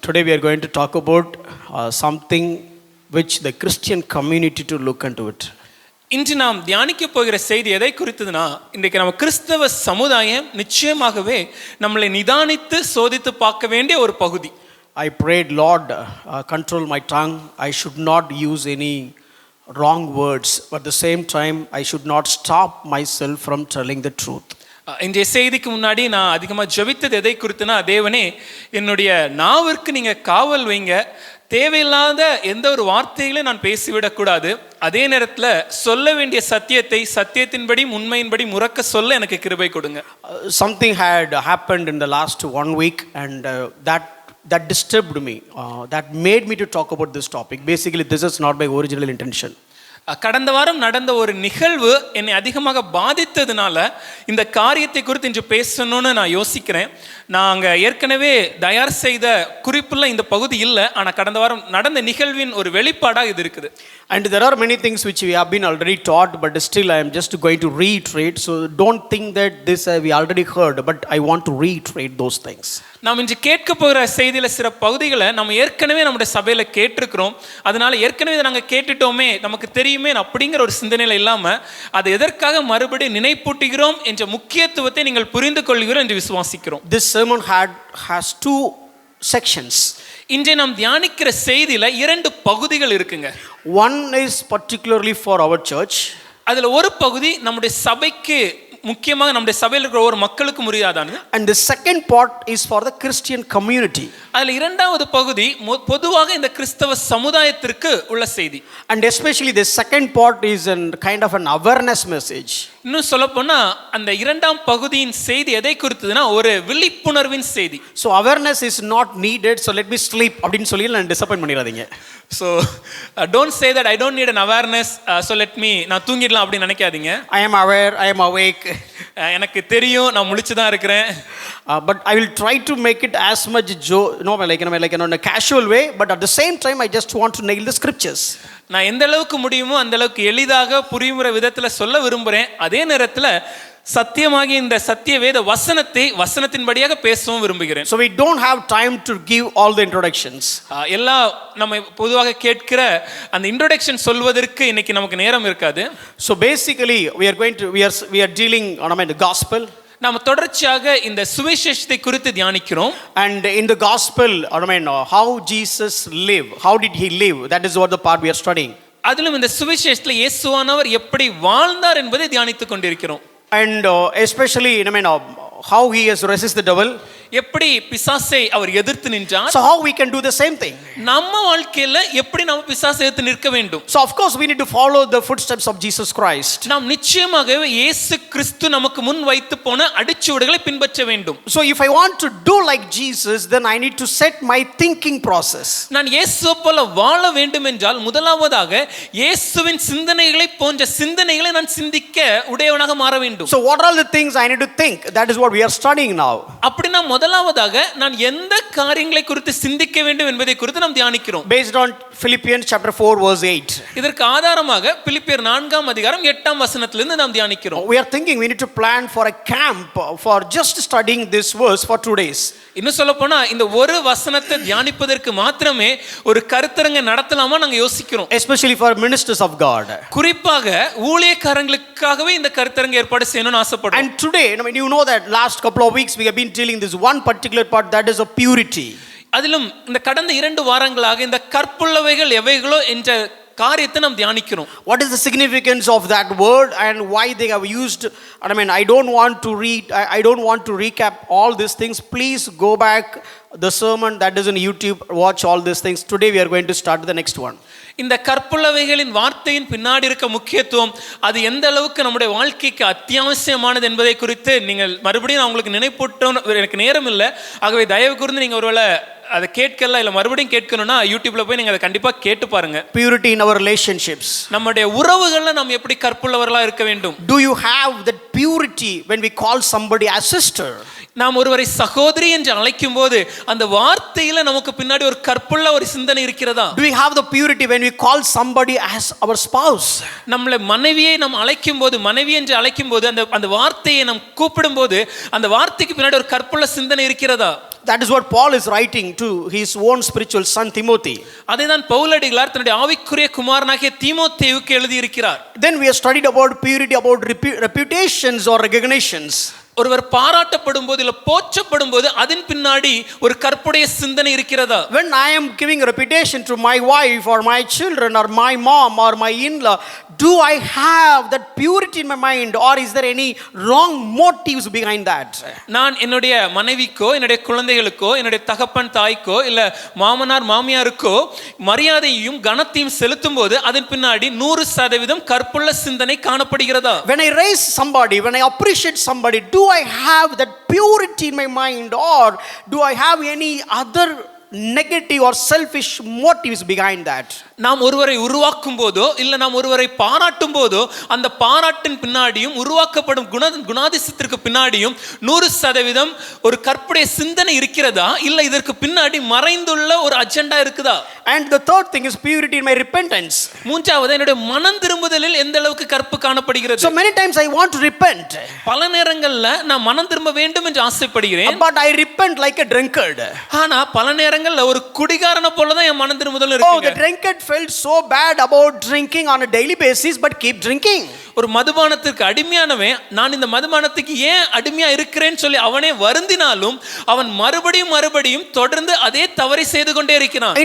Today we are going to talk about something which the Christian community to look into it. இன்று நாம் தியானிக்க போகிற செய்தி எதை குறித்ததுன்னா, இன்றைக்கு நம்ம கிறிஸ்தவ சமுதாயம் நிச்சயமாகவே நம்மளை நிதானித்து சோதித்து பார்க்க வேண்டிய ஒரு பகுதி. I prayed, Lord, control my tongue. I should not use any wrong words, but at the same time I should not stop myself from telling the truth. இன்றைய செய்திக்கு முன்னாடி நான் அதிகமாக ஜெபித்தது எதை குறித்துனா, தேவனே என்னுடைய நாவிற்கு நீங்கள் காவல் வைங்க, தேவையில்லாத எந்த ஒரு வார்த்தைகளையும் நான் பேசிவிடக்கூடாது, அதே நேரத்தில் சொல்ல வேண்டிய சத்தியத்தை சத்தியத்தின்படி உண்மையின்படி முறக்க சொல்ல எனக்கு கிருபை கொடுங்க. Something had happened in the last 1 week and that disturbed me, that made me to talk about this topic. Basically this is not my original intention. கடந்த வாரம் நடந்த ஒரு நிகழ்வு என்னை அதிகமாக பாதித்ததுனால இந்த காரியத்தை குறித்து இன்று பேசணும்னு நான் யோசிக்கிறேன். நாங்கள் ஏற்கனவே தயார் செய்த குறிப்பில் இந்த பகுதி இல்லை, ஆனால் கடந்த வாரம் நடந்த நிகழ்வின் ஒரு வெளிப்பாடாக இது இருக்குது. And there are many things which we have been already taught, but still I am just going to reiterate. So don't think that this we already heard, but I want to reiterate those things. நாம் இன்று கேட்க போகிற செய்தியில் சில பகுதிகளை நம்ம ஏற்கனவே நம்முடைய சபையில் கேட்டிருக்கிறோம். அதனால ஏற்கனவே நாங்கள் கேட்டுட்டோமே, நமக்கு தெரியுமே அப்படிங்கிற ஒரு சிந்தனையில் இல்லாமல் அதை எதற்காக மறுபடியும் நினைப்பூட்டுகிறோம் என்ற முக்கியத்துவத்தை நீங்கள் புரிந்து கொள்கிறோம் என்று விசுவாசிக்கிறோம். This sermon has 2 sections. இன்றைய நாம் தியானிக்கிற செய்தியில் 2 பகுதிகள் இருக்குங்க. One is particularly for our church. அதில் ஒரு பகுதி நம்முடைய சபைக்கு, முக்கியமாக நம்முடைய சபையில் இருக்கிற ஒரு மக்களுக்கு முறியாதானது. And the second part is for the Christian community. அதில் இரண்டாவது பகுதி பொதுவாக இந்த கிறிஸ்தவ சமுதாயத்திற்கு உள்ள செய்தி. And especially the second part is a kind of an awareness message. இன்னும் சொல்ல போனா அந்த இரண்டாம் பகுதியின் செய்தி எதை குறித்ததுன்னா, ஒரு விழிப்புணர்வின் செய்தி. So awareness is not needed, so let me sleep அப்படினு சொல்லி நான் disappoint பண்ணிராதீங்க. So don't say that I don't need an awareness, so let me நான் தூங்கிடலாம் அப்படி நினைக்காதீங்க. I am aware, I am awake. எனக்கு தெரியும், நான் முழிச்சு தான் இருக்கிறேன். But I will try to make it as much like in a casual way, but at the same time I just want to nail the scriptures. நான் எந்த அளவுக்கு முடியுமோ அந்த அளவுக்கு எளிதாக புரியுற விதத்தில் சொல்ல விரும்புகிறேன். அதே நேரத்தில் சத்தியமாகி இந்த சத்திய வேத வசனத்தின்படியாக பேசவும் விரும்புகிறேன். So we don't have time to give all the introductions. எல்லா நம்ம பொதுவாக கேட்கிற அந்த இன்ட்ரோடக்ஷன் சொல்வதற்கு இன்னைக்கு நமக்கு நேரம் இருக்காது. So basically we are dealing on the gospel. நாம் தொடர்ச்சியாக இந்த சுவிசேஷத்தை குறித்து தியானிக்கிறோம். And in the gospel, how Jesus lived, how did he live, that is what the part we are studying. அதிலும் இந்த சுவிசேஷத்தில் இயேசுவானவர் எப்படி வாழ்ந்தார் என்பதை தியானித்துக் கொண்டிருக்கிறோம். And especially how he has resisted the devil, எப்படி பிசாசை அவர் எதிர்த்து நின்றார். so how we can do the same thing. நம்ம வாழ்க்கையில எப்படி நாம பிசாசை எதிர்த்து நிற்க வேண்டும். So of course we need to follow the footsteps of Jesus Christ. நாம் நிச்சயமாக இயேசு கிறிஸ்து நமக்கு முன் வைத்து போன அடிச்சுவடுகளை பின்பற்ற வேண்டும். So if I want to do like Jesus, then I need to set my thinking process. நான் இயேசுவை போல வாழ வேண்டும் என்றால் முதலாவதாக இயேசுவின் சிந்தனைகளை போன்ற சிந்தனைகளை நான் சிந்திக்க உடையவனாக மாற வேண்டும். So what are all the things I need to think? That is what we are studying now. அப்படினா முதலாவதாக நான் எந்த காரியங்களை குறித்து சிந்திக்க வேண்டும் என்பதை குறித்து நாம் தியானிக்கிறோம். Based on Philippians chapter 4 verse 8. இதற்கு ஆதாரமாக பிலிப்பியர் 4ஆம் அதிகாரம் 8ஆம் வசனத்திலிருந்து நாம் தியானிக்கிறோம். We are thinking we need to plan for a camp for just studying this verse for 2 days. இன்னும் சொல்ல போனா இந்த ஒரு வசனத்தை தியானிப்பதற்கு மாத்திரமே ஒரு கருத்தரங்க நடத்தலாமா நாங்க யோசிக்கிறோம். Especially for ministers of God. குறிப்பாக ஊழியக்காரங்களுக்காகவே இந்த கருத்தரங்க ஏற்பாடு செய்யணும்னு ஆசைப்படுறோம். And today, you know that last couple of weeks we have been dealing this one particular part, that is of purity. அதிலும் இந்த கடந்த 2 வாரங்களாக இந்த கற்புள்ளவைகள் எவைகளோ என்ற காரியத்தை நாம் தியானிக்கிறோம். What is the significance of that word and why they have used? I don't want to recap all these things. Please go back the sermon that is on YouTube, watch all these things. Today we are going to start the next one. இந்த கற்புள்ளவைகளின் வார்த்தையின் பின்னாடி இருக்க முக்கியத்துவம், அது எந்த அளவுக்கு நம்முடைய வாழ்க்கைக்கு அத்தியாவசியமானது என்பதை குறித்து நீங்கள் மறுபடியும் நான் உங்களுக்கு நினைப்பூட்டணும். எனக்கு நேரம் இல்லை, ஆகவே தயவு கூர்ந்து நீங்கள் ஒருவேளை அதை கேட்கல இல்லை மறுபடியும் கேட்கணும்னா யூடியூப்ல போய் நீங்கள் அதை கண்டிப்பாக கேட்டு பாருங்க. Purity in our relationships. நம்முடைய உறவுகளில் நாம் எப்படி கற்புள்ளவர்களாக இருக்க வேண்டும். Do you have that purity when we call somebody as sister? நாம் ஒருவரை சகோதரி என்று அழைக்கும் போது அந்த வார்த்தையில நமக்கு பின்னாடி ஒரு கற்புள்ள ஒரு சிந்தனை இருக்கிறதா? Do we have the purity when we call somebody as our spouse? நம்மளை மனைவியை நாம் அழைக்கும் போது, மனைவி என்று அழைக்கும் போது அந்த வார்த்தையை நாம் கூப்பிடும் போது அந்த வார்த்தைக்கு பின்னாடி ஒரு கற்புள்ள சிந்தனை இருக்கிறதா? That is what Paul is writing to his own spiritual son Timothy. அதைதான் பவுலடிகளார் தன்னுடைய ஆவிக்குரிய குமாரனாகிய தீமோத்தேயுவுக்கு எழுதி இருக்கிறார். Then we have studied about purity, about reputations or recognitions. ஒருவர் பாராட்டப்படும் போது இல்ல போற்றப்படும் போது அதன் பின்னாடி ஒரு கற்புடைய சிந்தனை இருக்கிறதா? When I am giving a reputation to my wife or my children or my mom or my in-law, do I have that purity in my mind, or is there any wrong motives behind that? நான் என்னுடைய மனைவிக்கோ என்னுடைய குழந்தைகளுக்கோ என்னுடைய தகப்பன் தாய்க்கோ இல்ல மாமனார் மாமியாருக்கோ மரியாதையும் கனத்தையும் செலுத்தும் போது அதன் பின்னாடி 100% கற்புள்ள சிந்தனை காணப்படுகிறதா? When I raise somebody, when I appreciate somebody, do I have that purity in my mind, or do I have any other negative or selfish motives behind that? நாம் ஒருவரை உருவாக்கும் போதோ இல்ல நாம் ஒருவரை பாராட்டும் போதோ அந்த பாராட்டின் பின்னாடியும் உருவாக்கப்படும் குணாதிசயத்திற்கு பின்னாடியும் 100% ஒரு கற்புடைய சிந்தனை இருக்கிறதா இல்ல இதற்கு பின்னாடி மறைந்துள்ள ஒரு அஜெண்டா இருக்குதா? And the third thing is purity in my repentance. மூன்றாவது என்னுடைய மனம் திரும்புதலில் எந்த அளவுக்கு கற்பு காணப்படுகிறது? So many times I want to repent, பல நேரங்கள்ல நான் மனம் திரும்ப வேண்டும் என்று ஆசைப்படுகிறேன், but I repent like a drunkard. ஆனா பல நேரங்கள்ல ஒரு குடிகாரனை போல தான் என் மனம் திரும்புதல் Oh, இருக்கு. the drunkard felt so bad about drinking on a daily basis, but keep drinking. ஒரு மதுபானத்திற்கு அடிமையானவன் நான் இந்த மதுபானத்துக்கு ஏன் அடிமையா இருக்கிறேன்னு சொல்லி அவனே வருந்தினாலும் அவன் மறுபடியும் தொடர்ந்து அதே தவறை செய்து கொண்டே இருக்கிறான்.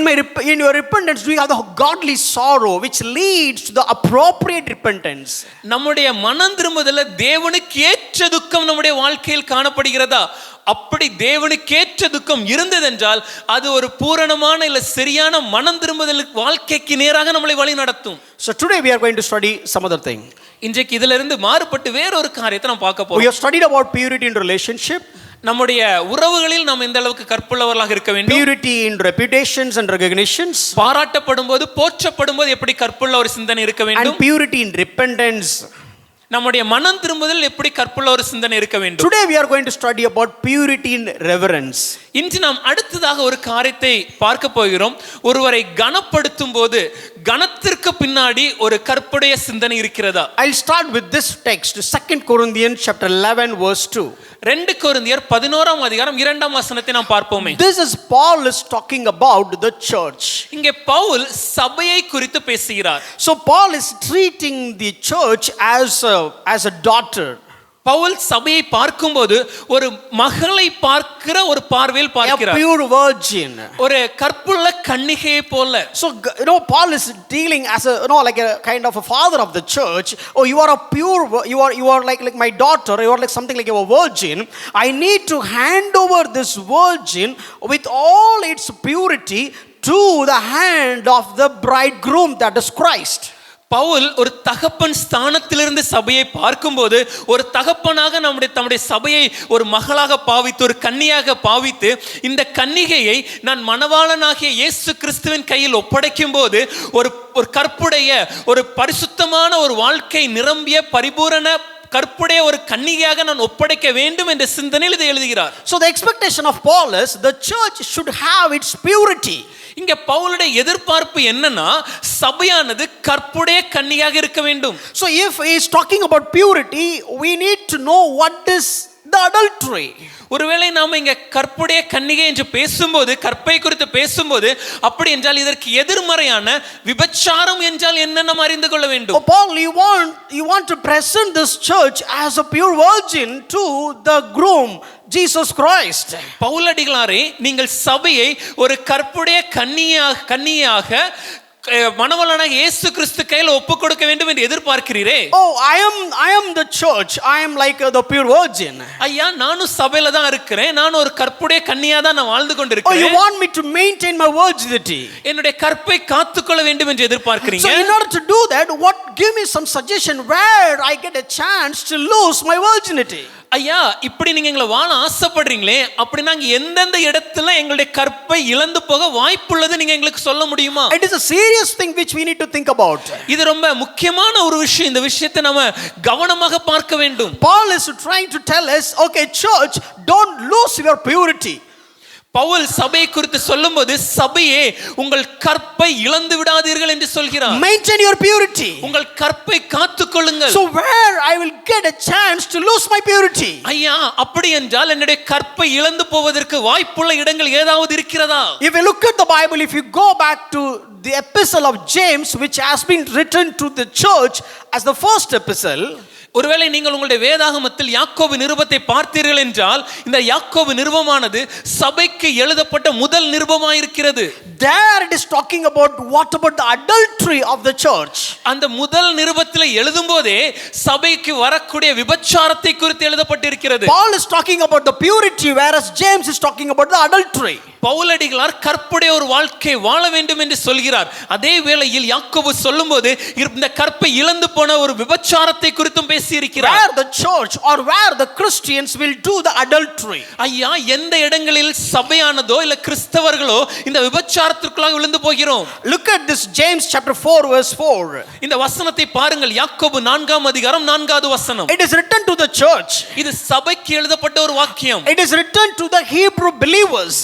In your repentance, do you have the godly sorrow which leads to the appropriate repentance? நம்முடைய மனம் திரும்புதல்ல தேவனுக்கு ஏற்ற துக்கம் நம்முடைய வாழ்க்கையில் காணப்படுகிறதா? அப்படி தேவனுக்கேற்ற துக்கம் இருந்ததென்றால் அது ஒரு பூரணமான இல்ல சரியான மனம் திரும்புதல் வாழ்க்கைக்கு நேராக நம்மளை வழி நடத்தும். So today we are going to study some other thing. இன்றைக்கு இதிலிருந்து மாறுபட்டு வேறொரு காரியத்தை நாம் பார்க்க We போறோம். have studied about purity in relationship, நம்முடைய உறவுகளில் நாம் எந்த அளவுக்கு கற்புள்ளவர்களாக இருக்க வேண்டும், purity in reputations and recognitions, பாராட்டப்படும் போது போற்றப்படும் போது எப்படி கற்புள்ள ஒரு சிந்தனை இருக்க and வேண்டும், purity in repentance. நம்முடைய மனம் திரும்புதல் எப்படி கற்புள்ள ஒரு சிந்தனை இருக்க வேண்டும். Today we are going to study about purity in reverence. இன்று நாம் அடுத்ததாக ஒரு காரியத்தை பார்க்க போகிறோம். ஒருவரை கனப்படுத்தும் போது கனத்திற்கு பின்னாடி ஒரு கற்புடைய சிந்தனை இருக்கிறதா? I'll start with this text, 2 Corinthians chapter 11 verse 2. 2 கொரிந்தியர் 11ஆம் அதிகாரம் 2ஆம் வசனத்தை நாம் பார்ப்போமே. This is Paul is talking about the church. இங்கே பவுல் சபையை குறித்து பேசுகிறார். So Paul is treating the church as a daughter. Pavul சபையை பார்க்கும்போது ஒரு மகளை பார்க்கிற ஒரு பார்வையில் A பார்க்கிறார். pure virgin. ஒரு கற்புள்ள கன்னிகையை போல. So Paul is dealing as a like a kind of a father of the church. Oh, you are a pure, you are like my daughter, you are like something like a virgin. I need to hand over this virgin with all its purity to the hand of the bridegroom, that is Christ. Pavul ஒரு தகப்பன் ஸ்தானத்திலிருந்து சபையை பார்க்கும்போது ஒரு தகப்பனாக தம்முடைய சபையை ஒரு மகளாக பாவித்து ஒரு கன்னியாக பாவித்து இந்த கன்னிகையை நான் மணவாளனாகிய இயேசு கிறிஸ்துவின் கையில் ஒப்படைக்கும் போது ஒரு கற்புடைய ஒரு பரிசுத்தமான ஒரு வாழ்க்கை நிரம்பிய பரிபூரண கற்புடைய ஒரு கன்னிகையாக நான் ஒப்படைக்க வேண்டும் என்ற சிந்தனையில் இதை எழுதுகிறார். So the expectation of Paul is the church should have its purity. இங்க பவுலுடைய எதிர்பார்ப்பு என்னன்னா சபையானது கற்புடைய கன்னியாக இருக்க வேண்டும். So if he is talking about purity, we need to know what is the adultery. ஒருவேளை நாம இங்க கற்புடைய கன்னிகை என்று பேசும்போது கற்பை குறித்து பேசும்போது அப்படி என்றால் இதற்கு எதிர்மறையான விபச்சாரம் என்றால் என்ன நாம் அறிந்து கொள்ள வேண்டும். Oh Paul, you want to present this church as a pure virgin to the groom Jesus Christ. பவுலடிகளாரே நீங்கள் சபையை ஒரு கற்புடைய கன்னியாக மணவாளனாகிய இயேசு கிறிஸ்து கையில் ஒப்பு கொடுக்க வேண்டும் என்று எதிர்பார்க்கிறீரே. Oh, I am the church. I am like the pure virgin. ஐயா நானும் சபையில தான் இருக்கிறேன், நான் ஒரு கற்புடைய கன்னியா தான் நான் வாழ்ந்து கொண்டிருக்கிறேன். Oh, you want me to maintain my virginity? என்னுடைய கற்பை காத்துக்கொள்ள வேண்டும் என்று எதிர்பார்க்கிறீங்க. So in order to do that, give me some suggestion where I get a chance to lose my virginity. ஐயா இப்படி நீங்க எங்களை வாழ ஆசைப்படுறீங்களே, அப்படி நாங்க எந்தெந்த இடத்துல எங்களுடைய கற்பை இழந்து போக வாய்ப்புள்ளது நீங்க எங்களுக்கு சொல்ல முடியுமா? It is a serious thing which we need to think about. இது ரொம்ப முக்கியமான ஒரு விஷயம். இந்த விஷயத்தை நாம கவனமாக பார்க்க வேண்டும். Paul is trying to tell us, okay church, don't lose your purity. Pavul சபையை குறித்து சொல்லும்போது சபையே உங்கள் கற்பை இழந்து விடாதீர்கள் என்று சொல்கிறார். Maintain your purity. உங்கள் கற்பை காத்துக்கொள்ளுங்கள். So where I will get a chance to lose my purity? ஐயா, அப்படி என்றால் என்னுடைய கற்பை இழந்து போவதற்கு வாய்ப்புள்ள இடங்கள் ஏதாவது இருக்கிறதா? If you look at the Bible, if you go back to the epistle of James, which has been written to the church as the first epistle, ஒருவேளை நீங்கள் உங்களுடைய வேதாகமத்தில் யாக்கோபு நிருபத்தை பார்த்தீர்கள் என்றால் இந்த யாக்கோபு நிருபமானது சபைக்கு எழுதப்பட்ட முதல் நிருபமாய் இருக்கிறது. there it is talking about what about the adultery of the church. அந்த முதல் நிருபத்தில் எழுதும்போதே சபைக்கு வரக்கூடிய விபச்சாரத்தை குறித்து எழுதப்பட்டிருக்கிறது. Paul is talking about the purity, whereas James is talking about the adultery. பவுலடிகளார் கற்புடைய ஒரு வாழ்க்கை வாழ வேண்டும் என்று சொல்கிறார். அதே வேளையில் யாக்கோபு சொல்லும்போது இந்த கற்பை இழந்து போன ஒரு விபச்சாரத்தை குறித்தும் பேசியிருக்கிறார். where the church or where the Christians will do the adultery. ஐயா, எந்த இடங்களில் சபையானதோ இல்ல கிறிஸ்தவர்களோ இந்த விபச்சாரத்திற்குள்ளாக விழுந்து போகிறோம். Look at this James chapter 4 verse 4. இந்த வசனத்தை பாருங்கள். யாக்கோபு 4ஆம் அதிகாரம் 4வது வசனம். It is written to the church. இது சபைக்கு எழுதப்பட்ட ஒரு வாக்கியம். It is written to the Hebrew believers.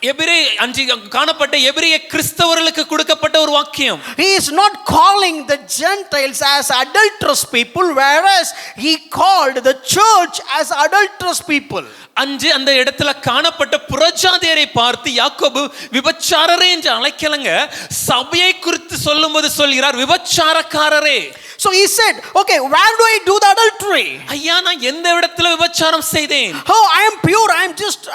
எபிரே அஞ்சி காணப்பட்ட எபிரேய கிறிஸ்தவர்களுக்கு கொடுக்கப்பட்ட ஒரு வாக்கியம். He is not calling the Gentiles as adulterous people, whereas he called the church as adulterous people. அஞ்சு அந்த இடத்துல காணப்பட்ட புறஜாதியரை பார்த்து யாக்கோபு விபச்சாரரே என்று அழைக்கலங்க, சபையை குறித்து சொல்லும்போது சொல்கிறார் விபச்சாரக்காரரே. So he said, okay, where do I do the adultery? ஐயா, நான் எந்த இடத்துல விபச்சாரம் செய்தேன்? Oh, I am pure. I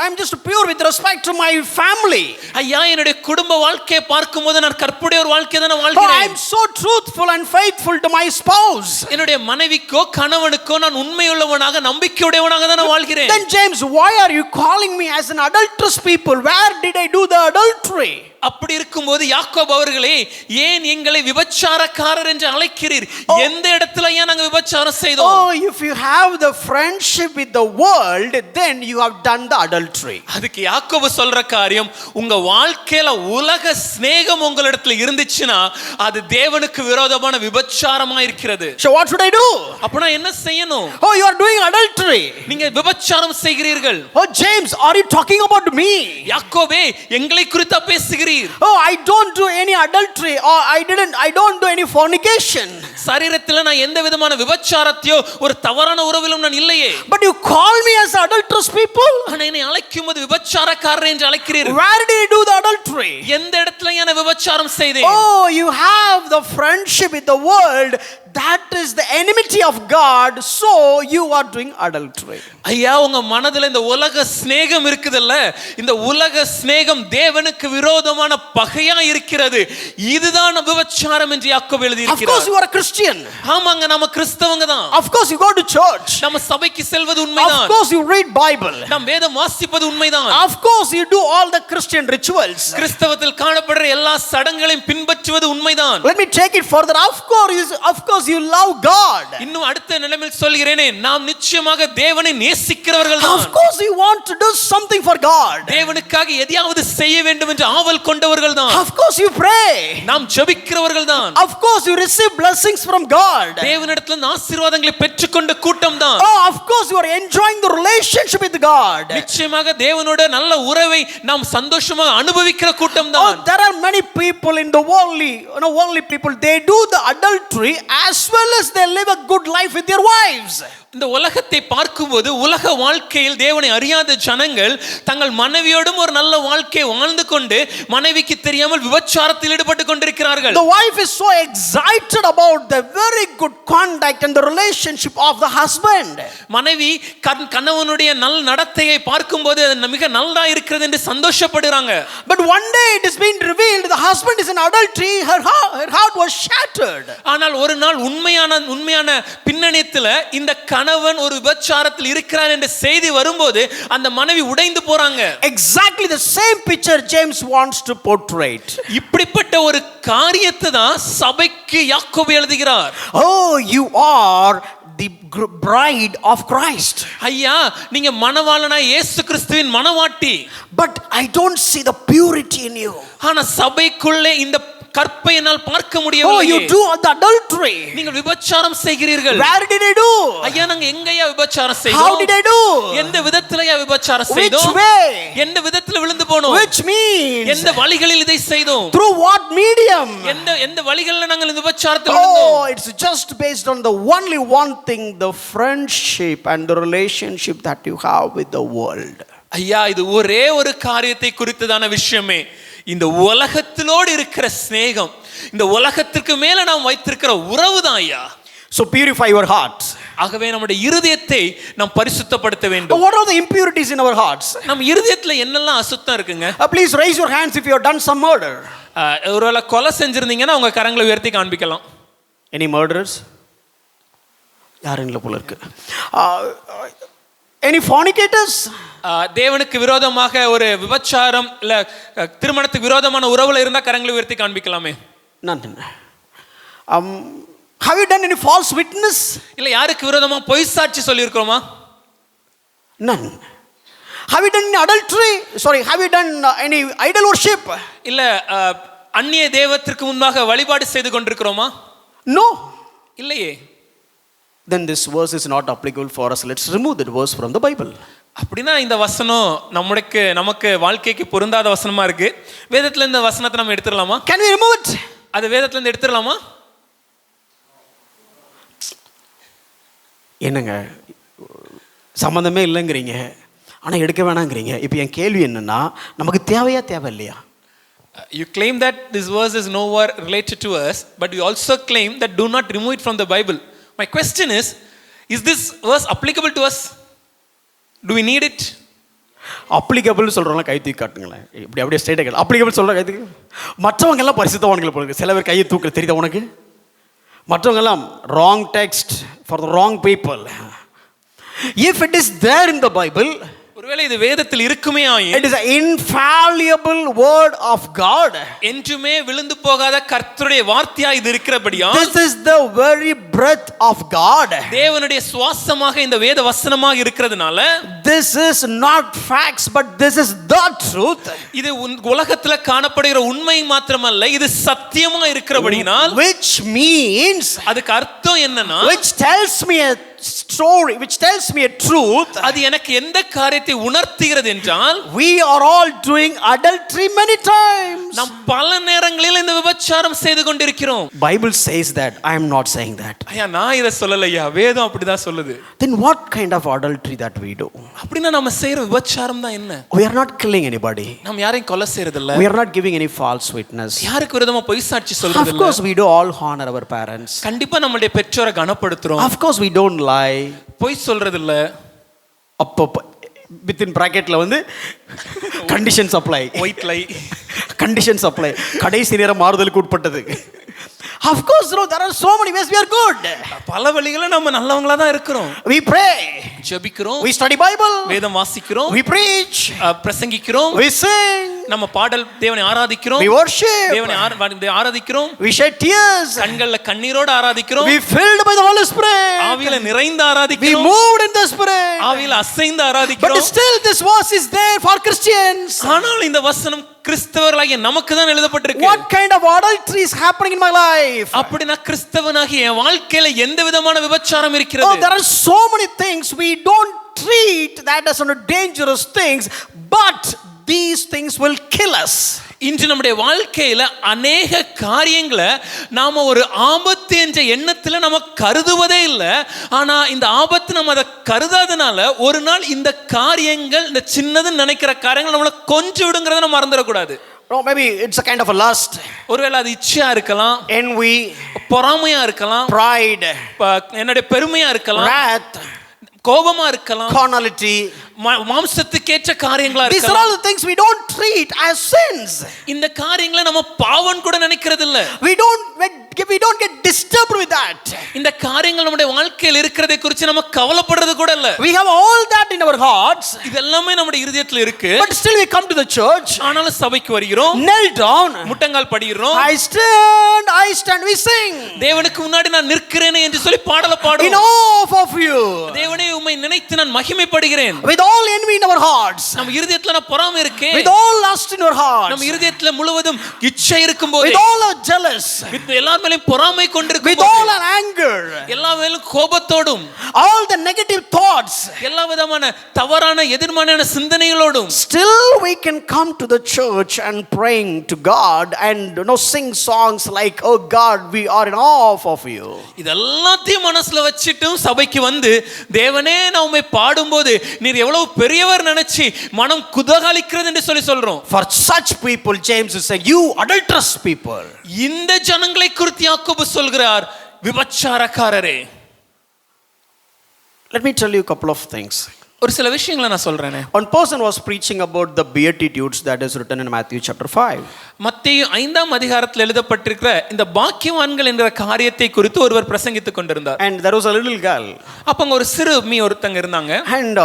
am just pure with respect to my family. ஐயா, என்னுடைய குடும்ப வாழ்க்கையை பார்க்கும்போது நான் கற்புடைய ஒரு வாழ்க்கையை தான் Oh, I வாழ்கிறேன். am so truthful and faithful to my spouse. என்னுடைய மனைவிக்கோ கணவனுக்கோ நான் உண்மையுள்ளவனாக நம்பிக்கையுடையவனாக தான் வாழ்கிறேன். Then James, why are you calling me as an adulterous people? Where did I do the adultery? அப்படி இருக்கும்போது யாக்கோபு அவர்களே, ஏன் எங்களை விபச்சாரக்காரர் என்று அழைக்கிறீர்? எந்த இடத்துல ஏன் நாங்க விபச்சாரம் செய்தோம்? Oh, if you have the friendship with the world, then you have done the adultery. அதுக்கு யாக்கோபு சொல்ற காரியம், உங்க வாழ்க்கையில உலக சிநேகம் உங்களிடத்துல இருந்துச்சுன்னா அது தேவனுக்கு விரோதமான விபச்சாரமா இருக்கிறது. So what should I do? அப்ப நான் என்ன செய்யணும்? Oh, you are doing adultery. நீங்க விபச்சாரம் செய்கிறீர்கள். Oh, James, are you talking about me? யாக்கோபே, எங்களை குறித்து பேசுகிறீர். Oh, I don't do any adultery, or I don't do any fornication. சரீரத்தில் நான் எந்த விதமான விபச்சாரத்தையோ ஒரு தவறான உறவிலும் நான் இல்லையே. But you call me as adulterous people? ஆனா என்னை அழைக்கும்போது விபச்சாரக்காரர் என்று அழைக்கிறீர்கள். Where did I do the adultery? எந்த இடத்துல நான் விபச்சாரம் செய்தேன்? Oh, you have the friendship with the world. That is the enmity of God. So you are doing adultery. ஐயா, உங்க மனதுல இந்த உலக சிநேகம் இருக்குதுல்ல, இந்த உலக சிநேகம் தேவனுக்கு விரோதமான பகையா இருக்கிறது. இதுதான் விபச்சாரம் என்று யாக்கோபு எழுதி இருக்கிறார். Of course you are a Christian. ஆமாங்க, நாம கிறிஸ்தவங்க தான். Of course you go to church. நம்ம சபைக்கு செல்வது உண்மைதான். Of course you read Bible. நாம் வேதம் வாசிப்பது உண்மைதான். Of course you do all the Christian rituals. கிறிஸ்தவத்தில் காணப்படுற எல்லா சடங்குகளையும் பின்பற்றுவது உண்மைதான். Let me take it further. Of course you love God. இன்னும் அடுத்த நிலைமையில் சொல்கிறேனே, நாம் நிச்சயமாக தேவனை நேசிக்கிறவர்கள் தான். Of course you want to do something for God. தேவனுக்காக எதையாவது செய்ய வேண்டும் என்று ஆவல் கொண்டவர்கள் தான். Of course you pray. நாம் ஜெபிக்கிறவர்கள் தான். Of course you receive blessings from God. தேவனிடத்தில் ஆசீர்வாதங்களை பெற்றுக்கொண்ட கூட்டம் தான். Oh, of course you are enjoying the relationship with God. நிச்சயமாக தேவனோட நல்ல உறவை நாம் சந்தோஷமாக அனுபவிக்கிற கூட்டம் தான். Oh, there are many people in the worldly people, they do the adultery as well as they live a good life with their wives. இந்த உலகத்தை பார்க்கும்போது உலக வாழ்க்கையில் தேவனை அறியாத ஜனங்கள் தங்கள் மனைவியோடும் ஒரு நல்ல வாழ்க்கை வாழ்ந்து கொண்டு மனைவிக்கு தெரியாமல் விபச்சாரத்தில் ஈடுபட்டு கொண்டிருக்கிறார்கள். The wife is so excited about the very good conduct and the relationship of the husband. மனைவி கணவனுடைய நல் நடத்தையை பார்க்கும்போது அது மிக நல்லா இருக்கிறது என்று சந்தோஷப்படுறாங்க. But one day it has been revealed the husband is in adultery. Her heart was shattered. ஆனால் ஒரு நாள் உண்மையான பின்னணியத்துல இந்த கணவன் ஒரு விபச்சாரத்தில் இருக்கிறார் என்ற செய்தி வரும்போது அந்த மனைவி உடைந்து போறாங்க. Exactly the same picture James wants to portray. இப்படிப்பட்ட ஒரு காரியத்தை தான் சபைக்கு யாக்கோபு எழுதுகிறார். Oh, you are the bride of Christ. ஐயா, நீங்க மணவாளனாய் இயேசு கிறிஸ்துவின் மணவாட்டி. But I don't see the purity in you. ஆனா சபைக்குள்ளே இந்த கற்பை என்னால் பார்க்க Oh, முடியவில்லை. you do the adultery. நீங்கள் விபச்சாரம் செய்கிறீர்கள். Where did I do? ஐயா நாங்க எங்கயா விபச்சாரம் How செய்தோம்? did I do? எந்த விதத்திலயா விபச்சாரம் Which செய்தோம்? way? எந்த விதத்துல விழுந்து போனோம்? Which means? எந்த வழிகளில் இதை செய்தோம்? Through what medium? எந்த வழிகளில் நாங்கள் இந்த விபச்சாரத்தில் விழுந்தோம்? Oh, it's just based on the only one thing, the friendship and the relationship that you have with the world. ஐயா இது ஒரே ஒரு காரியத்தை குறித்ததான விஷயமே, இந்த உலகத்திலோடு இருக்கிற சிநேகம், இந்த உலகத்திற்கு மேல நாம் வைத்திருக்கிற உறவு தான் ஐயா. So purify your heart. ஆகவே நம்முடைய இருதயத்தை நாம் பரிசுத்தப்படுத்த வேண்டும். What are the impurities in our hearts? நம்ம இருதயத்துல என்னெல்லாம் அசுத்தம் இருக்குங்க? Please raise your hands if you have done some murder. ஒருவேளை கொலை செஞ்சிருந்தீங்கன்னா உங்க கரங்களை உயர்த்தி காண்பிக்கலாம். Any murderers? யாரும் இல்லை போல இருக்கு. Any fornicators? தேவனுக்கு விரோதமாக ஒரு விபச்சாரம் இல்ல திருமணத்துக்கு விரோதமான உறவுல இருந்தா கரங்களை உயர்த்தி காண்பிக்கலாமே. None. Have you done any false witness? இல்ல யாருக்கு விரோதமா பொய் சாட்சி சொல்லி இருக்கோமா? None. Have you done any adultery? Sorry, have you done any idol worship? இல்ல அந்நிய தேவத்திற்கு முன்பாக வழிபாடு செய்து கொண்டிருக்கிறோமா? No. இல்லையே. Then this verse is not applicable for us. Let's remove that verse from the Bible. அப்படின்னா இந்த வசனம் நமக்கு வாழ்க்கைக்கு பொருந்தாத வசனமா இருக்கு. வேதத்துல இந்த வசனத்தை நம்ம எடுத்துடலாமா? Can we remove it? அது வேதத்துல இருந்து எடுத்துடலாமா? என்னங்க சம்பந்தமே இல்லைங்கிறீங்க, ஆனால் எடுக்க வேணாங்கிறீங்க. இப்போ என் கேள்வி என்னன்னா, நமக்கு தேவையா தேவை இல்லையா? You claim that this verse is nowhere related to us, but you also claim that do not remove it from the Bible. My question is this verse applicable to us? Do we need it? Applicable சொல்கிறவங்க கை தூக்கி காட்டுங்களேன். இப்படி அப்படியே ஸ்டேட்டை கேட்கல. Applicable சொல்கிற கை தூக்கி. மற்றவங்க எல்லாம் பரிசுத்தவான்களை போல இருக்கு. சில பேர் கையை தூக்கல, தெரியுதா உனக்கு? மற்றவங்க எல்லாம் wrong text for the wrong people. If it is there in the Bible, ஒருவேளை இது வேதத்தில் இருக்குமே ஆயின், it is an infallible word of God. என்றுமே விழுந்து போகாத கர்த்தருடைய வார்த்தையா இது இருக்கிறபடியா, this is the very breath of God. தேவனுடைய சுவாசமாக இந்த வேத வசனமாக இருக்கிறதுனால, this is not facts but this is the truth. இது உலகத்துல காணப்படுகிற உண்மை மாத்திரமல்ல, இது சத்தியமா இருக்கிறபடினால், which means, அதுக்கு அர்த்தம் என்னன்னா, which tells me a story, which tells me a truth. அது எனக்கு எந்த காரியத்தை உணர்த்துகிறது என்றால், we are all doing adultery many times. நாம் பல நேரங்களில் இந்த விபச்சாரம் செய்து கொண்டிருக்கிறோம். Bible says that. I am not saying that. ஐயா நான் இத சொல்லலையா, வேதம் அப்படிதான் சொல்லுது. Then what kind of adultery that we do? அப்படினா நம்ம செய்யற விபச்சாரம் தான் என்ன? We are not killing anybody. நாம் யாரையும் கொலை செய்யறது இல்ல. We are not giving any false witness. யாருக்கு விரோதமா பொய் சாட்சி சொல்றது இல்ல. Of course we do all honor our parents. கண்டிப்பா நம்மளுடைய பெற்றோரை கனப்படுத்துறோம். Of course we don't lie. பொய் சொல்றது இல்ல. அப்ப வித்தின் பிராக்கெட்ல வந்து conditions apply. White lie. Conditions apply. கடைசி நேரம் மாறுதலுக்கு உட்பட்டது. Of course, no, there are so many ways we are good. பல வழிகள நம்ம நல்லவங்களா தான் இருக்கிறோம். We pray. ஜெபிக்கிறோம். We study Bible. வேதம் வாசிக்கிறோம். We preach. பிரசங்கிக்கிறோம். We sing. நம்ம பாடல் தேவனை ஆராதிக்கிறோம். We worship. தேவனை ஆராதிக்கிறோம். We shed tears. கண்கள்ல கண்ணீரோடு ஆராதிக்கிறோம். We filled by the Holy Spirit. ஆவியில நிறைந்து ஆராதிக்கிறோம். We moved in the Spirit. ஆவியில அசைந்து ஆராதிக்கிறோம். But still this verse is there for Christians. ஆனால் இந்த வசனம் கிறிஸ்தவர்களாகிய நமக்கு தான் எழுதப்பட்டிருக்கு. What kind of adultery is happening in my life? அப்படினா கிறிஸ்தவனாகிய என் வாழ்க்கையில எந்த விதமான விபச்சாரம் இருக்கிறது? Oh, there are so many things we don't treat that as one dangerous things, but these things will kill us. இன்று நம்முடைய வாழ்க்கையில அநேக காரியங்களை நாம ஒரு ஆபத்து என்ற எண்ணத்துல நம்ம கருதுவதே இல்லை. ஆனா இந்த ஆபத்து நம்ம அதை கருதாதனால ஒரு நாள் இந்த காரியங்கள், இந்த சின்னதுன்னு நினைக்கிற காரியங்கள் நம்மளை கொஞ்சம் விடுங்கிறத நம்ம மறந்துடக்கூடாது. No, maybe it's a kind of a lust. ஒருவேளை அது இச்சையா இருக்கலாம், envy, பொறாமையா இருக்கலாம், pride, என்னுடைய பெருமையா இருக்கலாம், wrath, கோபமா இருக்கலாம், carnality, மாம்சத்துக்கேற்ற காரியங்களா இருக்கலாம். These are all the things we don't treat as sins. இந்த காரியங்களை நம்ம பாவம் கூட நினைக்கிறது இல்ல. We don't get disturbed with that. இந்த காரியங்கள் நம்முடைய வாழ்க்கையில் இருக்கிறதை குறித்து நம்ம கவலைப்படுறது கூட இல்ல. We have all that in our hearts. இதெல்லாமே நம்முடைய இருதயத்துல இருக்கு. But still we come to the church. ஆனாலும் சபைக்கு வருகிறோம். Kneel down. முட்டங்கால் படிகிறோம். I stand, we sing. தேவனுக்கு முன்னாடி நான் நிற்கிறேனே என்று சொல்லி பாடல பாடுவோம். In awe of you. தேவனே உம்மை நினைத்து நான் மகிமைப்படுகிறேன். With all envy in our hearts. நம்ம இருதயத்துல நான் பொறாமை இருக்கே. With all lust in our hearts. நம்ம இருதயத்துல முழுவதும் இச்சை இருக்கும்போது. With all our jealous. எல்லார் மேலயும் பொறாமை கொண்டிருக்கும்போது. With all our anger. எல்லா மேலும் கோபத்தோடும். All the negative thoughts. எல்லா விதமான தவறான எதிர்மறையான சிந்தனைகளோடும். Still we can come to the church and praying to God and sing songs like, oh God, we are in awe of you. இதெல்லாத்தையும் மனசுல வச்சிட்டும் சபைக்கு வந்து தேவனே நான் உம்மை பாடும்போது நீர் எவ்வளவு பெரியவர் நினைச்சு மனம் குதகலிக்கிறது என்று சொல்லி சொல்றோம். For such people James is saying, you adulterous people. இந்த ஜனங்களை குறித்து யாக்கோபு சொல்கிறார், விபச்சாரக்காரரே. Let me tell you a couple of things. ஒரு சில விஷயங்களை நான் சொல்றேனே. One person was preaching about the beatitudes that is written in Matthew chapter 5. மத்தேயு 5ஆம் அதிகாரத்தில் எழுதப்பட்டிருக்கிற இந்த பாக்கியவான்கள் என்கிற காரியத்தை குறித்து ஒருவர் பிரசங்கித்துக் கொண்டிருந்தார். And there was a little girl. அப்பங்க ஒரு சிறுமி ஒருத்தங்க இருந்தாங்க. And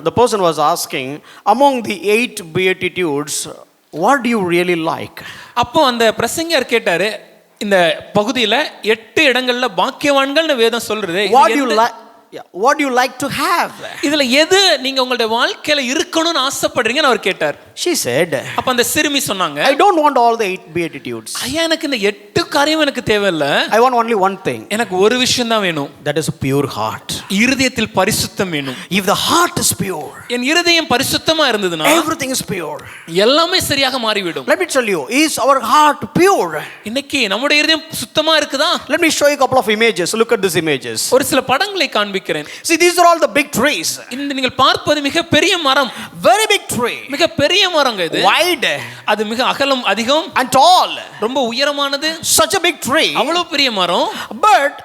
the person was asking, among the 8 beatitudes, what do you really like? அப்போ அந்த பிரசங்கியார் கேட்டாரு, இந்த பகுதியில 8 இடங்கள்ல பாக்கியவான்கள்னு வேதம் சொல்றது, what do you like to have? இதுல எது நீங்க உங்களுடைய வாழ்க்கையில இருக்கணும்னு ஆசைப்படுறீங்கன்னு அவர் கேட்டார். She said, அப்ப அந்த சிறுமி சொன்னாங்க, I don't want all the 8 beatitudes. ஐயா எனக்கு இந்த 8 காரியம் எனக்கு தேவையில்ல. I want only one thing. எனக்கு ஒரு விஷயம் தான் வேணும். That is a pure heart. இருதயத்தில் பரிசுத்தம் வேணும். If the heart is pure, என் இருதயம் பரிசுத்தமா இருந்ததுனா everything is pure. எல்லாமே சரியாக மாறிவிடும். Let me tell you, is our heart pure? இன்னைக்கு நம்முடைய இருதயம் சுத்தமா இருக்குதா? Let me show you a couple of images. Look at these images. ஒரு சில படங்களை காண்பிக்கிறேன். See, these are all the big trees. இந்த நீங்கள் பார்ப்பது மிக பெரிய மரம். Very big tree. மிக பெரிய மரங்க இது. Wide. அது மிக அகலம் அதிகம். And tall. ரொம்ப உயரமானது. Such a big tree. அவ்வளவு பெரிய மரம். But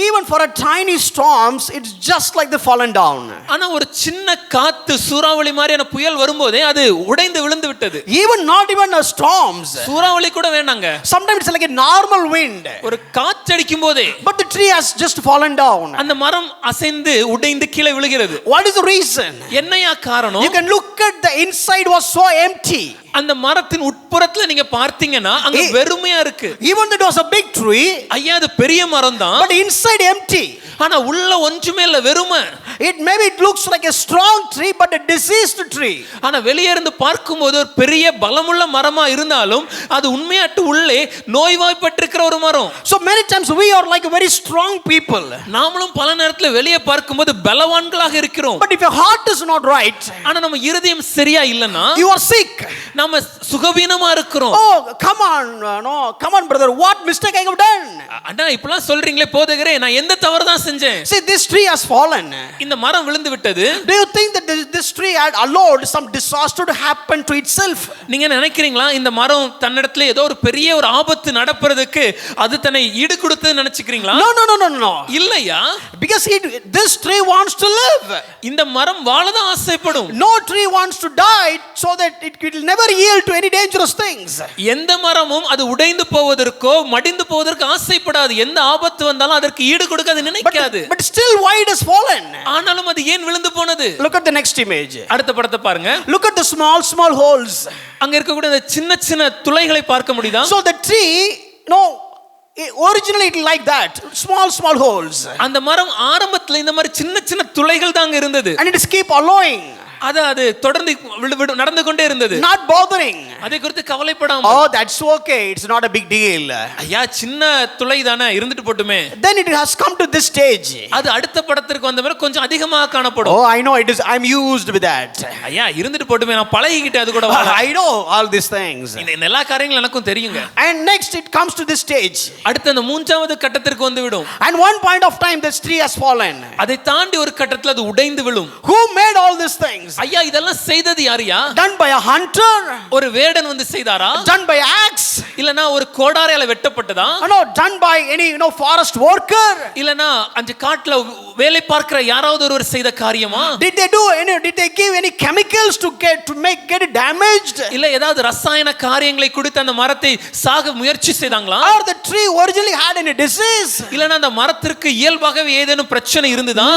even for a tiny storms, it's just like the fallen down. ஆனா ஒரு சின்ன காத்து சூறாவளி மாதிரியான புயல் வரும்போதே அது உடைந்து விழுந்து விட்டது. Even not even a storms. சூறாவளி கூட வேண்டாங்க. Sometimes it's like a normal wind. ஒரு காற்று அடிக்கும் போதே But the tree has just fallen down. அந்த மரம் அசைந்து உடைந்து கீழே விழுகிறது. What is the reason? என்னையா காரணம்? You can look at the inside was so empty. அந்த மரத்தின் உட்புறத்துல நீங்க பார்த்தீங்கன்னா அங்க வெறுமையா இருக்கு. Even though it was a big tree, ஐயா அது பெரிய மரம் தான். but inside empty. ஆனா உள்ள ஒன்றுமே இல்ல, வெறுமை. It looks like a strong tree but a diseased tree. ஆனா வெளியே இருந்து பார்க்கும்போது ஒரு பெரிய பலமுள்ள மரமா இருந்தாலும் அது உண்மையாட்டு உள்ளே நோய்வாய்ப்பட்டிருக்கிற ஒரு மரம். So many times we are like very strong people. நாமளும் பல நேரத்துல வெளியே பார்க்கும்போது பலவான்களாக இருக்கிறோம். But if your heart is not right, ஆனா நம்ம இருதயம் சரியா இல்லனா you are sick. நாம சுகவீனமா இருக்கிறோம். Oh, come on brother, what mistake I have done? அண்ணா இப்பலாம் சொல்றீங்களே போதகரே, நான் எந்த தவறு தான் செஞ்சேன்? See, this tree has fallen. இந்த மரம் விழுந்து விட்டது. Do you think that this tree had allowed some disaster to happen to itself? நீங்க நினைக்கிறீங்களா இந்த மரம் தன்னிடத்துல ஏதோ ஒரு பெரிய ஒரு ஆபத்து நடப்பறதுக்கு அது தன்னை ஈடு கொடுத்து நினைச்சுக்கிறீங்களா? No. இல்லையா? Because this tree wants to live. இந்த மரம் வாழதான் ஆசைப்படும். No tree wants to die so that it will never yield to any dangerous things. எந்த மரமும் அது உடைந்து போவதற்கோ மடிந்து போவதற்கு ஆசைப்படாது. எந்த ஆபத்து வந்தாலும் அதற்கு ஈடு கொடுக்க அது நினைக்காது. But still why it has fallen? ஆனாலும் அது ஏன் விழுந்து போனது? Look at the next image. அடுத்த படத்தை பாருங்க. Look at the small holes. அங்க இருக்கக்கூடிய அந்த சின்ன சின்ன துளைகளை பார்க்க முடியுதா? So the tree, originally it like that, small holes. அந்த மரம் ஆரம்பத்துல இந்த மாதிரி சின்ன சின்ன துளைகள் தான் இருந்தது. And it is keep allowing. அது தொடர்ந்து நடந்து கொண்டே இருந்தது. Not bothering. அதை குறித்து கவலைப்படாம. Oh, that's okay, it's not a big deal. ஐயா சின்ன துளை தானே, இருந்துட்டு போட்டுமே. Then it has come to this stage. அது அடுத்த படத்திற்கு வந்த பிறகு கொஞ்சம் அதிகமாக காணப்படும். Oh, I know it is, I'm used with that. ஐயா இருந்துட்டு போட்டுமே, நான் பழகிக்கிட்டேன் அது கூட. I know all these things. இந்த எல்லா காரியங்களும் எனக்கும் தெரியுங்க. And next it comes to this stage. அடுத்து அந்த மூன்றாவது கட்டத்திற்கு வந்து விடும். And one point of time this tree has fallen. அதை தாண்டி ஒரு கட்டத்துல அது உடைந்து விழும். Who made all these things? ஐயா இதெல்லாம் செய்தது யாரியா? Done by a hunter? ஒரு வேடன் வந்து செய்தாரா? Done by axe? இல்லனா ஒரு கோடாரியால வெட்டப்பட்டதா? No, done by any forest worker? இல்லனா அந்த காட்டுல வேலை பார்க்கிற யாராவது ஒருவர் செய்த காரியமா? Did they give any chemicals to get it damaged? இல்ல ஏதாவது ரசாயன காரியங்களை கொடுத்து அந்த மரத்தை சாக முயற்சி செய்தாங்களா? Or the tree originally had any disease? இல்லனா அந்த மரத்திற்கு இயல்பாகவே ஏதேனும் பிரச்சனை இருந்ததா?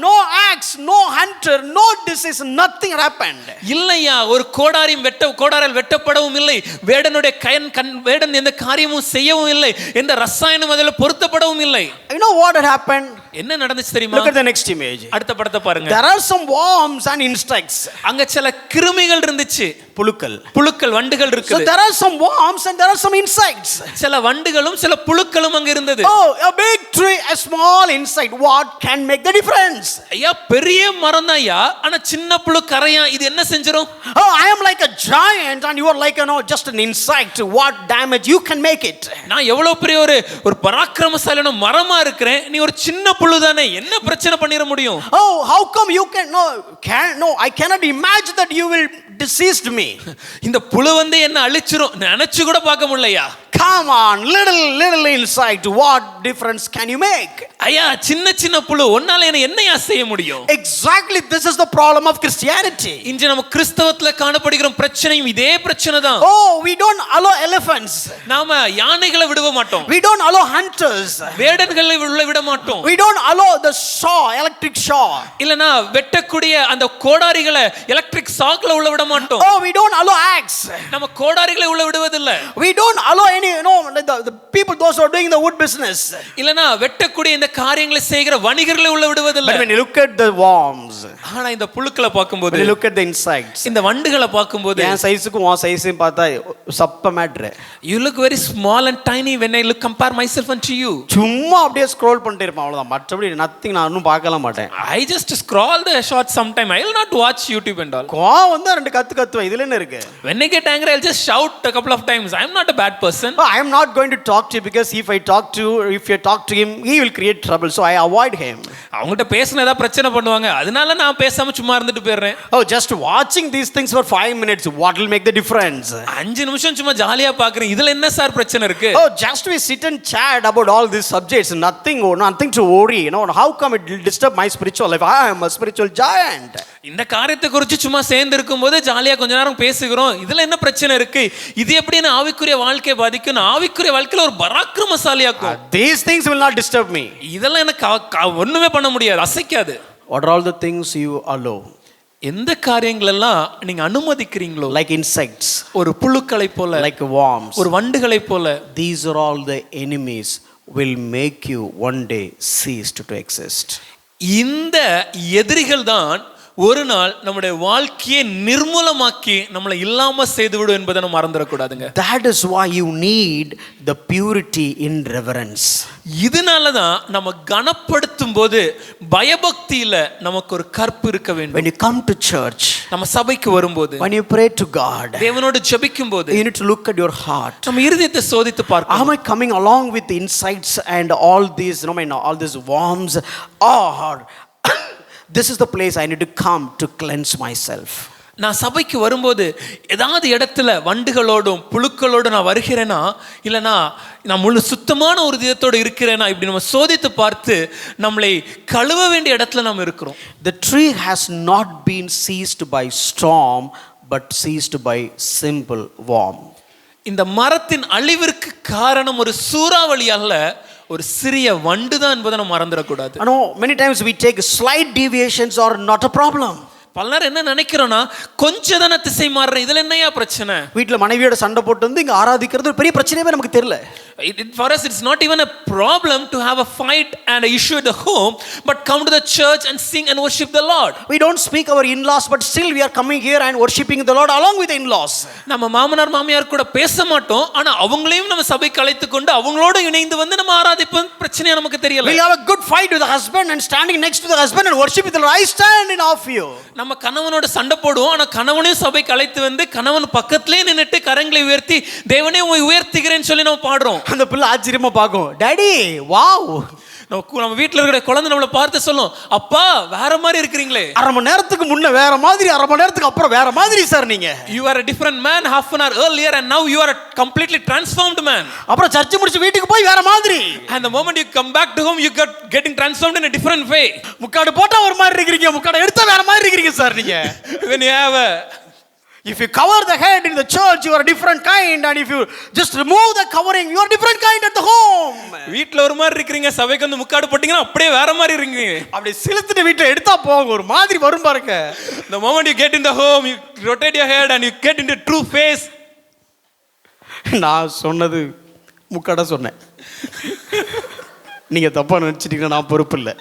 No axe, no hunter, no disease, nothing happened. இல்லையா, ஒரு கோடாரால் வெட்டப்படவும் இல்லை, வேடன் எந்த காரியமும் செய்யவும் இல்லை, எந்த ரசாயனம் அதில் பொருத்தப்படவும் இல்லை. You know what had happened? என்ன நடந்துச்சு தெரியுமா? Look at the next image. அடுத்த படத்தை பாருங்க. There are some worms and insects. அங்க சில கிருமிகள் இருந்துச்சு, புழுக்கள் வண்டுகள் இருக்குது. So there are some worms and there are some insects. சில வண்டுகளும் சில புழுக்களும் அங்க இருந்தது. Oh, a big tree, a small insect, what can make the difference? ஐயா பெரிய மரம் தான் ஐயா, ஆனா சின்ன புழு கரையா, இது என்ன செஞ்சிரும்? Oh, I am like a giant and you are like just an insect, what damage you can make it? நான் எவ்வளவு பெரிய ஒரு பராக்கிரமசாலியான மரமா இருக்கிறேன், நீ ஒரு சின்ன புழு தானே, என்ன பிரச்சனை பண்ணிர முடியும்? Oh, how come you no, I cannot imagine that you will deceased me. இந்த புழு வந்து என்ன அழிச்சிரும், நினைச்சு கூட பார்க்க முடியலையா? Come on, little insect, what difference can you make? ஐயா சின்ன புழு, உன்னால என்னையா செய்ய முடியும்? Exactly, this is the problem of Christianity. இன்று நம்ம கிறிஸ்தவத்துல காணப்படுகிற பிரச்சனையும் இதே பிரச்சனை தான். Oh, we don't allow elephants. நாம யானைகளை விட மாட்டோம். We don't allow hunters. வேடர்களை விட மாட்டோம். We don't allow the saw, electric saw. இல்லனா வெட்டக்கூடிய அந்த கோடாரிகளை எலக்ட்ரிக் சாக்ல உள்ள விட மாட்டோம். Oh, we don't allow axe. நம்ம கோடாரிகளை உள்ள விடுவதில்லை. We don't allow any the people those who are doing the wood business. இல்லனா வெட்டக்கூடிய இந்த காரியங்களை செய்கிற வணிகர்களை உள்ள விடுவதில்லை. But when you look at the worms, ஆனா இந்த புழுக்களை பாக்கும்போது, when you look at the insects, இந்த வண்டுகளை பாக்கும்போது, என் சைஸ்க்கு உன் சைஸையும் பார்த்தா சப்ப matter. You look very small and tiny when I compare myself unto you. சும்மா அப்படியே ஸ்க்ரோல் பண்ணிட்டே இருப்பேன், அவ்வளவுதான். மற்றபடி நத்திங் நான் இன்னும் பார்க்கல மாட்டேன். I just scroll the short sometime. I will not watch YouTube and all. கோவம் வந்தா ரெண்டு கத்துவேன், இதுல என்ன இருக்கு? When I get angry, I'll just shout a couple of times. I am not a bad person. I am not going to talk to you because if you talk to him, he will create trouble. So I avoid him. அவங்கள்ட்ட பேசினா ஏதாவது பிரச்சனை பண்ணுவாங்க, அதனால நான் பேசாம சும்மா இருந்துட்டு போயிடுறேன். Oh, just watching these things for 5 minutes, what will make the difference? 5 நிமிஷம் சும்மா ஜாலியா பார்க்கறேன், இதுல என்ன சார் பிரச்சனை இருக்கு? Oh, just we sit and chat about all these subjects, nothing to worry. How come it will disturb my spiritual life? I am a spiritual giant. இந்த காரியத்தை குறித்து சும்மா சேர்ந்து இருக்கும்போது ஜாலியா கொஞ்ச நேரம் பேசுகிறோம், இதுல என்ன பிரச்சனை இருக்கு? இது எப்படி என்ன ஆவிக்குரிய வாழ்க்கையை பாதிக்கும்? ஆவிக்குரிய வாழ்க்கையில ஒரு பராக்கிரமசாலியாக்கும். These things will not disturb me. இதெல்லாம் எனக்கு ஒண்ணுமே பண்ண முடியாது, அசைக்காது. What are all the things you allow? எந்த காரியங்கள் எல்லாம் நீங்க அனுமதிக்கிறீங்களோ, like insects, ஒரு புழுக்களை போல, like worms, ஒரு வண்டுகளை போல, these are all the enemies will make you one day cease to exist. இந்த எதிரிகள் தான் ஒரு நாள் நம்முடைய வாழ்க்கையை நிர்மூலமாக்கி நம்மளை இல்லாம செய்துவிடும் என்பதை நம்ம மறந்துடக்கூடாதுங்க. That is why you need the purity in reverence. இதனால தான் நம்ம கனப்படுத்தும் போது பயபக்தியில நமக்கு ஒரு கற்பு இருக்க வேண்டும். When you come to church, நம்ம சபைக்கு வரும்போது, when you pray to God, தேவனோடு ஜெபிக்கும் போது, you need to look at your heart. நம்ம இருதயத்தை சோதித்து பார்க்கணும். Am I coming along with the insights and all these all these worms, or this is the place I need to come to cleanse myself? நான் சபைக்கு வரும்போது ஏதாவது இடத்துல வண்டுகளோடும் புழுக்களோடும் நான் வருகிறேனா, இல்லைனா நான் முழு சுத்தமான ஒரு இதயத்தோடு இருக்கிறேனா, இப்படி நம்ம சோதித்து பார்த்து நம்மளை கழுவ வேண்டிய இடத்துல நம்ம இருக்கிறோம். The tree has not been seized by storm but seized by simple worm. இந்த மரத்தின் அழிவிற்கு காரணம் ஒரு சூறாவளி அல்ல, ஒரு சிறிய வண்டு தான் என்பதை நம்ம மறந்துடக்கூடாது. I know many times we take slight deviations are not a problem. பலர் என்ன நினைக்கிறோம்னா, கொஞ்ச தான திசை மாறுற, இதுல என்னையா பிரச்சனை? வீட்ல மனைவியோட சண்டை போட்டு வந்து இங்க ஆராதிக்கிறது ஒரு பெரிய பிரச்சனையே நமக்கு தெரியல. For us it's not even a problem to have a fight and a issue at the home, but come to the church and sing and worship the Lord. We don't speak our in-laws, but still we are coming here and worshiping the Lord along with the in-laws. நம்ம மாமனார் மாமியார் கூட பேச மாட்டோம், ஆனா அவங்களையும் நம்ம சபைக்கு அழைத்து கொண்டு அவங்களோட இணைந்து வந்து நம்ம ஆராதிப்போம். பிரச்சனையா நமக்கு தெரியல. We have a good fight with the husband and standing next to the husband and worship with the Lord. I stand in off you. நம்ம கணவனோட சண்டை போடுவோம், ஆனா கணவனையும் சபைக்கு அழைத்து வந்து கணவன் பக்கத்திலே நின்னுட்டு கரங்களை உயர்த்தி தேவனே உம்மை உயர்த்துகிறேன்னு சொல்லி நம்ம பாடுறோம். அந்த பிள்ளை ஆச்சரியமா பாக்கும், டாடி வாவ். நம்ம வீட்டுல இருக்கிற குழந்தை நம்மளை பார்த்து சொல்லும், அப்பா வேற மாதிரி இருக்கிறீங்களே. அரை மணி நேரத்துக்கு முன்ன வேற மாதிரி, அரை மணி நேரத்துக்கு அப்புறம் வேற மாதிரி சார் நீங்க. You are a different man half an hour earlier and now you are a completely transformed man. அப்புறம் சர்ச் முடிச்சு வீட்டுக்கு போய் வேற மாதிரி. And the moment you come back to home you got getting transformed in a different way. முக்காடு போட்டா ஒரு மாதிரி இருக்கிறீங்க, முக்காடு எடுத்தா வேற மாதிரி இருக்கிறீங்க சார் நீங்க. When you have a If you cover the head in the church, you are a different kind, and if you just remove the covering, you are different kind at the home. வீட்ல ஒரு மாதிரி இருக்கீங்க, சபைக்கு வந்து முக்காடு போட்டீங்கன்னா அப்படியே வேற மாதிரி இருக்கீங்க. அப்படி சிலுத்துட்டு வீட்ல எடுத்தா போங்க, ஒரு மாதிரி வரும் பாருங்க. The moment you get in the home, you rotate your head and you get into true face. நான் சொன்னது முக்காட சொன்னேன், நீங்க தப்பா நினைச்சிட்டீங்கன்னா நான் பொறுப்பு இல்லை.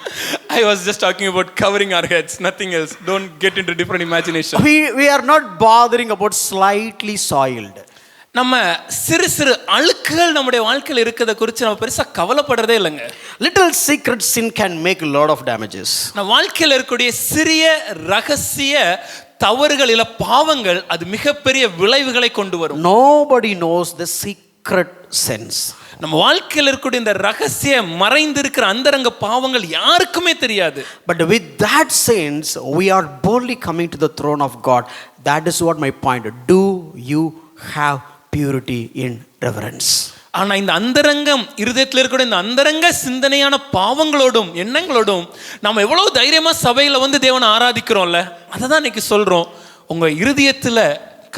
I was just talking about covering our heads, nothing else. Don't get into different imagination. We are not bothering about slightly soiled. நம்ம சிறு சிறு அழுக்குகள் நம்முடைய வாழ்க்கையில் இருக்கிறத குறித்து நம்ம பெருசா கவலைப்படுறதே இல்லைங்க. Little secret sin can make a lot of damages. நம்ம வாழ்க்கையில் இருக்கக்கூடிய சிறிய ரகசிய தவறுகள் இல்ல பாவங்கள் அது மிகப்பெரிய விளைவுகளை கொண்டு வரும். Nobody knows the secret sins. நம்ம வாழ்க்கையில் இருக்கக்கூடிய இந்த ரகசிய மறைந்திருக்கிற அந்தரங்க பாவங்கள் யாருக்குமே தெரியாது. But with that sins we are boldly coming to the throne of God. That is what my point. Do you have purity in reverence? ஆனா இந்த அந்தரங்கம் இருதயத்தில் இருக்கக்கூடிய இந்த அந்தரங்க சிந்தனையான பாவங்களோடும் எண்ணங்களோடும் நம்ம எவ்வளவு தைரியமா சபையில வந்து தேவனை ஆராதிக்கிறோம்ல, அதை தான் இன்னைக்கு சொல்றோம். உங்க இருதயத்துல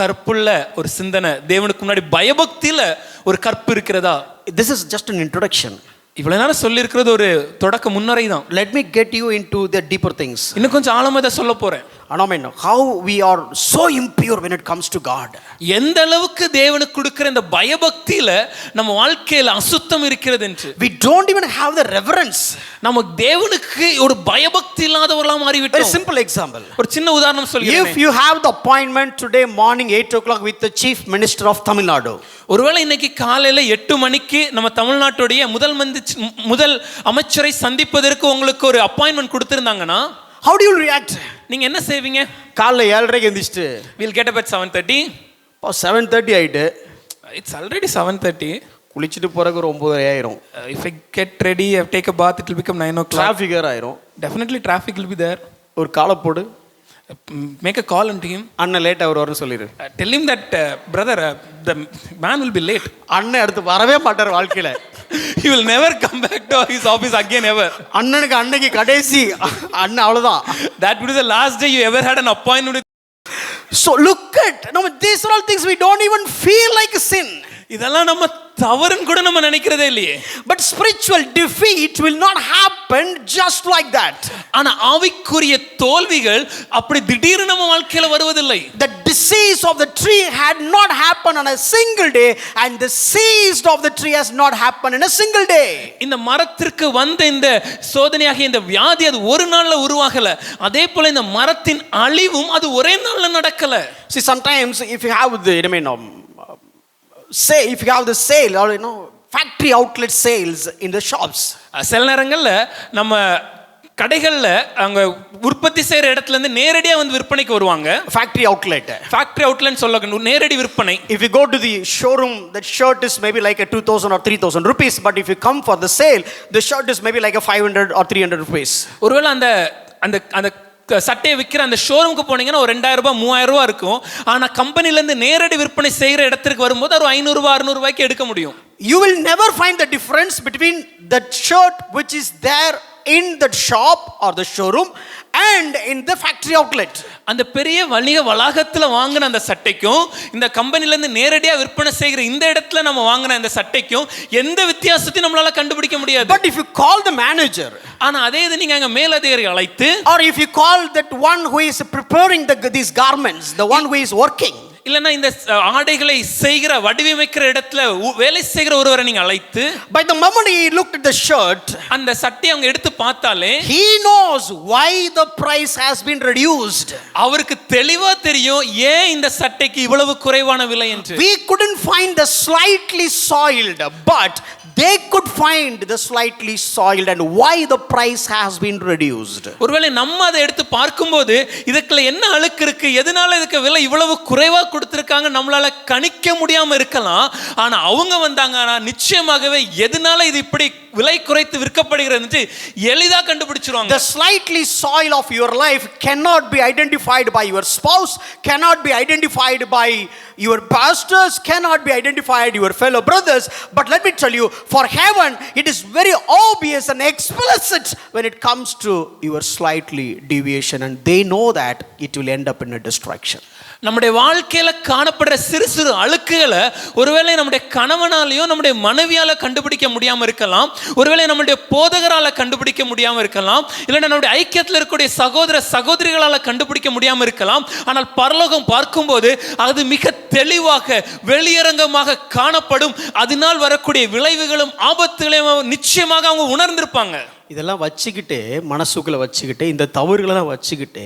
கற்புள்ள ஒரு சிந்தனை, தேவனுக்கு முன்னாடி பயபக்தியில ஒரு கற்பு இருக்கிறதா? This is just an introduction. இவ்வளவு நேரம் சொல்லி இருக்கிறது ஒரு தொடக்க முன்னரை தான். Let me get you into the deeper things. இன்னும் கொஞ்சம் ஆழமா இதை சொல்ல போறேன். Amen. How we are so impure when it comes to God. எந்த அளவுக்கு தேவனுக்கு கொடுக்கிற இந்த பயபக்தியில நம்ம வாழ்க்கையில அசுத்தம் இருக்கிறது என்று. We don't even have the reverence. நம்ம தேவனுக்கு ஒரு பயபக்தி இல்லாதவர்களா மாறிவிட்டோம். Very simple example. ஒரு சின்ன உதாரணம் சொல்கிறேன். If you have the appointment today morning 8 o'clock with the chief minister of Tamil Nadu. ஒருவேளை இன்னைக்கு காலையில 8 மணிக்கு நம்ம தமிழ்நாட்டுடைய முதல் அமைச்சரை சந்திப்பதற்கு உங்களுக்கு ஒரு appointment கொடுத்திருந்தாங்கன்னா, how do you react? நீங்க என்ன செய்வீங்க? காலைல 7:30க்கு எந்திரிச்சிட்டு we'll get up at 7:30. 7:30 ஆயிட்டு, it's already 7:30. குளிச்சிட்டு போறதுக்கு ஒரு 9:30 ஆயிரும். If I get ready, I take a bath, it will become 9 o'clock. Traffic ஆயிரும். Definitely traffic will be there. ஒரு காலை போடு, make a call unto him. அண்ணன் லேட் வருவார்னு சொல்லிரு. Tell him that brother, the man will be late. அண்ணன் அடுத்து வரவே மாட்டார் வாழ்க்கையில. He will never come back to his office again ever. அண்ணனுக்கு அன்னைக்கு கடைசி அண்ணன், அவ்வளவுதான். That would be the last day you ever had an appointment with. So look at, no, these are all things we don't even feel like sin. இதெல்லாம் நம்ம தவறுன்னு கூட நம்ம நினைக்கிறதே இல்லையே. But spiritual defeat will not happen just like that. ஆனா ஆவிக்குரிய தோல்விகள் அப்படி திடீர்னு நம்ம வாழ்க்கையில வருவதில்லை. The disease of the tree had not happened on a single day, and the seized of the tree has not happened in a single day. இந்த மரத்திற்கு வந்த இந்த சோதனையாகிய இந்த வியாதி அது ஒரு நாள்ல உருவாகல. அதே போல இந்த மரத்தின் அழிவும் அது ஒரே நாள்ல நடக்கல. See, sometimes if you have the, say if you have the sale or factory outlet sales in the shops, சில நேரங்கள்ல நம்ம கடைகள்ல அங்க உற்பத்தி செய்யற இடத்துல இருந்து நேரடியா வந்து விற்பனைக்கு வருவாங்க. factory outlet சொல்ல நேரடி விற்பனை. If you go to the showroom, that shirt is maybe like a 2,000 or 3,000 rupees, but if you come for the sale, the shirt is maybe like a 500 or 300 rupees. ஒருவேளை அந்த அந்த அந்த சட்டையை விற்கிற அந்த ஷோரூமுக்கு போனீங்கன்னா ஒரு 2000 ரூபாய் 3000 ரூபாய் இருக்கும். ஆனா கம்பெனில இருந்து நேரடி விற்பனை செய்யற இடத்துக்கு வரும்போது ஒரு 500 ரூபாய் 600 ரூபாய்க்கு எடுக்க முடியும். You will never find the difference between that shirt which is there in the shop or the showroom and in the factory outlet. அந்த பெரிய வணிக வளாகத்துல வாங்கின அந்த சட்டைக்கும் இந்த கம்பெனில இருந்து நேரடியா விற்பனை செய்கிற இந்த இடத்துல நம்ம வாங்கின அந்த சட்டைக்கும் எந்த வித்தியாசத்தையும் நம்மளால கண்டுபிடிக்க முடியாது. But if you call the manager, ஆனா அதே இது நீங்க அங்க மேலதிகாரி அழைத்து, or if you call that one who is preparing these garments, the one who is working, இல்லனா இந்த ஆடைகளை செய்கிற வடிவமைக்கிற இடத்துல வேலை செய்கிற ஒருவரை நீங்க அழைத்து, by the moment he looked at the shirt, அந்த சட்டையை அவங்க எடுத்து பார்த்தாலே he knows why the price has been reduced. அவருக்கு தெளிவா தெரியும் ஏன் இந்த சட்டைக்கு இவ்வளவு குறைவான விலை என்று. We couldn't find the slightly soiled, but they could find the slightly soiled and why the price has been reduced. ஒருவேளை நம்ம அதை எடுத்து பார்க்கும்போது இதுக்குள்ள என்ன அழுக்கு இருக்கு, எதனால இதுக்கு விலை இவ்வளவு குறைவா கொடுத்திருக்காங்க நம்மளால கணிக்க முடியாம இருக்கலாம். ஆனா அவங்க வந்தாங்கன்னா நிச்சயமாகவே எதனால இது இப்படி விலை குறைத்து விற்கப்படுகிறது எளிதா கண்டுபிடிச்சிருவாங்க. The slightly soil of your life cannot be identified by your spouse, cannot be identified by your pastors, cannot be identified your fellow brothers. But let me tell you, for heaven it is very obvious and explicit when it comes to your slightly deviation, and they know that it will end up in a destruction. நம்முடைய வாழ்க்கையில காணப்படுற சிறு சிறு அழுக்குகளை ஒருவேளை நம்முடைய கணவனாலேயோ நம்முடைய மனைவியால கண்டுபிடிக்க முடியாம இருக்கலாம், ஒருவேளை நம்முடைய போதகரால கண்டுபிடிக்க முடியாம இருக்கலாம், இல்லைன்னா நம்முடைய ஐக்கியத்தில் இருக்கக்கூடிய சகோதர சகோதரிகளால கண்டுபிடிக்க முடியாம இருக்கலாம். ஆனால் பரலோகம் பார்க்கும்போது அது மிக தெளிவாக வெளியரங்கமாக காணப்படும். அதனால் வரக்கூடிய விளைவுகளும் ஆபத்துகளையும் நிச்சயமாக அவங்க உணர்ந்திருப்பாங்க. இதெல்லாம் வச்சுக்கிட்டு மனசுக்குள்ளே வச்சுக்கிட்டு இந்த தவறுகளெல்லாம் வச்சுக்கிட்டு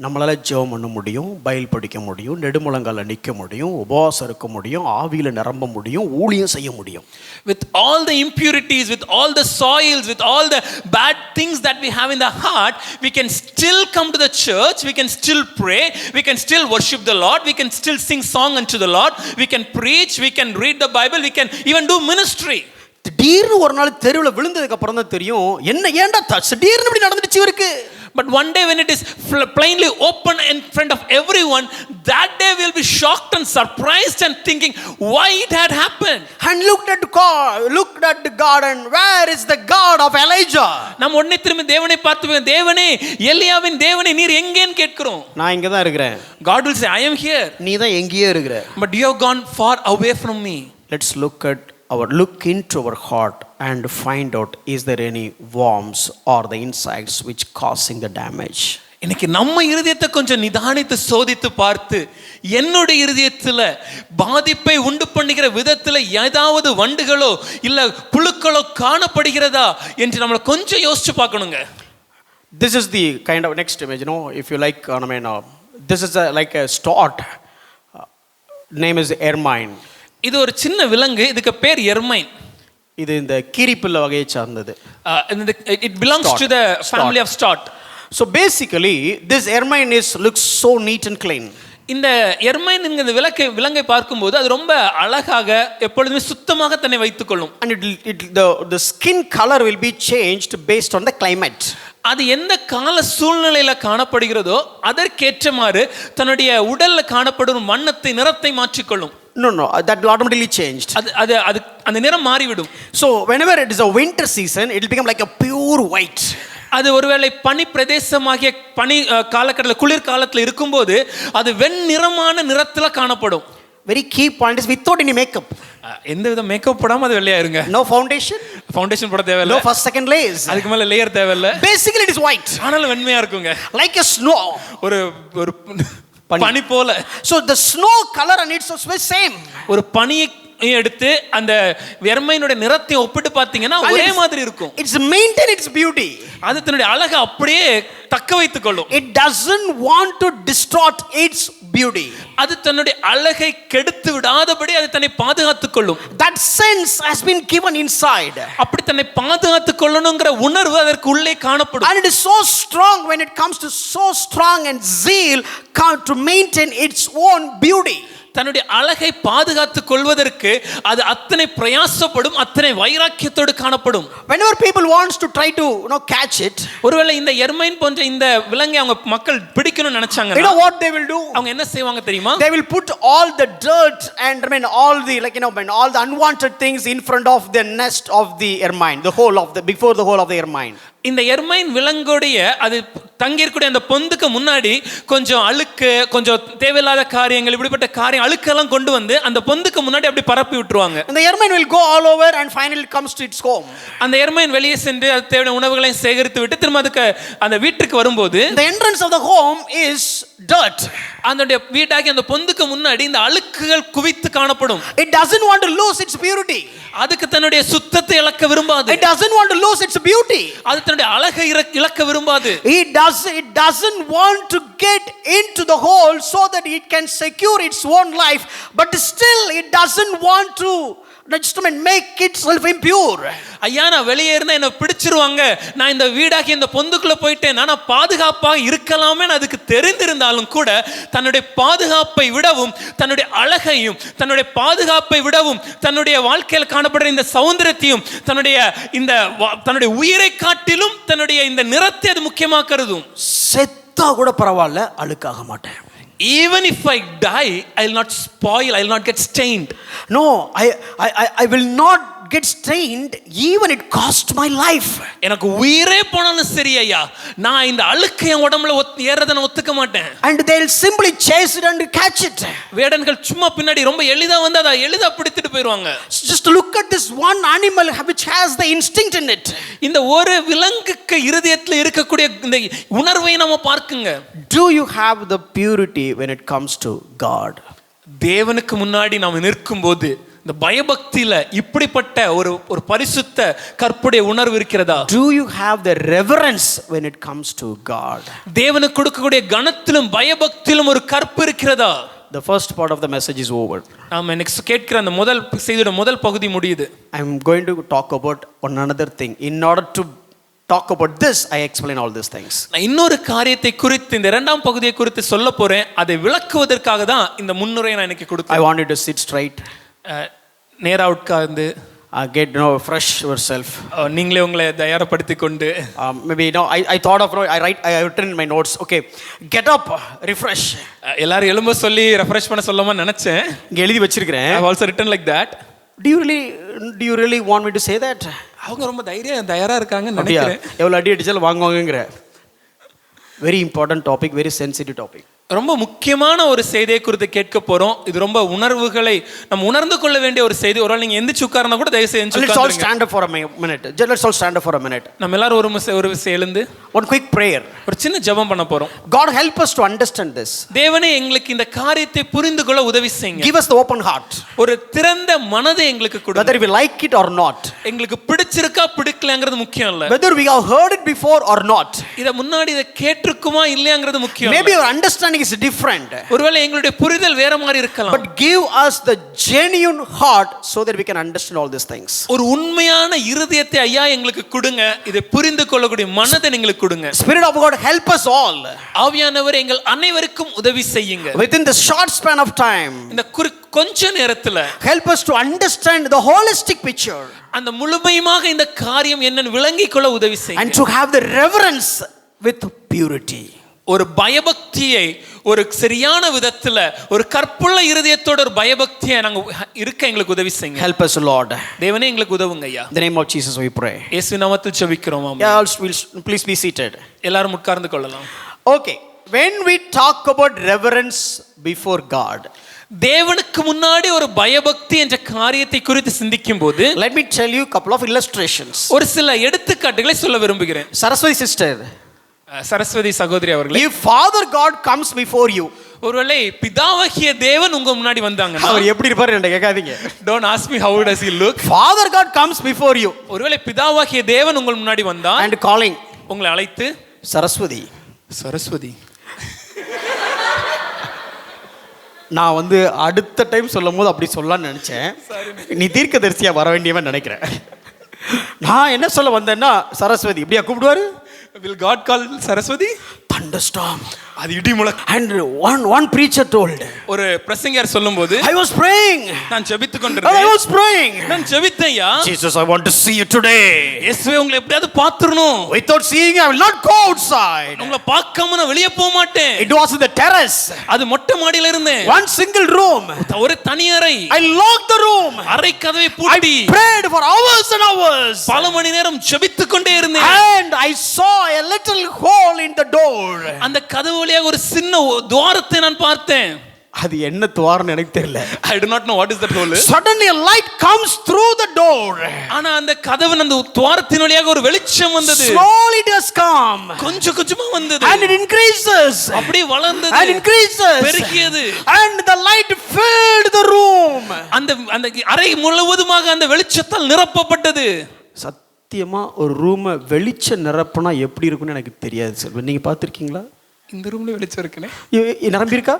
நம்மளால் ஜெபம் பண்ண முடியும், பைபிள் படிக்க முடியும், நெடுமுழங்கால நிற்க முடியும், உபவாசம் இருக்க முடியும், ஆவியில் நிரம்ப முடியும், ஊழியம் செய்ய முடியும். With all the impurities, with all the soils, with all the bad things that we have in the heart, we can still come to the church, we can still pray, we can still worship the Lord, we can still sing song unto the Lord, we can preach, we can read the Bible, we can even do ministry. திடீர்னு ஒரு நாள் தெருவில் விழுந்ததுக்கு அப்புறம் தான் தெரியும் என்ன ஏன்டா திடீர்னு இப்படி நடந்துடுச்சு இவருக்கு. But one day when it is plainly open in front of everyone, that day we'll be shocked and surprised and thinking why it had happened. And looked at God and where is the God of Elijah? நாம் உடனே திரும்பி தேவனை பார்த்து, தேவனே எலியாவின் தேவனே நீர் எங்கேன்னு கேட்கிறோம். நான் இங்க தான் இருக்கிறேன். God will say, I am here. நீ தான் எங்கேயே இருக்கிற. But you have gone far away from me. Let's look into our heart and find out, is there any worms or the insects which causing the damage? இன்னைக்கு நம்ம இருதயத்தை கொஞ்சம் நிதானித்து சோதித்து பார்த்து, என்னுடைய இருதயத்தில் பாதிப்பை உண்டு பண்ணுகிற விதத்தில் ஏதாவது வண்டுகளோ இல்ல புழுக்களோ காணப்படுகிறதா என்று நம்மளை கொஞ்சம் யோசிச்சு பார்க்கணுங்க. This is the kind of next image, if you like, this is like a start. Name is ermine. இது ஒரு சின்ன விலங்கு, இதுக்கு பேர் எர்மைன். இது இந்த கீரிப்புல்ல வகையை சார்ந்தது. It belongs to the family of stoat. So basically this ermine looks so neat and clean. இந்த எர்மைன் என்கிற விலங்கை பார்க்கும்போது அது ரொம்ப அழகாக எப்பொழுதுமே சுத்தமாக தன்னை வைத்துக் கொள்ளும். And the skin color will be changed based on the climate. அது எந்த கால சூழ்நிலையில காணப்படுகிறதோ அதற்கேற்றமாறு தன்னுடைய உடல்ல காணப்படும் வண்ணத்தை நிறத்தை மாற்றிக்கொள்ளும். No, that will automatically changed. அது அந்த நிறம் மாறிவிடும். So whenever it is a winter season, it will become like a pure white. அது ஒருவேளை பனி பிரதேசமாகிய பனி காலகட்டத்தில் குளிர் காலத்தில் இருக்கும்போது அது வெண்ணிறமான நிறத்துல காணப்படும். Very key point is without any makeup. எந்த வித மேக்கப் போடாம அது வெள்ளையா இருங்க. No foundation. ஃபவுண்டேஷன் போட தேவையில்லை. No first second layers. அதுக்கு மேல லேயர் தேவையில்லை. Basically it is white. ஆனாலும் வெண்மையா இருக்குங்க. Like a snow. ஒரு பனி போல. So the snow color and it's same. ஒரு பனியை எடுத்து அந்த எர்மைனுடைய நிறத்தை ஒப்பிட்டு பார்த்தீங்கன்னா ஒரே மாதிரி இருக்கும். It's maintain its beauty. அது தன்னுடைய அழகை அப்படியே தக்க வைத்துக் கொள்ளும். It doesn't want to distort its beauty. அது தன்னுடைய அழகை கெடுத்து விடாதபடி அது தன்னை பாதுகாத்துக் கொள்ளும். That sense has been given inside. அப்படி தன்னை பாதுகாத்துக் கொள்ளணும்ங்கற உணர்வு அதற்கு உள்ளே காணப்படும். And it is so strong when it comes to so strong and zeal to maintain its own beauty. தன்னுடைய அழகை பாதுகாத்துக் கொள்வதற்கு அது அத்தனை பிரயாசப்படும், அத்தனை வைராக்கியத்தோடு காணப்படும். Whenever people wants to try to catch it, ஒருவேளை இந்த எர்மைன் போன்ற இந்த விலங்கை அவங்க மக்கள் பிடிக்கணும்னு நினைச்சாங்க, you know what they will do? அவங்க என்ன செய்வாங்க தெரியுமா? They will put all the dirt and all the all the unwanted things in front of the nest of the ermine, before the hole of the ermine. இந்த ermine விலங்குடைய அது தங்கியிருக்கக்கூடிய அந்த பொந்துக்கு முன்னாடி கொஞ்சம் அழுக்கு, கொஞ்சம் தேவையில்லாத காரியங்கள், இப்படிப்பட்ட காரியம் அழுக்கெல்லாம் கொண்டு வந்து அந்த பொந்துக்கு முன்னாடி அப்படி பரப்பி விட்டுருவாங்க. And the ermine will go all over and finally it comes to its home. அந்த எர்மைன் வெளியே சென்று அது தேவையான உணவுகளை சேகரித்து விட்டு திரும்ப அதுக்கு அந்த வீட்டுக்கு வரும்போது the entrance of the home is dirt. அந்த வீட்டாகி அந்த பொந்துக்கு முன்னாடி இந்த அழுக்குகள் குவித்து காணப்படும். It doesn't want to lose its purity. அதுக்கு தன்னுடைய சுத்தத்தை இழக்க விரும்பாது. It doesn't want to lose its beauty. அது தன்னுடைய அழகை இழக்க விரும்பாது. It doesn't want to get into the hole so that it can secure its own life, but still it doesn't want to just make itself impure. ஐயா நான் வெளியே இருந்தா என்ன பிடிச்சிருவாங்க, நான் இந்த வீடாக்கி இந்த பொந்துக்குள்ள போயிட்டேன், ஆனா பாதுகாப்பாக இருக்கலாமே அதுக்கு தெரிந்திருந்தாலும் கூட தன்னுடைய பாதுகாப்பை விடவும் தன்னுடைய அழகையும் தன்னுடைய பாதுகாப்பை விடவும் தன்னுடைய வாழ்க்கையில் காணப்படுற இந்த சௌந்தரியத்தையும் தன்னுடைய உயிரை காட்டிலும் தன்னுடைய இந்த நிறத்தை அது முக்கியமாக்குறதும். செத்தா கூட பரவாயில்ல, அழுக்காக மாட்டேன். Even if I die, I will not spoil, I will not get stained. No, I will not get stained even it cost my life. எனக்கு உயிரே போனாலும் சரி ஐயா, நான் இந்த அழுக்கு என் உடம்புல ஏறத நான் ஒத்துக்க மாட்டேன். And they'll simply chase it and catch it. வேடன்கள் சும்மா பின்னாடி ரொம்ப எளிதா வந்து அதை எளிதா பிடித்துட்டு போயிடுவாங்க. Just look at this one animal which has the instinct in it. இந்த ஒரு விலங்குக்கு இருதயத்துல இருக்கக்கூடிய இந்த உணர்வை நாம பார்க்குங்க. Do you have the purity when it comes to God? தேவனுக்கு முன்னாடி நாம் நிற்கும்போது இந்த பயபக்தியில இப்படிப்பட்ட ஒரு பரிசுத்த கற்புடைய உணர்வு இருக்கிறதா? Do you have the reverence when it comes to God? தேவனுக்கு கொடுக்கக்கூடிய கனத்திலும் பயபக்தியிலும் ஒரு கற்பு இருக்கிறதா? The first part of the message is over. நாம நெக்ஸ்ட் கேட்கிற அந்த முதல் செய்தியோட முதல் பகுதி முடியுது. I am going to talk about another thing. In order to talk about this, I explain all these things. நான் இன்னொரு காரியத்தை குறித்து இந்த இரண்டாம் பகுதியை குறித்து சொல்ல போறேன். அதை விளக்குவதற்காக தான் இந்த முன்னுரையை நான் இன்னைக்கு கொடுத்தேன். I want you to sit straight. நேரா உட்கார்ந்து get fresh yourself. நீங்களே உங்களை தயாரப்படுத்திக் கொண்டு maybe I thought of I have written in my notes. Okay, get up, refresh. எல்லாரும் எழும்ப சொல்லி ரெஃப்ரெஷ் பண்ண சொல்லாம நினைச்சேன். இங்க எழுதி வச்சிருக்கேன். I have also written like that. Do you really want me to say that? அவங்க ரொம்ப தயாரா இருக்காங்கன்னு நினைக்கிறேன். எவ்வளவு அடி அடிச்சாலும் வாங்குவாங்கங்கற. Very important topic, very sensitive topic. ரொம்ப முக்கியமான ஒரு செய்தியை குறித்து கேட்க போறோம். இது ரொம்ப உணர்வுகளை நம்ம உணர்ந்து கொள்ள வேண்டிய ஒரு செய்தி. ஒருவேளை நீங்க எந்திரிச்சு உட்கார்ந்தா கூட தயவு செய்து எந்திரிச்சு உட்காருங்க. Let's all stand up for a minute. Let's all stand up for a minute. நம்ம எல்லாரும் ஒரு எழுந்து one quick prayer. ஒரு சின்ன ஜெபம் பண்ண போறோம். God help us to understand this. தேவனே எங்களுக்கு இந்த காரியத்தை புரிந்து கொள்ள உதவி செய்யுங்க. Give us the open heart. ஒரு திறந்த மனதை எங்களுக்கு கொடுங்க. Whether we like it or not. எங்களுக்கு பிடிச்சிருக்கா பிடிக்கலங்கிறது முக்கியம் இல்ல. Whether we have heard it before or not. இத முன்னாடி இத கேட்டிருக்குமா இல்லையாங்கிறது முக்கியம். Maybe your understanding is different. ஒருவேளை எங்களுடைய புரிதல் வேற மாதிரி இருக்கலாம். But give us the genuine heart so that we can understand all these things. ஒரு உண்மையான இருதயத்தை ஐயா எங்களுக்கு கொடுங்க. இதை புரிந்து கொள்ளக்கூடிய மனதை எங்களுக்கு கொடுங்க. Spirit of God help us all. ஆவியானவர் எங்கள் அனைவருக்கும் உதவி செய்யுங்க. Within the short span of time. இந்த கொஞ்ச நேரத்துல help us to understand the holistic picture. அந்த முழுமையாக இந்த காரியம் என்னன்னு விளங்கிக் கொள்ள உதவி செய்யுங்க. And to have the reverence with purity. ஒரு பயபக்தியை ஒரு சரியான விதத்துல ஒரு கற்புள்ள இருதயத்தோட ஒரு பயபக்தியை நாங்க இருக்க எங்களுக்கு உதவி செய்யுங்க. Help us Lord. தேவனே எங்களுக்கு உதவுங்க ஐயா. In the name of Jesus we pray. இயேசு நாமத்தில் ஜெபிக்கிறோம். ஆமென். Yeah, please be seated. எல்லாரும் உட்கார்ந்து கொள்ளலாம். Okay, when we talk about reverence before God, தேவனுக்கு முன்னாடி ஒரு பயபக்தி என்ற காரியத்தை குறித்து சிந்திக்கும் போது let me tell you a couple of illustrations. ஒரு சில எடுத்துக்காட்டுகளை சொல்ல விரும்புகிறேன். Saraswati sister, சரஸ்வதி சகோதரி அவர்களே, if Father God comes before you, ஒருவேளை பிதாவாகிய தேவன் உங்க முன்னாடி வந்தாங்க, அவர் எப்படி இருப்பாரு என்ன கேட்காதீங்க. Don't ask me how does he look. Father God comes before you. ஒருவேளை பிதாவாகிய தேவன் உங்க முன்னாடி வந்தா and calling, உங்களை அழைத்து சரஸ்வதி, சரஸ்வதி. நான் அடுத்த டைம் சொல்லும்போது அப்படி சொல்லலாம்னு நினைச்சேன். நீ தீர்க்கதரிசியா வர வேண்டியவன் நினைக்கிறேன். நான் என்ன சொல்ல வந்தேன்னா, சரஸ்வதி இப்படியா கூப்பிடுவாரு? Will God call Saraswati? Thunderstorm. அது இடி முழக்கம். And one preacher told, ஒரு பிரசங்கியார் சொல்லும்போது, I was praying. நான் ஜெபித்துக் கொண்டிருந்தேன். I was praying. நான் ஜெபித்தேன்யா. Jesus, I want to see you today. இயேசுவே உங்களை எப்படியாவது பாத்துறணும். Without seeing you, I will not go outside. உங்களை பார்க்காம நான் வெளியே போக மாட்டேன். It was in the terrace. அது மொட்டை மாடியில இருந்தேன். One single room. ஒரு தனி அறை. I locked the room. அறை கதவை பூட்டி I prayed for hours and hours. பல மணி நேரம் ஜெபித்துக் கொண்டே இருந்தேன். And I saw a little hole in the door. அந்த கதவு வழியாக ஒரு சின்ன துவாரத்தை நான் பார்த்தேன். அது என்ன துவாரம்னு எனக்கு தெரியல. I do not know what is that hole. Suddenly a light comes through the door. ஆனா அந்த கதவு அந்த துவாரத்தின் வழியாக ஒரு வெளிச்சம் வந்தது. Slowly it has come. கொஞ்சம் கொஞ்சமா வந்தது. And it increases. அப்படியே வளர்ந்தது. And increases. பெருகியது. And the light filled the room. அந்த அறை முழுவதுமாக அந்த வெளிச்சத்தால் நிரப்பப்பட்டது. சத்தியமா ஒரு ரூமை வெளிச்சம் நிரப்புனா எப்படி இருக்கும்னு எனக்கு தெரியாது சார். நீங்க பார்த்திருக்கீங்களா? இந்த ரூம்ல வெளிச்சம் இருக்குனே நிரம்பி இருக்கா?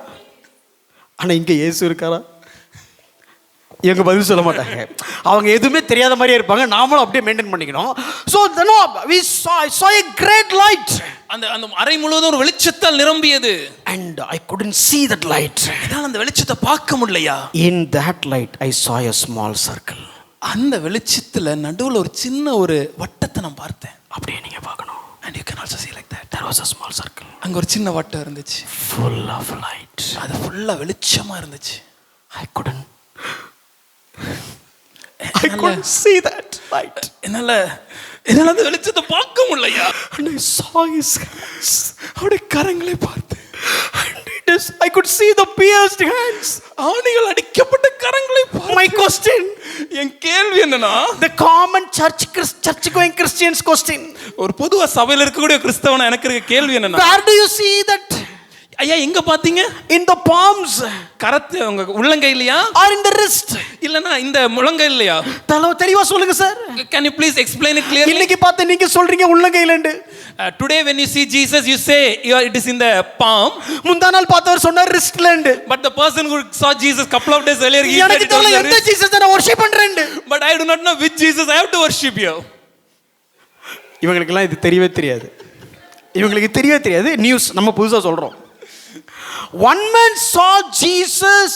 ஆனா இங்க இயேசு இருக்காரா? இவங்க பதில் சொல்ல மாட்டாங்க. அவங்க எதுவுமே தெரியாத மாதிரியே இருப்பாங்க. நாமளும் அப்படியே மெயின்டைன் பண்ணிக்கணும். So we saw a great light. அந்த அறை முழுவதும் ஒரு வெளிச்சத்தால் நிரம்பியது. And I couldn't see that light. என்னால அந்த வெளிச்சத்தை பார்க்க முடியலையா? In that light I saw a small circle. அந்த வெளிச்சத்துல நடுவுல ஒரு சின்ன ஒரு வட்டத்தை நான் பார்த்தேன். அப்படியே நீங்க பார்க்கணும். And you can also see like that. There was a small circle. அங்க ஒரு சின்ன வட்டம் இருந்துச்சு. Full of light. அது ஃபுல்லா வெளிச்சமா இருந்துச்சு. I couldn't see that light. என்னால அந்த வெளிச்சத்தை பார்க்க முடியலையா? And I saw his hands. அவருடைய கரங்களை பார்த்தேன். And I could see the pierced hands. ஆணிகள் அடிக்கப்பட்ட கரங்களை பார்த்தேன். My question, என் கேள்வி என்னன்னா, the common church going Christians question, ஒரு பொதுவா சபையில இருக்கக்கூடிய கிறிஸ்தவனா எனக்கு இருக்க கேள்வி என்னன்னா, where do you see that? ஐயா எங்க பாத்தீங்க? In the palms, கரத்து உங்க உள்ளங்கையிலயா or in the wrist? இல்லனா இந்த முழங்கையிலயா? தெளிவா சொல்லுங்க sir. Can you please explain it clearly? இன்னைக்கு பார்த்து நீங்க சொல்றீங்க உள்ளங்கையிலண்டு. Today when you see Jesus you say it is in the palm. முந்தா நாள் பார்த்தவர் சொன்னார் wristலண்டு. But the person who saw Jesus couple of days earlier he said எனக்கு தெரியல எந்த ஜீசஸ் நான் வர்ஷிப் பண்றேன்னு. But I do not know which Jesus I have to worship here. இவங்களுக்கெல்லாம் இது தெரியவே தெரியாது. நியூஸ் நம்ம புதுசா சொல்றோம். One man saw Jesus,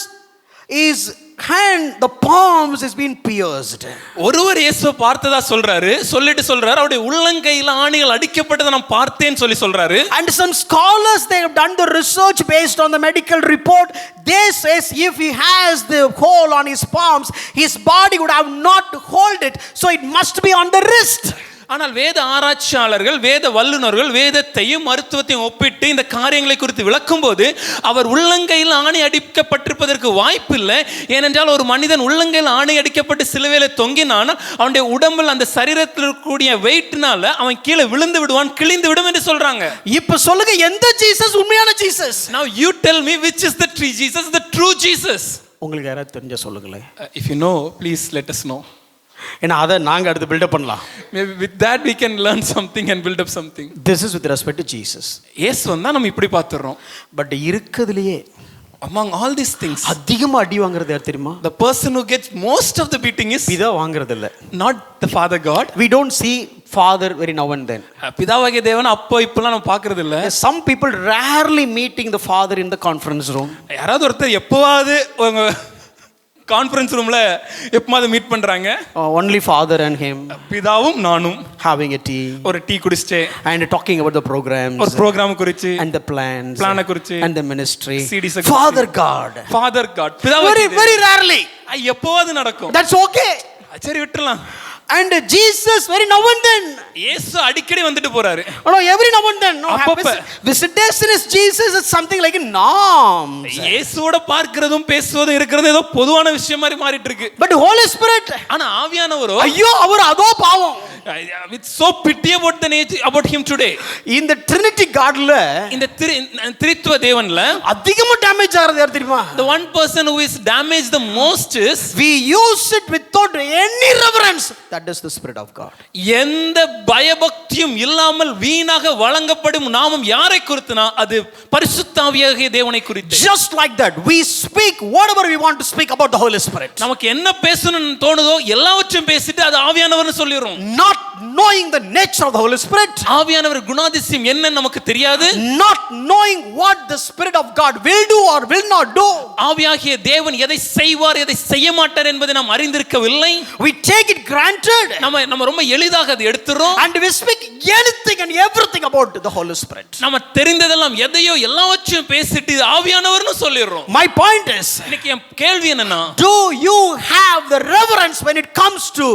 his hand, the palms has been pierced. ஒருவர் இயேசுவை பார்த்ததா சொல்லிட்டு சொல்றாரு அவருடைய உள்ளங்கையில ஆணிகள் அடிக்கப்பட்டதை நான் பார்த்தேன்னு சொல்றாரு. And some scholars they have done the research based on the medical report. They says if he has the hole on his palms, his body would have not hold it, so it must be on the wrist. ஆனால் வேத ஆராய்ச்சியாளர்கள் வேத வல்லுநர்கள் வேதத்தையும் மருத்துவத்தையும் ஒப்பிட்டு இந்த காரியங்களை குறித்து விளக்கும் போது அவர் உள்ளங்கையில் ஆணி அடிக்கப்பட்டிருப்பதற்கு வாய்ப்பு இல்லை. ஏனென்றால் ஒரு மனிதன் உள்ளங்கையில் ஆணி அடிக்கப்பட்டு சிலுவையில தொங்கினான் அவனுடைய உடம்பில் அந்த சரீரத்தில் இருக்கக்கூடிய வெயிட்னால அவன் கீழே விழுந்து விடுவான், கிழிந்து விடும் என்று சொல்றாங்க. இப்ப சொல்லுங்க எந்த ஜீசஸ் உண்மையான Jesus? Now you tell me which is the true Jesus, the true Jesus. உங்களுக்கு யாராவது தெரிஞ்சா சொல்லுங்களேன். If you know please let us know. ஏன்னா அதை நாங்கள் அடுத்து பில்டப் பண்ணலாம். Maybe with that we can learn something and build up something. This is with respect to Jesus. இயேசு வந்தா நம்ம இப்படி பார்த்துறோம். பட் இருக்குதுலயே among all these things அதிகமா அடி வாங்குறது யார் தெரியுமா? The person who gets most of the beating is பிதா வாங்குறது இல்ல. Not the Father God. We don't see Father very now and then. பிதாவாகிய தேவன் அப்போ இப்போலாம் நம்ம பார்க்கிறது இல்ல. Some people rarely meeting the Father in the conference room. யாராவது ஒருத்தர் எப்பவாவது கான்ஃபரன்ஸ் ரூம்ல எப்பமாவது மீட் பண்றாங்க. Only Father and him. பிதாவும் நானும் having a tea. ஒரு டீ குடிச்சிட்டு and talking about the programs. ஒரு ப்ரோகிராம் குறித்து and the plans. பிளான குறித்து and the ministry. Father God. பிதாவாகிய very rarely. எப்பவாவது நடக்கும். That's okay. சரி விட்டுறலாம். And Jesus very now and then. இயேசு அடிக்கடி வந்துட்டு போறாரு. No, every now and then. No, visitation is Jesus is something like a norm. இயேசுவோட பார்க்கிறதும் பேசுவதும் இருக்கிறது ஏதோ பொதுவான விஷயம் மாதிரி மாறிட்டு இருக்கு. But Holy Spirit, ஆனா ஆவியானவரோ ஐயோ அவர் அதோ பாவம். With so pity about him today. In the Trinity Godல இந்த திரித்துவ தேவன்ல அதிகமா டேமேஜ் ஆகுறது யார் தெரியுமா? The one person who is damaged the most is we use it without any reverence. That is the Spirit of God. எந்த பயபக்தியும் இல்லாமல் வீணாக வழங்கப்படும் நாமம் யாரை குறித்துனா அது பரிசுத்த ஆவியாகிய தேவனை குறித்து. Just like that we speak whatever we want to speak about the Holy Spirit. நமக்கு என்ன பேசணும்னு தோணுதோ எல்லாவற்றையும் பேசிட்டு அது ஆவியானவர்னு சொல்லிரோம். Not knowing the nature of the Holy Spirit. ஆவியானவர் குணாதிசயம் என்னன்னு நமக்கு தெரியாது. Not knowing what the Spirit of God will do or will not do. ஆவியாகிய தேவன் எதை செய்வார் எதை செய்ய மாட்டார் என்பதை நாம் அறிந்திருக்கவில்லை. We take it granted. நம்ம ரொம்ப எளிதாக அதை எடுத்துறோம். And we speak anything and everything about the Holy Spirit. நம்ம தெரிந்ததெல்லாம் எதையோ எல்லாவற்றையும் பேசிட்டு ஆவியானவர்னு சொல்லிரோம். My point is, இன்னைக்கு என் கேள்வி என்னன்னா, do you have the reverence when it comes to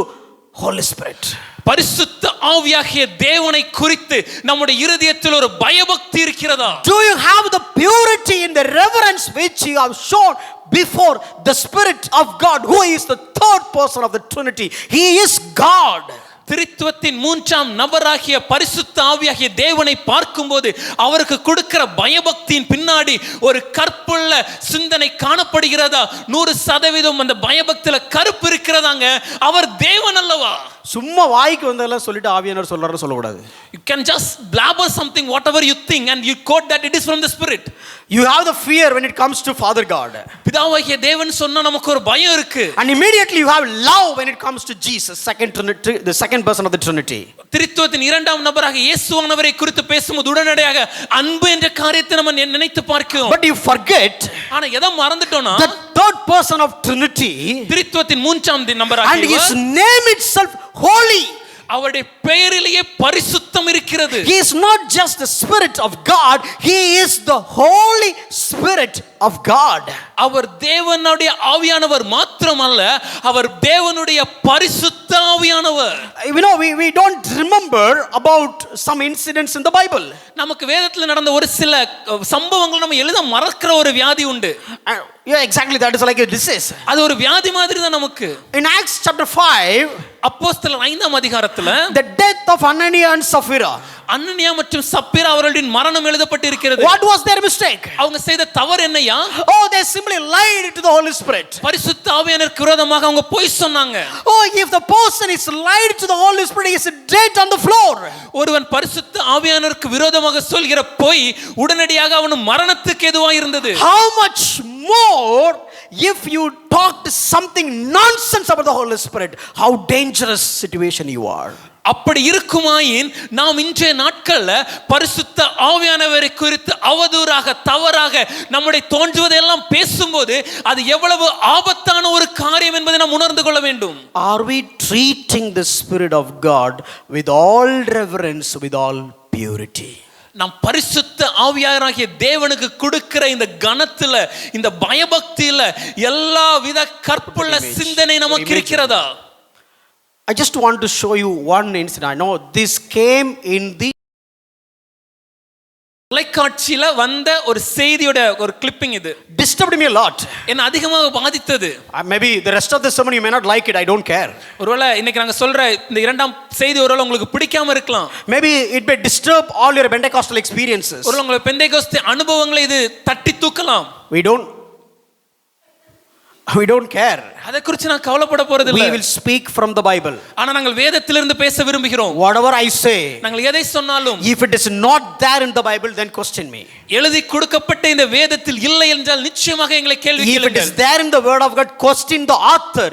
Holy Spirit? பரிசுத்த ஆவியாகிய தேவனை குறித்து நம்முடைய இருதயத்தில் ஒரு பயபக்தி இருக்கிறதா? Do you have the purity in the reverence which you have shown before the Spirit of God, who is the third person of the Trinity? He is God. திரித்துவத்தின் மூன்றாம் நபராகிய பரிசுத்த ஆவியாகிய தேவனை பார்க்கும்போது அவருக்கு கொடுக்கிற பயபக்தியின் பின்னாடி ஒரு கற்புள்ள சிந்தனை காணப்படுகிறதா? 100% அந்த பயபக்தியில கருப்பு இருக்கிறதாங்க. அவர் தேவன் அல்லவா? சும்மா வாய்க்கு வந்ததெல்லாம் சொல்லிட்டு ஆவியானவர் சொல்றாரு சொல்லக்கூடாது. You can just blabber something whatever you think and you quote that it is from the spirit. You have the fear when it comes to Father God. பிதாவாகிய தேவன் சொன்னா நமக்கு ஒரு பயம் இருக்கு. And immediately you have love when it comes to Jesus, second Trinity, the second person of the Trinity. திரித்துவத்தின் இரண்டாம் நபராக இயேசுவானவரை குறித்து பேசும்போது உடனடியாக அன்பு என்ற காரியத்தை நம்ம நினைத்து பார்க்கிறோம். But you forget ஆனா எதை மறந்துட்டோம்னா the third person of Trinity, திரித்துவத்தின் மூன்றாம் நபராக and his name itself holy. அவருடைய பெயரிலேயே பரிசுத்தம் இருக்கிறது. He is not just the Spirit of God, he is the Holy Spirit of God. அவர் தேவனுடைய ஆவியானவர் மாத்திரமல்ல, அவர் தேவனுடைய பரிசுத்த ஆவியானவர். You know, we don't remember about some incidents in the Bible. நமக்கு வேதத்துல நடந்த ஒரு சில சம்பவங்கள் நம்ம எழுத மறக்கிற ஒரு வியாதி உண்டு. Yeah, exactly, that is like a disease. அது ஒரு வியாதி மாதிரி தான் நமக்கு. In Acts chapter 5, அப்போஸ்தலர் 5ஆம் அதிகாரத்துல the death of Ananias and Sapphira. அனனியா மற்றும் சப்பீரா அவர்களின் மரணம் எழுதப்பட்டிருக்கிறது. What was their mistake? அவங்க செய்த தவறு என்னையா? Oh, they simply lied to the Holy Spirit. பரிசுத்த ஆவியானவருக்கு விரோதமாக அவங்க பொய் சொன்னாங்க. Oh, if the person is lied to the Holy Spirit, he is dead on the floor. ஒருவன் பரிசுத்த ஆவியானவருக்கு விரோதமாக சொல்கிற பொய் உடனடியாக அவன் மரணத்துக்கு ஏதுவாக இருந்தது. How much more if you talked something nonsense about the Holy Spirit? How dangerous situation you are. அப்படி இருக்குமாயின் நாம் இன்றைய நாட்கள்ல பரிசுத்த ஆவியானவரை குறித்து அவதூறாக தவறாக நம்முடைய தோன்றுவதெல்லாம் பேசும்போது அது எவ்வளவு ஆபத்தான ஒரு காரியம் என்பதை நாம் உணர்ந்து கொள்ள வேண்டும். Are we treating the Spirit of God with all reverence, with all purity? நாம் பரிசுத்த ஆவியாராகிய தேவனுக்கு கொடுக்கிற இந்த கணத்துல, இந்த பயபக்தியில எல்லா வித கற்புள்ள சிந்தனை நமக்கு இருக்கிறதா? I just want to show you one incident. I know this came in the தொலைக்காட்சியில வந்த ஒரு செய்தியோட ஒரு கிளிப்பிங். இது disturbed me a lot. என்ன அதிகமாக பாதித்தது. Maybe the rest of the sermon you may not like it, I don't care. ஒருவேளை இன்னைக்கு நாங்க சொல்ற இந்த இரண்டாம் செய்தி ஒருவேளை உங்களுக்கு பிடிக்காம இருக்கலாம். Maybe it may disturb all your Pentecostal experiences. ஒருவேளை உங்க பெந்தேகோஸ்தே அனுபவங்களை இது தட்டி தூக்கலாம். We don't care. அதை குறித்து நான் கவலைப்பட போறது இல்லை. We will speak from the Bible. ஆனா நாங்கள் வேதத்திலிருந்து பேச விரும்புகிறோம். Whatever I say, நாங்கள் எதை சொன்னாலும் if it is not there in the Bible, then question me. எழுதி கொடுக்கப்பட்ட இந்த வேதத்தில் இல்லை என்றால் நிச்சயமாக எங்களை கேள்வி கேளுங்கள். If it is there in the word of God, question the author,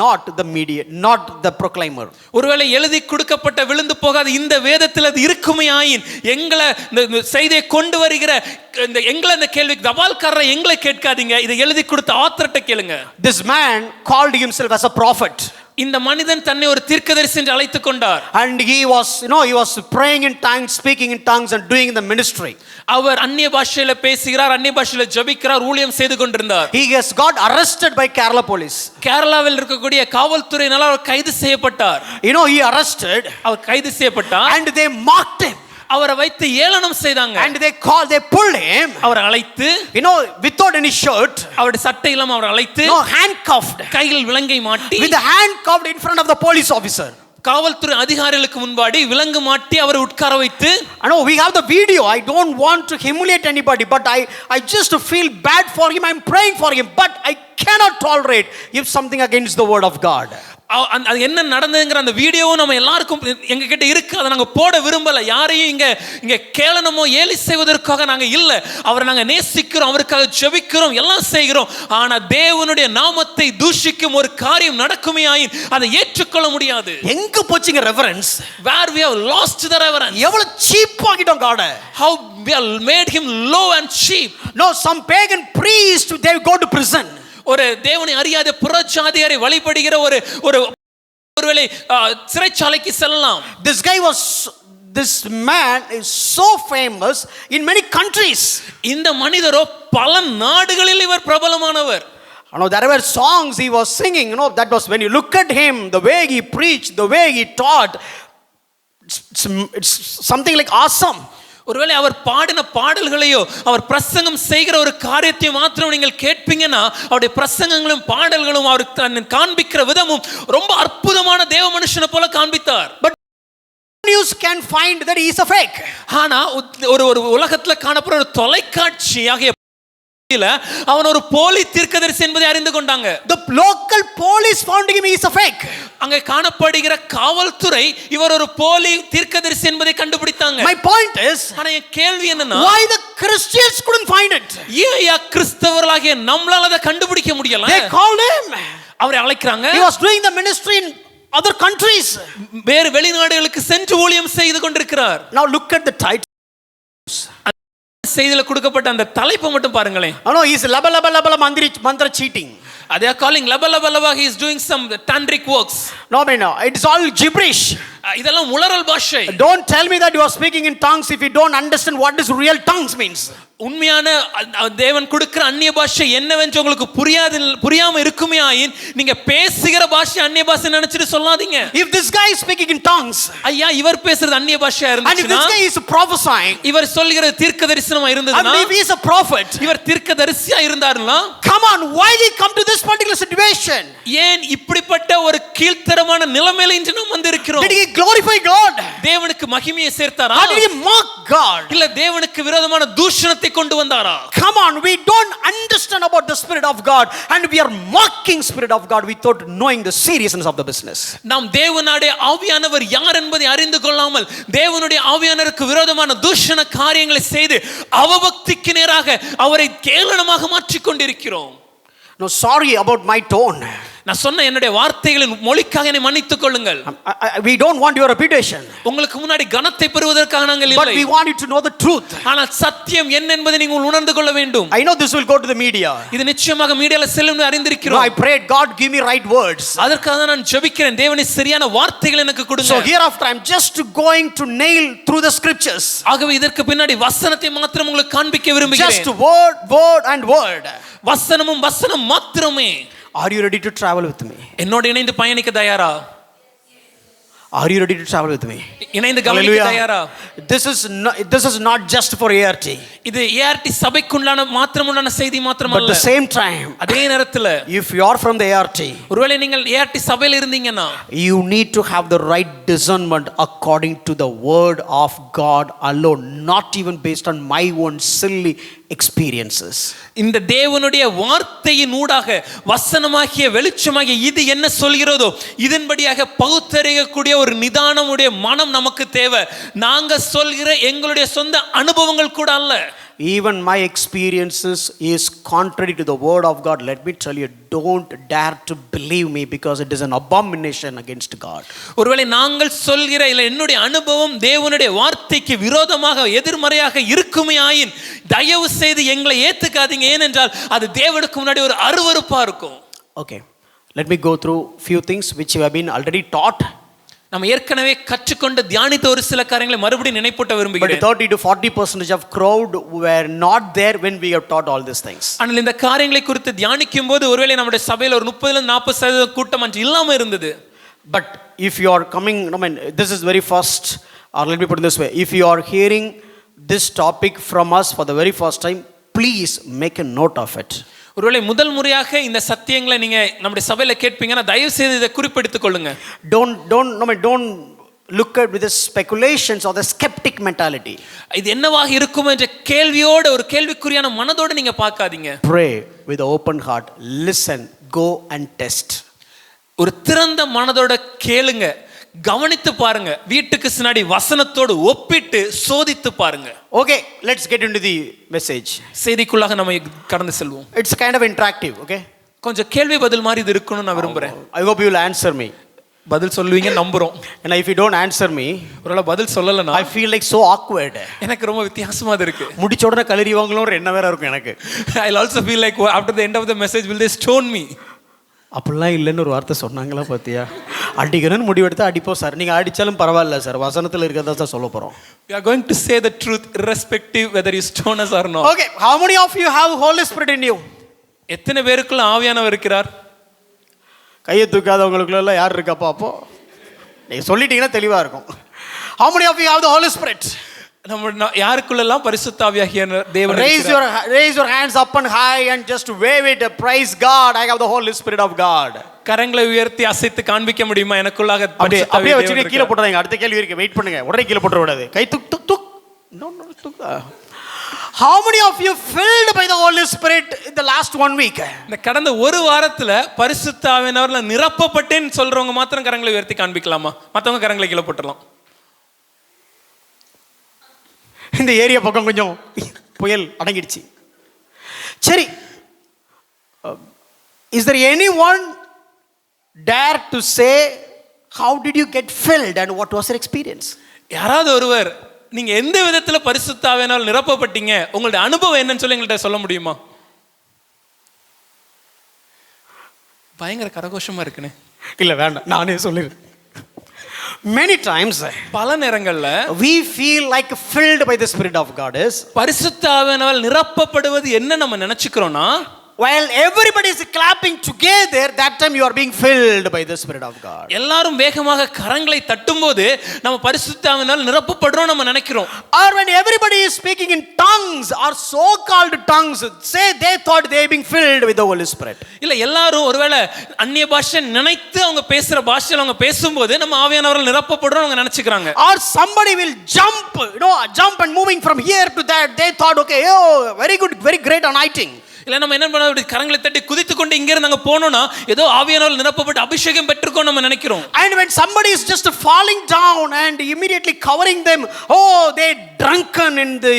not the mediator, not the proclaimer. ஒருவேளை எழுதி கொடுக்கப்பட்ட விழுந்து போகாத இந்த வேதத்தில் அது இருக்குமே ஆயின் எங்களை இந்த செய்தியை கொண்டு வருகிற இந்த எங்களை இந்த கேள்வி தபால்காரரை எங்களை கேட்காதீங்க, இதை எழுதி கொடுத்த ஆத்தர்ட்ட கேளுங்க. This man called himself as a prophet. இந்த மனிதன் தன்னை ஒரு தீர்க்கதரிசி என்று அழைத்துக் கொண்டார். And he was praying in tongues, speaking in tongues and doing the ministry. அவர் அந்நிய பாஷையில பேசுகிறார், அந்நிய பாஷையில ஜெபிக்கிறார், ஊழியம் செய்து கொண்டிருந்தார். He has got arrested by Kerala police. கேரளாவில் இருக்கக்கூடிய காவல்துறையினால் அவர் கைது செய்யப்பட்டார். He arrested. அவர் கைது செய்யப்பட்டார். And they mocked him. அவரை வைத்து ஏளனம் செய்தாங்க. And they pulled him. அவரை அழைத்து without any shirt. அவருடைய சட்டை இல்லாம அவரை அழைத்து handcuffed. கையில் விலங்கை மாட்டி with the handcuffed in front of the police officer. காவல்துறை அதிகாரிகளுக்கு முன்பாடி விலங்கு மாட்டி அவரை உட்கார வைத்து. I know we have the video. I don't want to humiliate anybody, but I just feel bad for him. I'm praying for him, but I cannot tolerate if something against the word of God. அது என்ன நடந்ததுங்கிற அந்த வீடியோவும் நம்ம எல்லாருக்கும் எங்க கிட்ட இருக்கு. அதை நாங்க போட விரும்பல. யாரையும் இங்க கேளனமோ ஏலி செய்வதற்காக நாங்க இல்ல. அவரை நாங்க நேசிக்கிறோம், அவருக்காக ஜெபிக்கிறோம், எல்லாம் செய்கிறோம். ஆனா தேவனுடைய நாமத்தை தூஷிக்கும் ஒரு காரியம் நடக்குமே ஆயின் அதை ஏற்றுக்கொள்ள முடியாது. எங்க போச்சுங்க reverence? Where we have lost the reverence. எவ்வளவு சீப் ஆகிட்டோம் God. How we have made him low and cheap. No, some pagan priest, they go to prison. ஒரு தேவனை அறியாத புறஜாதியாரை வழிபடுகிற ஒருவேளை சிறைச்சாலைக்கு செல்லலாம். This man is so famous in many countries. இந்த மனிதரோ பல நாடுகளில் இவர் பிரபலமானவர். There were songs he was singing, that was when you look at him, the way he preached, the way he taught, it's something like awesome. ஒருவேளை அவர் பாடின பாடல்களையோ அவர் பிரசங்கம் செய்கிற ஒரு காரியத்தை மாத்திரம் நீங்கள் கேட்பீங்கன்னா அவருடைய பிரசங்கங்களும் பாடல்களும் அவர் காண்பிக்கிற விதமும் ரொம்ப அற்புதமான தேவ மனுஷனை போல காண்பித்தார். But news can find that he is a fake. ஆனா ஒரு உலகத்துல காணப்படுற ஒரு தொலைக்காட்சியாக அவன் ஒரு போலி தீர்க்கதரிசி என்பதை அறிந்து கொண்டாங்க. The local police found him he is a fake. அங்கே காணப்படுகிற காவல்துறை இவர் ஒரு போலி தீர்க்கதரிசி என்பதை கண்டுபிடித்தாங்க. My point is, ஆனா என் கேள்வி என்னன்னா, why the Christians couldn't find it? ஏன் கிறிஸ்தவர்களாகிய நம்மளால அதை கண்டுபிடிக்க முடியல? They called him. அவரை அழைக்கிறாங்க. He was doing the ministry in other countries. வேறு வெளிநாடுகளுக்கு சென்று ஊழியம் செய்து கொண்டிருக்கிறார். Now look at the title. செய்தில கொடுக்கப்பட்ட அந்த தலைப்பை மட்டும் பாருங்களேன். No, he is laba mantra cheating. They are calling laba, he is doing some tantric works. No, it is all gibberish. இதெல்லாம் உளறல் பாஷை. Don't tell me that you are speaking in tongues if you don't understand what is real tongues means. உண்மையான தேவன் கொடுக்கிற அந்நிய பாஷை என்னவென்று உங்களுக்கு புரியாம இருக்குமே ஆயின் நீங்க பேசுகிற பாஷை அந்நிய பாஷை நினைச்சிட்டு சொல்லாதீங்க. If this guy is speaking in tongues, ஐயா இவர் பேசுறது அந்நிய பாஷையா and if இருந்துச்சுனா, this guy is prophesying, இவர் சொல்லுகிற தீர்க்கதரிசனமா இருந்ததுனா, and if he is a prophet, இவர் தீர்க்கதரிசியா இருந்தாருனா, come on, why did he come to this particular situation? ஏன் இப்படிப்பட்ட ஒரு கீழ்த்தரமான நிலைமையில இன்று நாம் வந்திருக்கிறோம்? Did he glorify God? தேவனுக்கு மகிமையை சேர்த்தாரா? Or did he mock God? இல்ல தேவனுக்கு விரோதமான தூஷணத்தை கொண்டு வந்தாரா? Come on, we don't understand about the Spirit of God and we are mocking Spirit of God without knowing the seriousness of the business. நாம் தேவனுடைய ஆவியானவர் யார் என்பதை அறிந்து கொள்ளாமல் தேவனுடைய ஆவியானவருக்கு விரோதமான தூஷண காரியங்களை செய்து அவபக்திக்கு நேராக அவரை கேவலமாக மாற்றிக் கொண்டிருக்கிறோம். No, sorry about my tone. நான் சொன்ன என்னுடைய வார்த்தைகளின் மொழிக்காக என்னை மன்னித்துக் கொள்ளுங்கள். We don't want your reputation. உங்களுக்கு முன்னாடி கனத்தை பெறுவதற்காக நாங்கள் இல்லை. But we want you to know the truth. ஆனால் சத்தியம் என்ன என்பதை நீங்கள் உணர்ந்து கொள்ள வேண்டும். I know this will go to the media. இது நிச்சயமாக மீடியால செல்லும் அறிந்திருக்கிறோம். I prayed God give me right words. அதற்காக நான் ஜெபிக்கிறேன் தேவனே சரியான வார்த்தைகளை எனக்கு கொடுங்க. So hereafter I am just going to nail through the scriptures. ஆகவே இதற்கு பின்னாடி வசனத்தை மாத்திரம் உங்களுக்கு காண்பிக்க விரும்புகிறேன். Just word and word. வசனமும் வசனம் மாத்திரமே. Are you ready to travel with me? என்னோடு இணைந்து பயணிக்க தயாரா? Are you ready to travel with me? இணைந்து கவனிக்க தயாரா? This is not just for ART. இது ART சபைக்குள்ளான மாத்திரமுள்ள செய்தி மாத்திரமல்ல. But at the same time, அதே நேரத்துல if you are from the ART, ஒருவேளை நீங்கள் ART சபையில் இருந்தீங்கன்னா, you need to have the right discernment according to the word of God alone, not even based on my own silly experiences. இந்த தேவனுடைய வார்த்தையின் ஊடாக வசனமாகிய வெளிச்சமாகிய இது என்ன சொல்கிறதோ இதன்படியாக பகுத்தறியக்கூடிய ஒரு நிதானமுடைய மனம் நமக்கு தேவை. நாங்க சொல்கிற எங்களுடைய சொந்த அனுபவங்கள் கூட அல்ல. Even my experiences is contrary to the word of God. Let me tell you, don't dare to believe me because it is an abomination against God. ஒருவேளை நாங்கள் சொல்கிற இல்ல என்னுடைய அனுபவம் தேவனுடைய வார்த்தைக்கு விரோதமாக எதிர்மறையாக இருக்குமே ஆயின் தயவு செய்து எங்களை ஏத்துக்காதீங்க. ஏனென்றால் அது தேவனுக்கு முன்னாடி ஒரு அருவருப்பா இருக்கும். Okay, let me go through few things which you have been already taught. நம்ம ஏற்கனவே கற்றுக்கொண்டு தியானித்த ஒரு சில காரியங்களை மறுபடியும் நினைப்பூட்ட விரும்புகிறேன். But 30 to 40% of crowd were not there when we have taught all these things. ஆனால் இந்த காரியங்களை குறித்து தியானிக்கும் போது ஒருவேளை நம்முடைய சபையில் ஒரு 30-40% கூட்டம் அன்று இல்லாம இருந்தது. But if you are coming, this is very first, or let me put it this way, if you are hearing this topic from us for the very first time, please make a note of it. ஒருவேளை முதல் முறையாக இந்த சத்தியங்களை நீங்க நம்முடைய சபையில கேட்பீங்கன்னா தயவு செய்து இதை குறிப்பெடுத்துக் கொள்ளுங்க. Don't look at with the speculations or the skeptic mentality. இது என்னவாக இருக்கும் என்ற கேள்வியோட ஒரு கேள்விக்குறியான மனதோடு நீங்க பார்க்காதீங்க. Pray with an open heart, listen, go and test. ஒரு திறந்த மனதோட கேளுங்க, கவனித்து பாருங்க, வீட்டுக்கு சின்னாடி வசனத்தோடு ஒப்பிட்டு சோதித்து பாருங்க. Okay, let's get into the message. செய்திக்குள்ளாக நம்ம கடந்து செல்வோம். It's kind of interactive, okay? கொஞ்சம் கேள்வி பதில் மாதிரி இது இருக்கணும்னு நான் விரும்புறேன். I hope you will answer me. பதில் சொல்லுவீங்க நம்புறோம். And if you don't answer me, ஒருவேளை பதில் சொல்லலனா I feel like so awkward. எனக்கு ரொம்ப வித்தியாசமா இருக்கு. முடிச்ச உடனே கலரிவாங்களோ என்ன வேற இருக்கும் எனக்கு. I'll also feel like after the end of the message will they stone me. அப்படிலாம் இல்லைன்னு ஒரு வார்த்தை சொன்னாங்களா பார்த்தியா? அடிக்கணும்னு முடிவெடுத்தா அடிப்போம் சார். நீங்கள் அடித்தாலும் பரவாயில்ல சார், வசனத்தில் இருக்கிறதா சார் சொல்ல போகிறோம். We are going to say the truth irrespective whether you stone us or not. Okay, how many of you have Holy Spirit in you? எத்தனை பேருக்குள்ள ஆவியானவர் இருக்கிறார்? கையை தூக்காதவங்களுக்குள்ள யார் இருக்காப்பா? அப்போ நீங்கள் சொல்லிட்டீங்கன்னா தெளிவாக இருக்கும். How many of you have the Holy Spirit? நம்ம யாருக்குள்ளெல்லாம் பரிசுத்தாவியாகிய தேவன் Raise your hands up and high and just wave it. Praise God, I have the Holy Spirit of God. கரங்களை உயர்த்தி அசைத்து காண்பிக்க முடியுமா எனக்குள்ளாக அப்படியே வச்சுட்டு கீழே போட்டுறாங்க. அடுத்த கேள்வி இருக்கு, வெயிட் பண்ணுங்க, உடனே கீழே போட்டுற கூடாது. கை துக் துக் துக். No, துக். How many of you filled by the Holy Spirit in the last 1 week? இந்த கடந்த ஒரு வாரத்துல பரிசுத்த ஆவியானவர்ல நிரப்பப்பட்டேன்னு சொல்றவங்க மாத்திரம் கரங்களை உயர்த்தி காண்பிக்கலாமா? மத்தவங்க கரங்களை கீழே போட்டுறலாம். இந்த ஏரியா பக்கம் கொஞ்சம் புயல் அடங்கிடுச்சு. சரி, is there anyone dare to say how did you get filled and what was your experience? யாராவது ஒருவர் நீங்க எந்த விதத்துல பரிசுத்த ஆவியானவரால் நிரப்பப்பட்டீங்க, உங்களுடைய அனுபவம் என்னன்னு சொல்லி எங்கள்கிட்ட சொல்ல முடியுமா? பயங்கர கரகோஷமா இருக்குன்னு. இல்ல வேண்டாம், நானே சொல்லிடுறேன். Many times பல நேரங்கள்ல we feel like filled by the Spirit of God is பரிசுத்த ஆவியானவரால் நிரப்பப்படுவது என்ன நம்ம நினைச்சுக்கிறோம்னா, while everybody is clapping together, that time you are being filled by the Spirit of God. எல்லாரும் வேகமாக கரங்களை தட்டும்போது நம்ம பரிசுத்த ஆவியானவரால் நிரப்பப்படுறோம் நம்ம நினைக்கிறோம். Or when everybody is speaking in tongues or so called tongues, say they thought they being filled with the Holy Spirit. இல்ல எல்லாரும் ஒருவேளை அந்நிய பாஷை நினைத்து அவங்க பேசுற பாஷையில அவங்க பேசும்போது நம்ம ஆவியானவரால் நிரப்பப்படுறோம் அவங்க நினைச்சுக்கிறாங்க. Or somebody will jump and moving from here to that, they thought okay, oh very good, very great anointing. இல்ல நம்ம என்ன பண்ண கரங்களை தட்டி குதித்து கொண்டு இங்க இருந்து அங்க போனோம்னா ஏதோ ஆவியானவரால் நிரப்பப்பட்டு அபிஷேகம் பெற்றுக்கோம் நம்ம நினைக்கிறோம். And when somebody is just falling down and immediately covering them, oh they drunken in the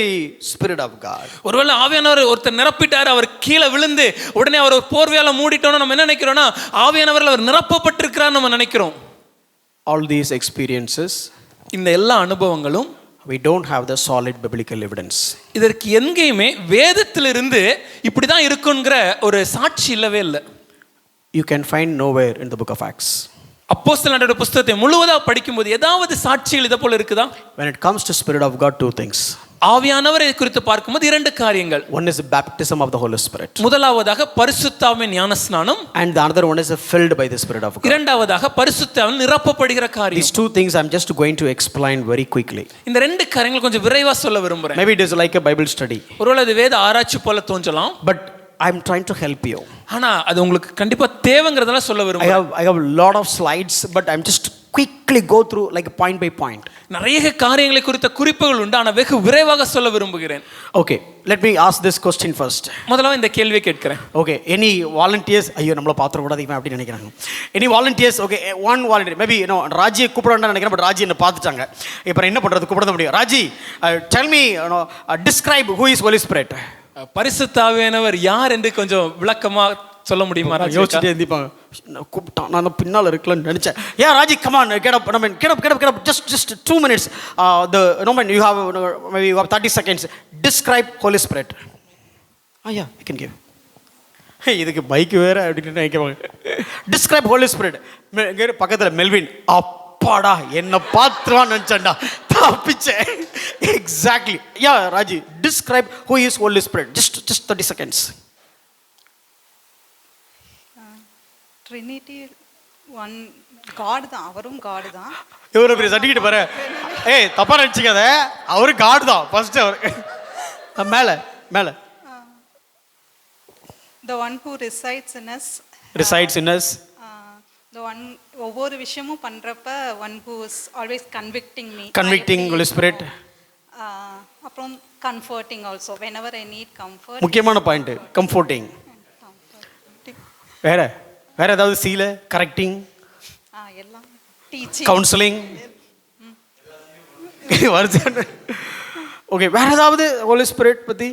Spirit of God. ஒருவேளை ஆவியானவர் ஒருத்தர் நிரப்பிட்டார், அவர் கீழே விழுந்து உடனே அவர் போர்வையால மூடிட்டோம்னா நம்ம என்ன நினைக்கிறோம்னா ஆவியானவரால் அவர் நிரப்பப்பட்டிருக்கிறார் நம்ம நினைக்கிறோம். All these experiences, இந்த எல்லா அனுபவங்களும் we don't have the solid biblical evidence. இதற்கு எங்கேயுமே வேதத்திலிருந்து இப்படி தான் இருக்குங்கிற ஒரு சாட்சி இல்லவே இல்லை. You can find nowhere in the book of Acts. அப்போஸ்தலர்களுடைய புத்தகத்தை முழுவதா படிக்கும்போது ஏதாவது சாட்சிகள் இத போல இருக்குதா? When it comes to Spirit of God, two things. ஆவியானவரை குறித்து பார்க்கும்போது இரண்டு காரியங்கள். One is the baptism of the Holy Spirit. முதலாவதாக பரிசுத்த ஆவியின் ஞானஸ்நானம். And the other one is filled by the Spirit of God. இரண்டாவதாக பரிசுத்த ஆவியால் நிரப்பப்படுகிற காரியம். These two things I'm just going to explain very quickly. இந்த ரெண்டு காரியங்கள் கொஞ்சம் விரைவா சொல்ல விரும்புறேன். Maybe it is like a Bible study. ஒருவேளை இது வேத ஆராய்ச்சி போல தோன்றலாம். But I'm trying to help you. ஆனா அது உங்களுக்கு கண்டிப்பா தேவைங்கிறதால சொல்ல விரும்புறேன். I have a lot of slides, but I'm just quickly go through like point by point. நிறைய காரியங்களை குறித்த குறிப்புகள் உண்டு, ஆனா வெகு விரைவாக சொல்ல விரும்புகிறேன். Okay, let me ask this question first. முதல்ல இந்த கேள்வியை கேட்கிறேன். Okay, any volunteers? ஐயோ நம்மள பாத்திர கூடாது இவன் அப்படி நினைக்கிறாங்க. Any volunteers? Okay, one volunteer. Maybe Raji கூப்பிடணும்னு நினைக்கிறேன், பட் ராஜி என்ன பார்த்துட்டாங்க. இப்போ என்ன பண்றது, கூப்பிட முடியும். Raji, tell me, describe who is Holy Spirit. பரிசுத்த ஆவியானவர் யார் என்று கொஞ்சம் விளக்கமா சொல்ல முடியுமா? யோசிச்சுட்டே இருந்திப்பாங்க. கூப்பிட்டான், நான் பின்னால் இருக்கலன்னு நினைச்சேன். Yeah, Raji, come on, get up. Get up. Just 2 minutes. You have maybe you have 30 seconds. Describe Holy Spirit. Yeah, I can give. இதுக்கு பைக் வேற அப்படின்னு நினைக்கிறாங்க. Describe Holy Spirit. பக்கத்துல மெல்வின், அப்பாடா என்ன பாத்துவான்னு நினைச்சேன்டா, தப்பிச்சேன். Exactly. Yeah, Raji, describe who is Holy Spirit. Just 30 seconds. Trinity, one God தான், அவரும் God தான். இவரு பெரிய சர்டிஃபிகேட் பாரு. ஏய் தப்பா நினைச்சிக்காத, அவரு God தான் ஃபர்ஸ்ட். அவர் மேல The one who resides in us. The one ஒவ்வொரு விஷயமும் பண்றப்ப one who is always convicting me. Convicting Holy Spirit. அப்புறம் comforting also whenever I need comfort. முக்கியமான பாயிண்ட் comforting. வேற ஏதாவது சீல கரெக்டிங், எல்லாம் டீச்சிங், கவுன்சிலிங் வருது. ஓகே, வேற ஏதாவது ஹோலி ஸ்பிரிட் பத்தி?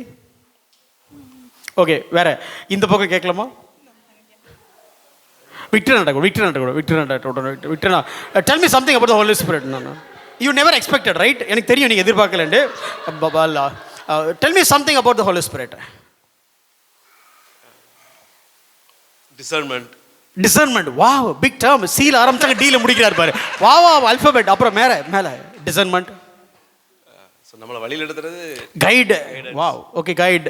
ஓகே, வேற இந்த பக்கம் கேட்கலாமா? Victor tell me something about the Holy Spirit. No. You never expected, right? எனக்கு தெரியும் நீங்க எதிர்பார்க்கலன்னு. Tell me something about the Holy Spirit. Discernment. Wow, big term. சீல ஆரம்பிச்சாங்க, டீல முடிக்கிறார் பாரு. Wow alphabet. அப்புறம் மேல discernment. சோ நம்மள வழியில எடுத்துறது guide. Wow, okay, guide.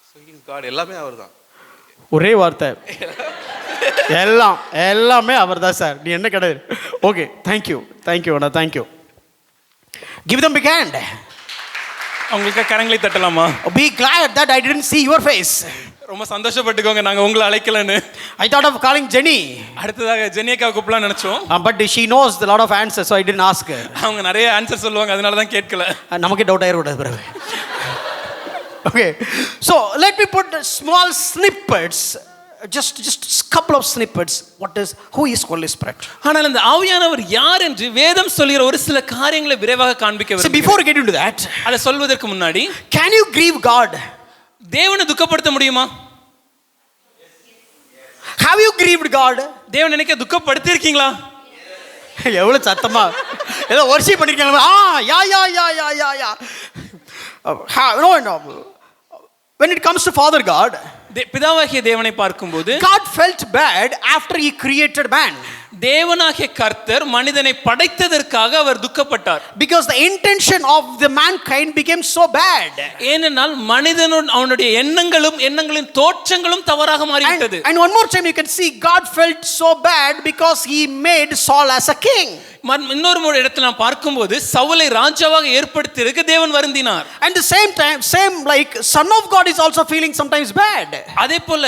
So is God, எல்லாமே அவர்தான். ஒரே வார்த்தை, எல்லாமே அவர்தான் சார். நீ என்ன கிடையாது. ஓகே, தேங்க்யூ அண்ணா, thank you. Give them big hand. அவங்களுக்கு கரங்களை தட்டலாமா? Be glad that I didn't see your face. ரொம்ப சந்தோஷப்பட்டுக்கோங்க, நாங்க உங்களை அழைக்கலன்னு. I thought of calling Jenny. அடுத்ததாக ஜெனியக்காவை கூப்பிடலாம் நினைச்சோம். But she knows a lot of answers, so I didn't ask her. அவங்க நிறைய ஆன்சர் சொல்லுவாங்க, அதனால தான் கேட்கல. நமக்கே டவுட் ஆயிரக்கூடாது பிறகு. Okay, so let me put small snippets, just couple of snippets. Who is Holy Spirit? ஆனால் இந்த ஆவியானவர் யார் என்று வேதம் சொல்கிற ஒரு சில காரியங்களை விரைவாக காண்பிக்க So விரும்புகிறேன். before we get into that, அதை சொல்வதற்கு முன்னாடி, can you grieve God? தேவனை துக்கப்படுத்த முடியுமா? Have you grieved God? தேவன் நினைக்க துக்கப்படுத்தி இருக்கீங்களா? எவ்வளவு சத்தமா ஏதோ வர்ஷிப் பண்ணிருக்காங்க. யா no. When it comes to Father God, பிதாவாகிய தேவனை பார்க்கும்போது, God felt bad after he created man. தேவனாகிய கர்த்தர் மனிதனை படைத்ததற்காக அவர் துக்கப்பட்டார். Because the intention of the mankind became so bad. ஏனென்றால் மனிதனும் அவனுடைய எண்ணங்களின் தோற்றங்களும் தவறாக மாறிவிட்டது. And one more time you can see God felt so bad because he made Saul as a king. இன்னொரு இடத்துல நான் பார்க்கும்போது சவுலை ராஜாவாக ஏற்படுத்தியதற்கு தேவன் வருந்தினார். And the same like Son of God is also feeling sometimes bad. அதே போல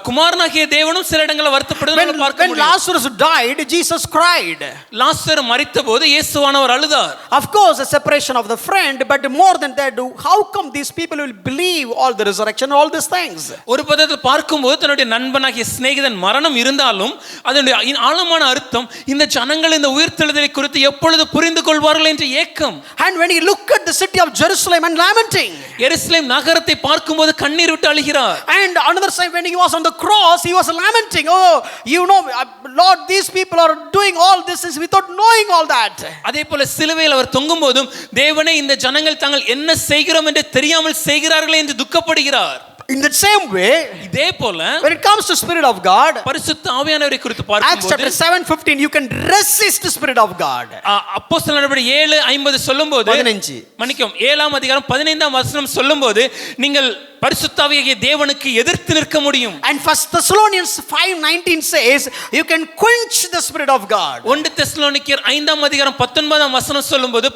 குமாரனாகிய தேவனும் சில இடங்களில் வருத்தப்படுவதை நம்ம பார்க்க When முடியும். Lazarus died, Jesus cried. லாசர் மரித்தபோது இயேசுவானவர் அழுதார். Of course, a separation of the friend, but more than that, how come these people will believe all the resurrection, all these things? ஒரு பதத்தில் பார்க்கும்போது தன்னுடைய நண்பனாகிய சிநேகிதன் மரணம் இருந்தாலும் அதனுடைய ஆழமான அர்த்தம் இந்த ஜனங்கள் இந்த உயிர்த்தெழுதலை குறித்து எப்பொழுது புரிந்து கொள்வார்கள் என்ற ஏக்கம். And when he looked at the city of Jerusalem and lamenting, எருசலேம் நகரத்தை பார்க்கும்போது கண்ணீர் விட்டு அழுகிறார். and another side when he was on the cross, he was lamenting, oh, Lord, these people are doing all this without knowing all that. அதே போல சிலுவையில் அவர் தொங்கும் போதும் தேவனே இந்த ஜனங்கள் தாங்கள் என்ன செய்கிறோம் என்று தெரியாமல் செய்கிறார்களே என்று துக்கப்படுகிறார். In the same way, இதே போல when it comes to Spirit of God, பரிசுத்த ஆவியானவரை குறித்து Acts பார்க்கும்போது chapter 7:15, you can resist the Spirit of God. அப்போஸ்தலர் நடவடிக்கை 7:50 சொல்லும்போது, 15 மன்னிக்கவும் 7ஆம் அதிகாரம் 15ஆம் வசனம் சொல்லும்போது நீங்கள் பரிசுத்த ஆவியாகிய தேவனுக்கு எதிர்த்து நிற்க முடியும். And 1 Thessalonians 5:19 says you can quench the Spirit of God. 1 தெசலோனிக்கேயர் 5ஆம் அதிகாரம் 19ஆம் வசனம் சொல்லும்போது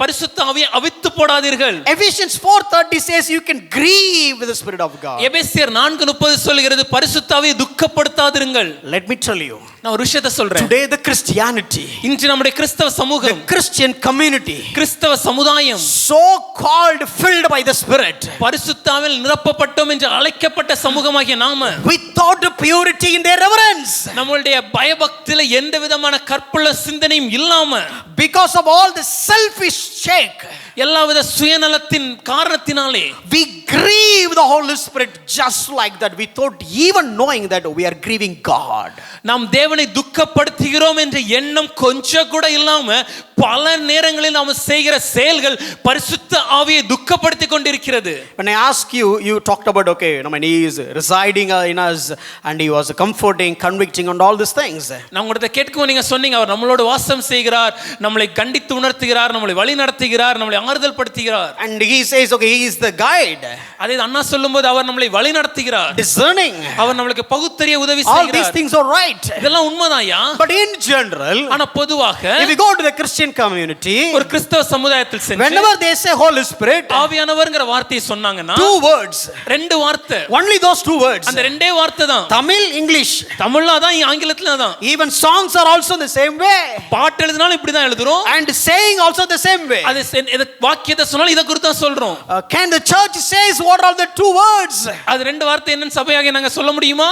பரிசுத்த ஆவியை அவித்து போடாதீர்கள். Ephesians 4:30 says you can grieve the Spirit of God. எபேசியர் 4:30 சொல்கிறது பரிசுத்த ஆவியை துக்கப்படுத்தாதிருங்கள். Let me tell you, நான் ஒரு விஷயத்தை சொல்றேன். today the Christianity, இன்று நம்முடைய கிறிஸ்தவ சமூகம், the Christian community, கிறிஸ்தவ சமுதாயம் so called filled by the Spirit, பரிசுத்த ஆவியால் நிரப்பப்பட்டோம் என்று அழைக்கப்பட்ட சமூகமாகிய நாம, without purity in their reverence, நம்மளுடைய பயபக்தியில எந்த விதமான கற்புள்ள சிந்தனையும் இல்லாம, because of all the selfish shake, எல்லாவித சுயநலத்தின் காரணத்தினாலே we grieve the Holy Spirit just like that without even knowing that we are grieving God. நாம் தேவனை துக்கப்படுத்துகிறோம் என்ற எண்ணம் கொஞ்சம் கூட இல்லாம பல நேரங்களில் நாம் செய்கிற செயல்கள் பரிசுத்த ஆவியை துக்கப்படுத்தி கொண்டிருக்கிறது. When I ask you, you talked about, okay, when he is residing in us and he was comforting, convicting and all these things. நான் உங்கள்ட்ட கேட்கும் நீங்க சொன்னீங்க அவர் நம்மளோட வாசம் செய்கிறார், நம்மளை கண்டித்து உணர்த்துகிறார், நம்மளை வழி நடத்துகிறார், நம்மளை ஆறுதல் படுத்துகிறார். And he says, okay, he is the guide. அதே அண்ணா சொல்லும்போது அவர் நம்மளை வழி நடத்துகிறார், discerning, அவர் நம்மளுக்கு பகுத்தறிய உதவி all செய்கிறார். these things are right. இதெல்லாம் உண்மைதான்யா. But in general, ஆனா பொதுவாக if you go to the Christian community, ஒரு கிறிஸ்தவ சமுதாயத்தில் சென்று whenever they say Holy Spirit, ஆவியானவர்ங்கற வார்த்தையை சொன்னாங்கன்னா two words, ரெண்டு வார்த்தை, only those two words, அந்த ரெண்டே வார்த்தை தான். Tamil, English, தமிழ்ல தான், ஆங்கிலத்துல தான். even songs are also the same way, பாட்டு எழுதினாலும் இப்படி தான் எழுதுறோம், and saying also the same way. அது வாக்கியத்தை சொன்னாலும் இத குறித்து தான் சொல்றோம். Can the church says what are the two words? அது ரெண்டு வார்த்தை என்னன்னு சபையாக நாங்க சொல்ல முடியுமா?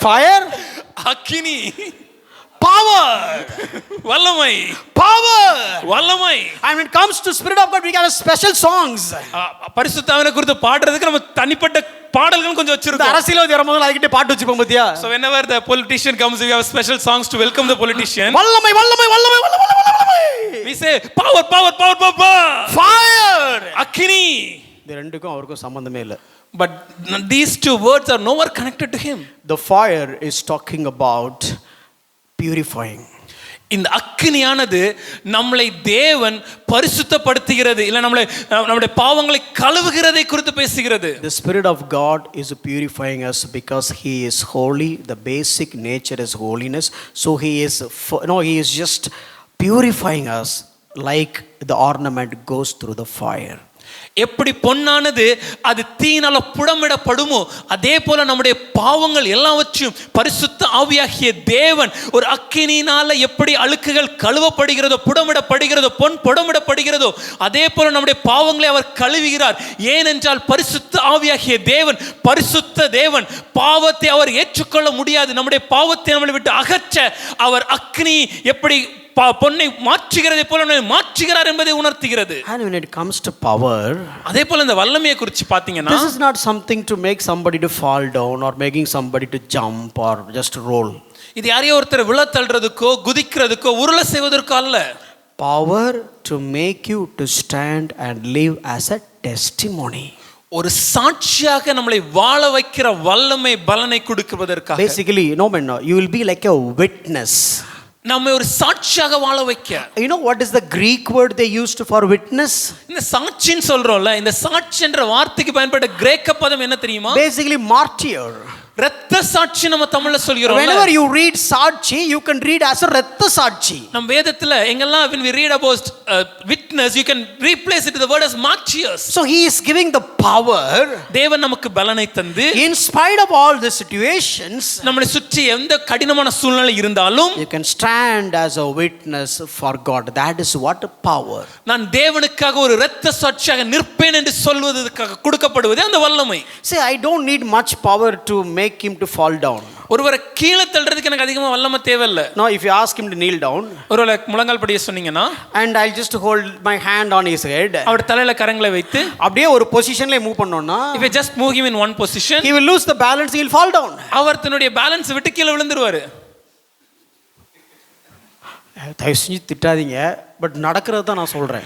Fire, அக்கினி, power, வல்லமை, power, வல்லமை. and when it comes to Spirit of God, we have special songs. பரிசுத்த ஆவியை குறித்து பாடுறதுக்கு நம்ம தனிப்பட்ட பாடல்கள் கொஞ்சம் இந்த வச்சிருக்கோம். அரசியல்வாதி வரும்போது அதுக்கிட்ட பாட்டு வச்சுப்போம் பாத்தியா? So whenever the politician comes, we have special songs to welcome the politician. வல்லமை, வல்லமை, வல்லமை, வல்லமை, வல்லமை. We say power, power, power, power. Fire, அக்கினி. இந்த ரெண்டுக்கும் அவருக்கும் சம்பந்தமே இல்ல. But these two words are nowhere connected to him. The fire is talking about purifying. இந்த அக்கினியானது நம்மளை தேவன் பரிசுத்தப்படுத்துகிறது, இல்ல நம்மளுடைய பாவங்களை கழுவுகிறதை குறித்து பேசுகிறது. The Spirit of God is purifying us because he is holy. The basic nature is holiness. So he is just purifying us like the ornament goes through the fire. எப்படி பொன்னானது அது தீயினால புடமிடப்படுமோ அதே போல நம்முடைய பாவங்கள் எல்லாவற்றையும் பரிசுத்த ஆவியாகிய தேவன் ஒரு அக்கினியினால எப்படி அழுக்குகள் கழுவப்படுகிறதோ புடமிடப்படுகிறதோ பொன் புடமிடப்படுகிறதோ அதே போல நம்முடைய பாவங்களை அவர் கழுவுகிறார். ஏனென்றால் பரிசுத்த ஆவியாகிய தேவன் பரிசுத்த தேவன், பாவத்தை அவர் ஏற்றுக்கொள்ள முடியாது. நம்முடைய பாவத்தை நம்மளை விட்டு அகற்ற அவர் அக்கினி எப்படி பொன்னை மாற்றுகிறதை போல மாற்றுகிறார் என்பதை உணர்த்துகிறது. And when it comes to power, அதே போல இந்த வல்லமையை குறித்து பாத்தீங்கன்னா, this is not something to make somebody to fall down or making somebody to jump or just roll. இது யாரையோ ஒருத்தர் விழ தள்ளுறதுக்கோ குதிக்கிறதுக்கோ உருள செய்வதற்கோ அல்ல. Power to make you to stand and live as a testimony. ஒரு சாட்சியாக நம்மளை வாழ வைக்கிற வல்லமை பலனை கொடுக்குவதற்காக. Basically, you will be like a witness. நம்ம ஒரு சாட்சியாக வாழ வைக்க. You know what is the Greek word they used for witness? இந்த சாட்சின்னு சொல்றோம்ல, இந்த சாட்சி என்ற வார்த்தைக்கு பயன்பட்ட கிரேக்க பதம் என்ன தெரியுமா? Basically martyr. இரத்த சாட்சி நம்ம தமிழ்ல சொல்கிறோம். Whenever you read சாட்சி, you can read as a இரத்த சாட்சி. நம்ம வேதத்துல எங்கெல்லாம் when we read about witness, you can replace it with the word as martyrs. So he is giving the power. தேவன் நமக்கு பலனை தந்து, in spite of all the situations, நம்மளை சுற்றி எந்த கடினமான சூழ்நிலை இருந்தாலும் you can stand as a witness for God. That is what power. நான் தேவனுக்காக ஒரு இரத்த சாட்சியாக நிற்பேன் என்று சொல்வதற்காக கொடுக்கப்படுவது அந்த வல்லமை. See, I don't need much power to make him to fall down. ஒருவரை கீழே தள்ளுறதுக்கு எனக்கு அதிகமா வல்லமை தேவையில்லை. Now if you ask him to kneel down, ஒருவேளை முழங்கால் படிய சொன்னீங்கன்னா, and I'll just hold my hand on his head, அவர் தலையில கரங்களை வைத்து அப்படியே ஒரு பொசிஷன்ல மூவ் பண்ணோம்னா, if I just move him in one position, he will lose the balance, he will fall down. அவர் தன்னுடைய பேலன்ஸ் விட்டு கீழே விழுந்துருவாரு. தயவு செஞ்சு திட்டாதீங்க, பட் நடக்கிறது தான் நான் சொல்றேன்.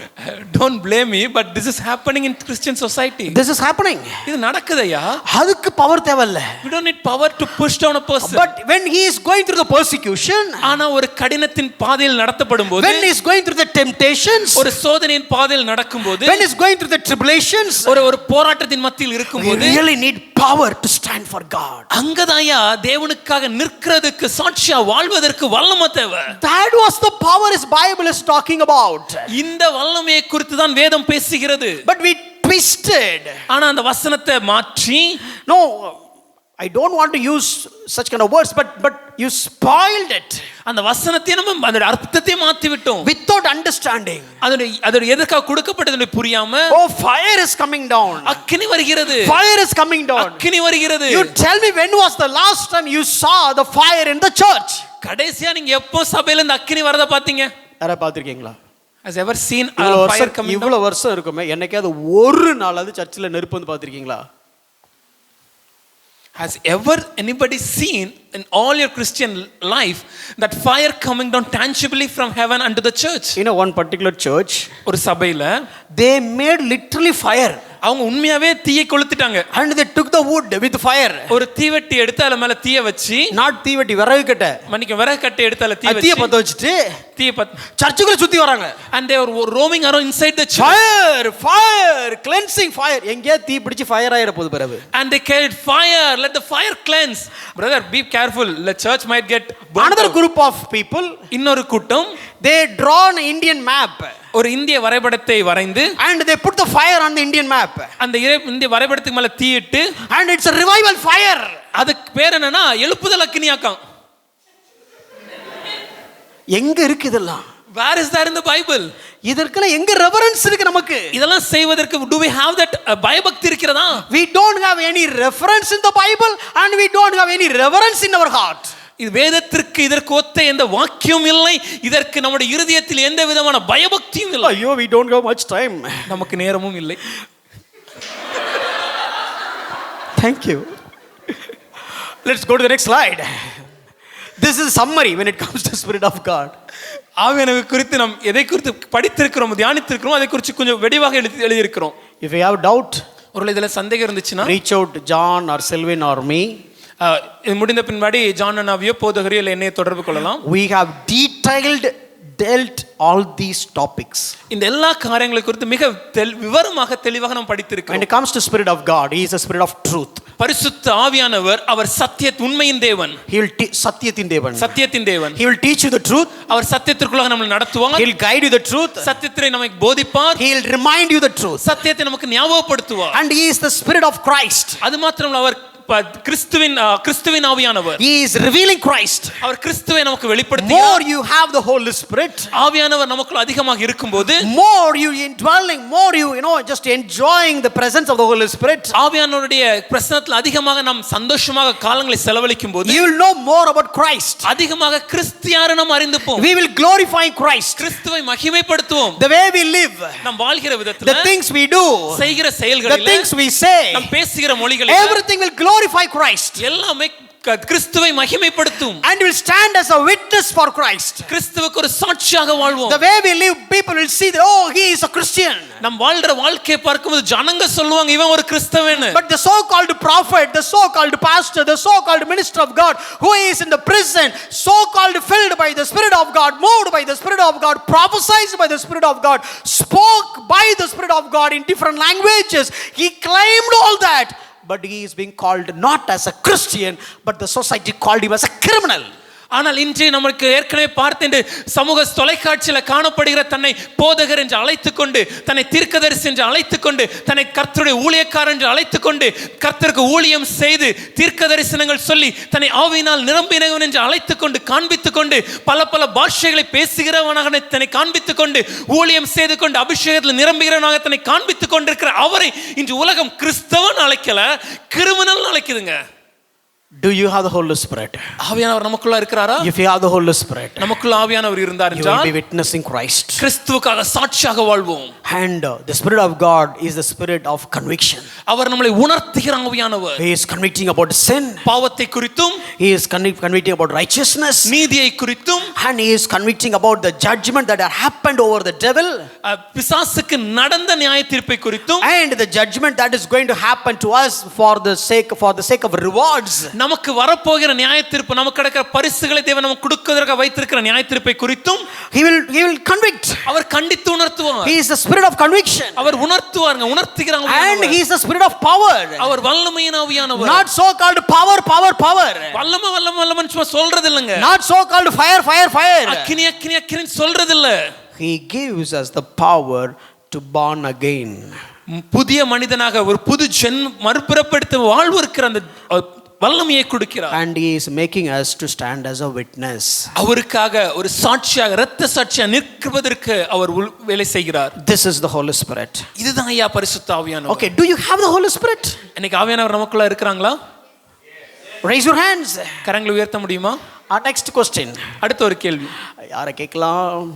Don't blame me, but this is happening in Christian society. This is happening. இது நடக்குதையா? அதுக்கு பவர் தேவையில்ல. We don't need power to push down a person. But when he is going through the persecution, ஆனா ஒரு கடினத்தின் பாதையில் நடத்தப்படும்போது, when he is going through the temptations, ஒரு சோதனையின் பாதையில் நடக்கும்போது, when he is going through the tribulations, ஒரு போராட்டத்தின் மத்தியில் இருக்கும்போது, we really need power to stand for God. அங்கதாயா தேவனுக்காக நிற்கிறதுக்கு சாட்சியா வாழ்வதற்கு வல்லமை தேவை. That was the power his Bible is talking about. இந்த வல்லமையை குறித்து தான் வேதம் பேசுகிறது. But we twisted. ஆனா அந்த வசனத்தை மாற்றி, no, I don't want to use such kind of words, but you spoiled it. அந்த வசனத்தை நம்ம அதோட அர்த்தத்தை மாத்தி விட்டோம் without understanding. அதோட எதற்காக கொடுக்கப்பட்டது புரியாம, oh, fire is coming down. அக்கினி வருகிறது. Fire is coming down. அக்கினி வருகிறது. You tell me, when was the last time you saw the fire in the church? கடைசியா நீங்க எப்போ சபையில இந்த அக்கினி வரத பாத்தீங்க? யாரா பாத்திருக்கீங்களா? Has ever seen a fire coming down? இவ்வளவு வருஷம் இருக்குமே, என்னைக்காவது ஒரு நாளாவது சர்ச்சில் நெருப்பு வந்து பாத்திருக்கீங்களா? Has ever anybody seen in all your Christian life that fire coming down tangibly from heaven unto the church? In one particular church, ஒரு சபையில they made literally fire. அவங்க உண்மையாவே தீயை கொளுத்திட்டாங்க. And they took the wood with fire. ஒரு தீவெட்டி எடுத்து அதல மேல தீய வச்சு, not தீவெட்டி, விறகு கட்டை, மன்னிக்க விறகு கட்டை எடுத்து அதல தீய பத்த வச்சிட்டு சர்ச்சுக்குள்ள சுத்தி வராங்க. And they were roaming around inside the church. Fire, cleansing fire. எங்கயா தீ பிடிச்சு ஃபயர் ஆயிர போகுது பிறகு. And they carried fire, let the fire cleanse. Brother, be careful, the church might get burned. Another group of people, இன்னொரு கூட்டம், they draw an Indian map. ஒரு இந்திய வரைபடத்தை வரைந்து, and they put the fire on the Indian map. அந்த இந்திய வரைபடத்துக்கு மேல தீயிட்டு, and it's a revival fire. அதுக்கு பேர் என்னன்னா எழுப்புதல் அக்கினியாக்கம். எங்க இருக்கு இதெல்லாம்? Where is that in the Bible? இதற்கெல்லாம் எங்க ரெஃபரன்ஸ் இருக்கு நமக்கு? இதெல்லாம் செய்வதற்கு do we have that பயபக்தி இருக்கிறதா? We don't have any reference in the Bible and we don't have any reverence in our heart. இது வேதத்திற்கு இதற்கு ஒத்த எந்த வாக்கியம் இல்லை, இதற்கு நம்முடைய இருதயத்தில் எந்த விதமான பயபக்தியும் இல்லை. ஐயோ, we don't have much time. நமக்கு நேரமும் இல்லை. Thank you. Let's go to the next slide. This is summary when it comes to Spirit of God. ஆவியானவர் குறித்து நாம் எதை குறித்து படித்திருக்கிறோம், தியானித்திருக்கிறோம், அதை குறித்து கொஞ்சம் வெடிவாக எழுதி இருக்கிறோம். If you have doubt, ஒருவேளை இதுல சந்தேகம் இருந்துச்சுன்னா, reach out to John or Selvin or me. முடிந்த பின்னாடி ஜான் அண்ணாவியோ போதகரியோ இல்லை என்னைய தொடர்பு கொள்ளலாம். We have dealt all these topics. இந்த எல்லா காரியங்களை குறித்து மிக விவரமாக தெளிவாக நாம் படித்திருக்கிறோம். When it comes to Spirit of God, he is a spirit of truth. பரிசுத்த ஆவியானவர் அவர் உண்மையின் தேவன். He will சத்தியத்தின் தேவன். சத்தியத்தின் தேவன். He will teach you the truth. அவர் சத்தியத்திற்குள்ளாக நம்மை நடத்துவார். He will guide you the truth. சத்தியத்தை நமக்கு போதிப்பார். He will remind you the truth. சத்தியத்தை நமக்கு ஞாபகப்படுத்துவார். And he is the Spirit of Christ. அது மாத்திரமல்ல, அவர் கிறிஸ்துவின் ஆவியானவர். He is revealing Christ. அவர் கிறிஸ்துவை நமக்கு வெளிப்படுத்துகிறார். More you have the Holy Spirit, ஆவியானவர் நமக்குள்ள அதிகமாக இருக்கும்போது, more you indwelling, more you just enjoying the presence of the Holy Spirit. ஆவியானவருடைய பிரசன்னத்தில் அதிகமாக நாம் சந்தோஷமாக காலங்களை செலவழிக்கும் போது, you will know more about Christ. அதிகமாக கிறிஸ்து யாரை நாம் அறிந்துப்போம். We will glorify Christ. கிறிஸ்துவை மகிமைப்படுத்துவோம். The way we live, நாம் வாழ்கிற விதத்தில், the things we do, செய்கிற the செயல்களில், things we say, நாம் பேசுகிற மொழிகளில், everything will glorify Christ. எல்லாமே கிறிஸ்துவை மகிமைப்படுத்தும். And will stand as a witness for Christ. கிறிஸ்துவுக்கு ஒரு சாட்சியாக வாழ்வோம். The way we live, people will see that, oh, he is a Christian. நாம் வாழ்ற வாழ்க்கையை பார்க்கும்போது ஜனங்க சொல்லுவாங்க, இவன் ஒரு கிறிஸ்தவன். But the so-called prophet, the so-called pastor, the so-called minister of God, who is in the prison, so-called filled by the Spirit of God, moved by the Spirit of God, prophesied by the Spirit of God, spoke by the Spirit of God in different languages, he claimed all that, but he is being called not as a Christian, but the society called him as a criminal. ஆனால் இன்று நமக்கு ஏற்கனவே பார்த்து சமூக தொலைக்காட்சியில் காணப்படுகிற தன்னை போதகர் என்று அழைத்துக்கொண்டு, தன்னை தீர்க்கதரிசி என்று அழைத்துக்கொண்டு, தன்னை கர்த்தருடைய ஊழியக்காரர் என்று அழைத்துக்கொண்டு, கர்த்தருக்கு ஊழியம் செய்து தீர்க்க தரிசனங்கள் சொல்லி தன்னை ஆவியினால் நிரம்பினவன் என்று அழைத்துக்கொண்டு காண்பித்துக்கொண்டு, பல பல பாஷைகளை பேசுகிறவனாக தன்னை காண்பித்துக்கொண்டு, ஊழியம் செய்து கொண்டு அபிஷேகத்தில் நிரம்புகிறவனாக தன்னை காண்பித்துக் கொண்டிருக்கிற அவரை இன்று உலகம் கிறிஸ்தவன் அழைக்கல, criminal அழைக்குதுங்க. Do you have the Holy Spirit? ஆவியானவர் நமக்குள்ள இருக்கிறாரா? If you have the Holy Spirit, நமக்குள்ள ஆவியானவர் இருந்தார் you will என்றால் be witnessing Christ. கிறிஸ்துவுக்காக சாட்சியாக வாழ்வோம். And the Spirit of God is the Spirit of conviction. அவர் நம்மை உணர்த்துகிற ஆவியானவர். He is convicting about sin. பாவத்தை குறித்தும், He is convicting about righteousness. நீதியை குறித்தும், And he is convicting about the judgment that had happened over the devil. பிசாசுக்கு நடந்த நியாய தீர்ப்பை குறித்தும், And the judgment that is going to happen to us for the sake of rewards. நமக்கு வரப்போகிற நியாய தீர்ப்பு, நமக்கு கிடைக்கிற பரிசுகளை தேவன் நமக்கு கொடுக்கிறதற்காக வைத்திருக்கிற நியாய தீர்ப்பை குறித்தும் He will convict. அவர் கண்டித்து உணர்த்துவார். He is the Spirit of conviction. Our உணர்த்துவாருங்க, உணர்த்துகிற And ஆவியானவர். he is the Spirit of power. அவர் வல்லமையின் ஆவியானவர். Not so called power. வல்லமை சும்மா சொல்றது இல்லங்க. Not so called fire. அக்கினி சொல்றது இல்ல. He gives us the power to born again. புதிய மனிதனாக ஒரு புது மறுபிறப்பெடுத்து வாழ்வதற்கு அந்த வல்லமையை கொடுக்கிறார். And he is making us to stand as a witness. அவருக்காக ஒரு சாட்சியாக, இரத்த சாட்சியாக நிற்பதற்கு அவர் வேலை செய்கிறார். This is the Holy Spirit. இதுதான் ஐயா பரிசுத்த ஆவியானவர். Okay, do you have the Holy Spirit? இன்னைக்கு ஆவியானவர் நமக்குள்ள இருக்கிறாங்களா? Raise your hands. கரங்களை உயர்த்த முடியுமா? Our next question. அடுத்த ஒரு கேள்வி. யாரை கேட்கலாம்?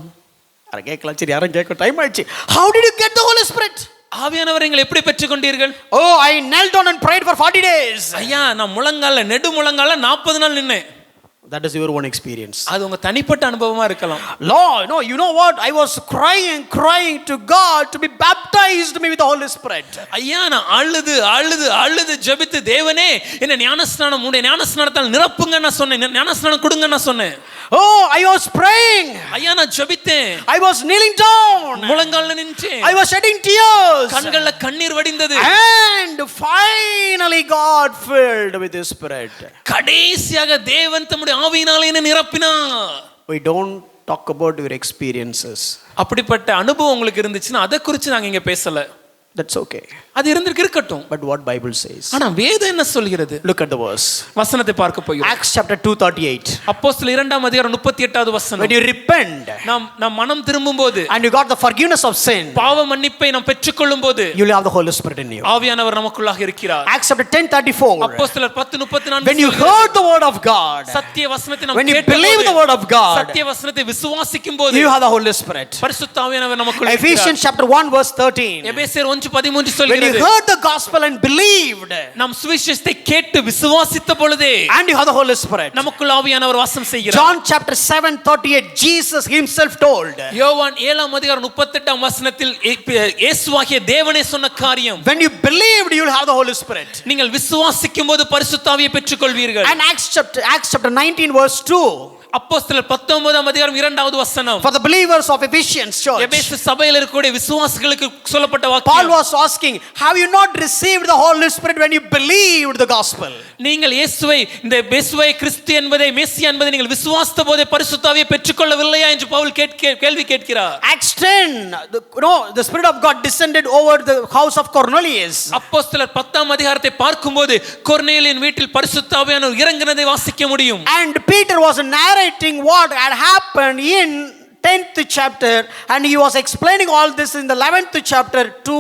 சரி, யாரும் கேட்க டைம் ஆயிடுச்சு. How did you get the Holy Spirit? ஆவியானவரை நீங்கள் எப்படி பெற்றுக்கொண்டீர்கள்? Oh, I knelt down and prayed for 40 days. ஐயா, நான் நெடு முழங்கால 40 நாள் நின்னேன். That is your own experience. அது உங்க தனிப்பட்ட அனுபவமா இருக்கலாம். Lord, no, you know what? I was crying to God to be baptized me with the Holy Spirit. ஐயா, நான் அழுது ஜெபித்து, தேவனே என்ன ஞானஸ்நானத்தால் நிரப்புங்க நான் சொன்னேன், ஞானஸ்நானம் கொடுங்க நான் சொன்னேன். Oh, I was praying. ஐயா, நான் ஜெபித்தேன். I was kneeling down. முழங்கால்ல நின்றேன். I was shedding tears. கண்கள்ல கண்ணீர் வடிந்தது. And finally God filled with His Spirit. கடைசியாக தேவன் தம்முடைய ஆவியினாலே என்னை நிரப்பினார். We don't talk about your experiences. அப்படிப்பட்ட அனுபவம் உங்களுக்கு இருந்துச்சுன்னா அதை குறித்து நாங்க இங்க பேசல. That's okay. அது இருக்கட்டும். But what Bible says? ஆனா வேதம் என்ன சொல்கிறது? Look at the verse. வசனத்தை பார்க்க போகிறோம். Acts chapter 2:38. அப்போஸ்தலர் 2:38 வசனம். When you repent, நாம் மனம் திரும்பும்போது, and you got the forgiveness of sin, பாவ மன்னிப்பை நாம் பெற்றுக்கொள்ளும்போது, you will have the Holy Spirit in you. ஆவியானவர் நமக்குள்ளாக இருக்கிறார். Acts chapter 10:34. அப்போஸ்தலர் 10:34. When you heard the word of God, சத்திய வசனத்தை நாம் when you கேட்டபோது, believe the word of God, சத்திய வசனத்தை விசுவாசிக்கும்போது, you have the Holy Spirit. பரிசுத்த ஆவியானவர் நமக்குள்ள இருக்கிறார். Ephesians chapter 1 verse 13. எபேசியர் 1:13 சொல்கிறது. When you heard the gospel and believed, நாம் சுவிசேஷத்தை கேட்டு விசுவாசித்த பொழுதே, and you have the Holy Spirit. நமக்குள்ள ஆவியானவர் வாசம் செய்கிறார். John chapter 7:38, Jesus himself told. யோவான் 7:38 வசனத்தில் இயேசுவாகிய தேவனே சொன்ன காரியம். When you believed, you will have the Holy Spirit. நீங்கள் விசுவாசிக்கும்போது பரிசுத்த ஆவியை பெற்றுக்கொள்வீர்கள். And Acts chapter 19 verse 2. அப்போஸ்தலர் 19ஆம் அதிகாரம் 2வது வசனம். For the believers of Ephesians church, எபேசு சபையில் இருக்கக்கூடிய விசுவாசிகளுக்கு சொல்லப்பட்ட Paul வாக்கியம். was asking, have you not received the Holy Spirit when you believed the gospel? நீங்கள் இயேசுவை இந்த இயேசுவை கிறிஸ்து என்பதை மெசியா என்பதை நீங்கள் விசுவாசித்த போதே பரிசுத்த ஆவியை பெற்றுக்கொள்ளவில்லையா என்று பவுல் கேள்வி கேட்கிறார். Acts 10, the Spirit of God descended over the house of Cornelius. அப்போஸ்தலர் 10ஆம் அதிகாரத்தை பார்க்கும்போது கொர்நேலியின் வீட்டில் பரிசுத்த ஆவியானவர் இறங்கினதை வாசிக்க முடியும். And Peter was narrating what had happened in 10th chapter, and he was explaining all this in the 11th chapter to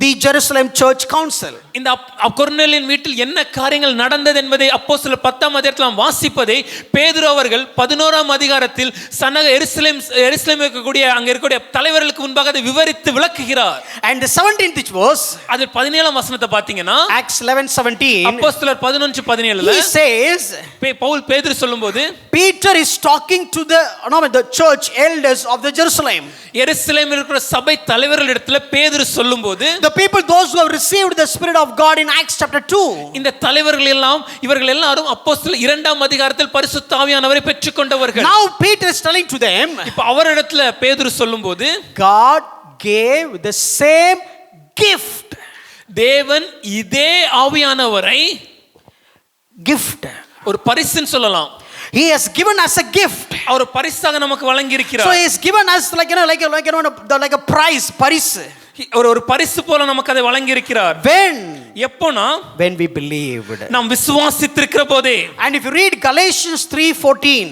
the Jerusalem church council. இந்த கொர்நேலியின் வீட்டில் என்ன காரியங்கள் நடந்தது என்பதை அப்போஸ்தலர் 10ஆம் அதிகாரத்தில் நாம் வாசிப்பதை பேதுரு அவர்கள் 11ஆம் அதிகாரத்தில் எருசலேம் இருக்கக்கூடிய அங்க இருக்கக்கூடிய தலைவர்களுக்கு முன்பாக அதை விவரித்து விளக்குகிறார். And the 17th verse, அதில் 17ஆம் வசனத்தை பார்த்தீங்கன்னா Acts 11:17, அப்போஸ்தலர் 11:17 he says, பவுல் பேதுரு சொல்லும்போது Peter is talking to the church elders of the Jerusalem. எருசலேமில் இருக்கிற சபை தலைவர்களிடத்தில் பேதுரு சொல்லும்போது, the people, those who have received the Spirit of God in Acts chapter 2, இந்த தலைவர்கள் எல்லாம் இவர்கள் எல்லாரும் அப்போஸ்தலர் 2ஆம் அதிகாரத்தில் பரிசுத்த ஆவியானவரை பெற்றுக்கொண்டவர்கள். now Peter is telling to them, இப்ப அவரிடத்துல பேதுரு சொல்லும்போது, God gave the same gift. தேவன் இதே ஆவியானவரை gift, ஒரு பரிசுன்னு சொல்லலாம். he has given us a gift. அவர் பரிசாக நமக்கு வழங்கி So இருக்கிறார். he has given us like a prize, பரிசு. ஒரு பரிசு போல நமக்கு அதை வழங்கி இருக்கிறார். எப்போனா when we believed, நாம் விசுவாசித்திருக்கிற போதே. and if you read Galatians 3:14,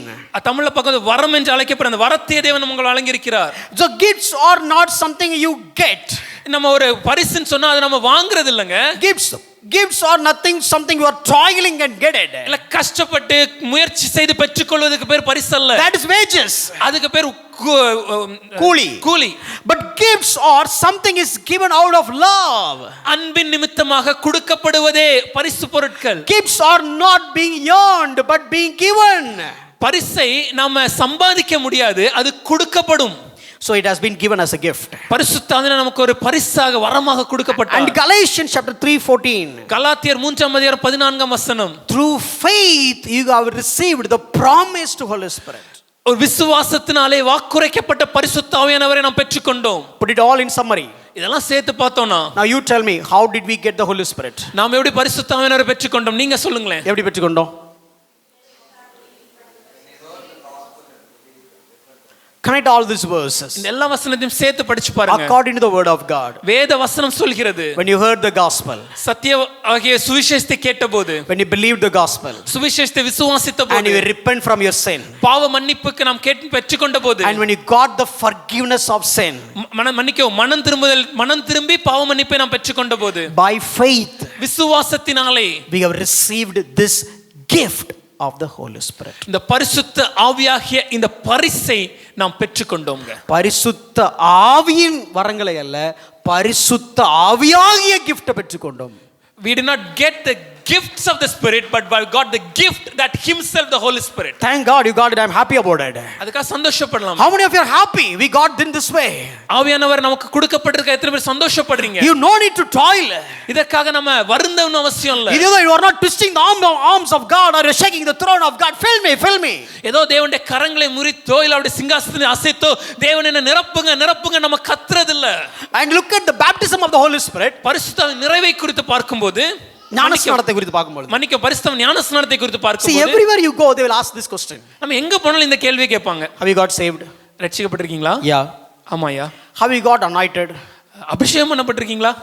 தமிழ்ல பக்கம் வரம் என்று அழைக்கப்படுற அந்த வரத்தை தேவன் நமக்கு வழங்கி இருக்கிறார். so gifts are not something you get. நம்ம ஒரு பரிசுன்னு சொன்னா அதை நம்ம வாங்குறது இல்லங்க. Gifts are nothing, something you are toiling and get it. இல்ல கஷ்டப்பட்டு முயற்சி செய்து பெற்றுக்கொள்வதற்கு பேர் பரிசு அல்ல. that is wages. அதுக்கு பேர் கூலி. but gifts are something is given out of love. அன்பின் நிமித்தமாக கொடுக்கப்படுவதே பரிசு பொருட்கள். gifts are not being earned but being given. பரிசை நாம சம்பாதிக்க முடியாது, அது கொடுக்கப்படும். so it has been given as a gift. பரிசுத்த ஆவியானவர் நமக்கு ஒரு பரிசாக வரமாக கொடுக்கப்பட்டார். and Galatians chapter 3:14, கலாத்தியர் 3ஆம் அதிகாரம் 14ஆம் வசனம், through faith you have received the promised Holy Spirit. ஒரு விசுவாசத்தினாலே வாக்குரைக்கப்பட்ட பரிசுத்த ஆவியானவரை நாம் பெற்றுக்கொண்டோம். put it all in summary. இதெல்லாம் சேர்த்து பார்த்தோம்னா, now you tell me, how did we get the Holy Spirit? நாம் எப்படி பரிசுத்த ஆவியானவரை பெற்றுக்கொண்டோம்? நீங்க சொல்லுங்களேன். எப்படி பெற்றுக்கொண்டோம்? connect all these verses. இந்த எல்லா வசனத்தையும் சேர்த்து படிச்சு பாருங்க. according to the word of God. வேத வசனம் சொல்கிறது, when you heard the gospel, சத்திய ஆகிய சுவிசேஷத்தை கேட்டபோது, when you believed the gospel, சுவிசேஷத்தை விசுவாசித்த போது, and you repent from your sin, பாவ மன்னிப்புக்கு நாம் பெற்றுக்கொண்ட போது, and when you got the forgiveness of sin, மனம் திரும்பி பாவ மன்னிப்பை நாம் பெற்றுக்கொண்ட போது, by faith விசுவாசத்தினாலே we have received this gift of the Holy Spirit. இந்த பரிசுத்த ஆவியாகிய இந்த பரிசை நாம் பெற்றுக்கொண்டோங்க. பரிசுத்த ஆவியின் வரங்களை அல்ல, பரிசுத்த ஆவியாகிய gift பெற்றுக்கொண்டோம். We did not get the gifts of the Spirit, but we got the gift that Himself, the Holy Spirit. Thank God you got it. I'm happy about it. அதுக்காக சந்தோஷப்படலாம். How many of you are happy we got in this way? ஆவியானவர் நமக்கு கொடுக்கப்பட்டிருக்க எத்தனை பேர் சந்தோஷப்படுறீங்க? You no need to toil. இதற்காக நம்ம வருந்தணும் அவசியம் இல்ல. You are not twisting the arms of God or you're shaking the throne of God. Fill me. ஏதோ தேவனுடைய கரங்களை முறித்தோ இல்ல அவருடைய சிங்காசனத்தை அசைத்தோ தேவன் என்ன நிரப்புங்க நம்ம கத்துறது இல்ல. And look at the baptism of the Holy Spirit. பரிசுத்த நிறைவை குறித்து பார்க்கும்போது, ஞானஸ்நானத்தை குறித்து பார்க்கும்போது, பரிசுத்த ஞானஸ்நானத்தை குறித்து பார்க்கும்போது, see, everywhere you go they will ask this question. நம்ம எங்க போனாலும் இந்த கேள்வியை கேட்பாங்க. Have you got saved? ரட்சிக்கப்பட்டிருக்கீங்களா? Yeah. ஆமாயா. Have you got anointed? அபிஷேகம் பண்ணப்பட்டிருக்கீங்களா?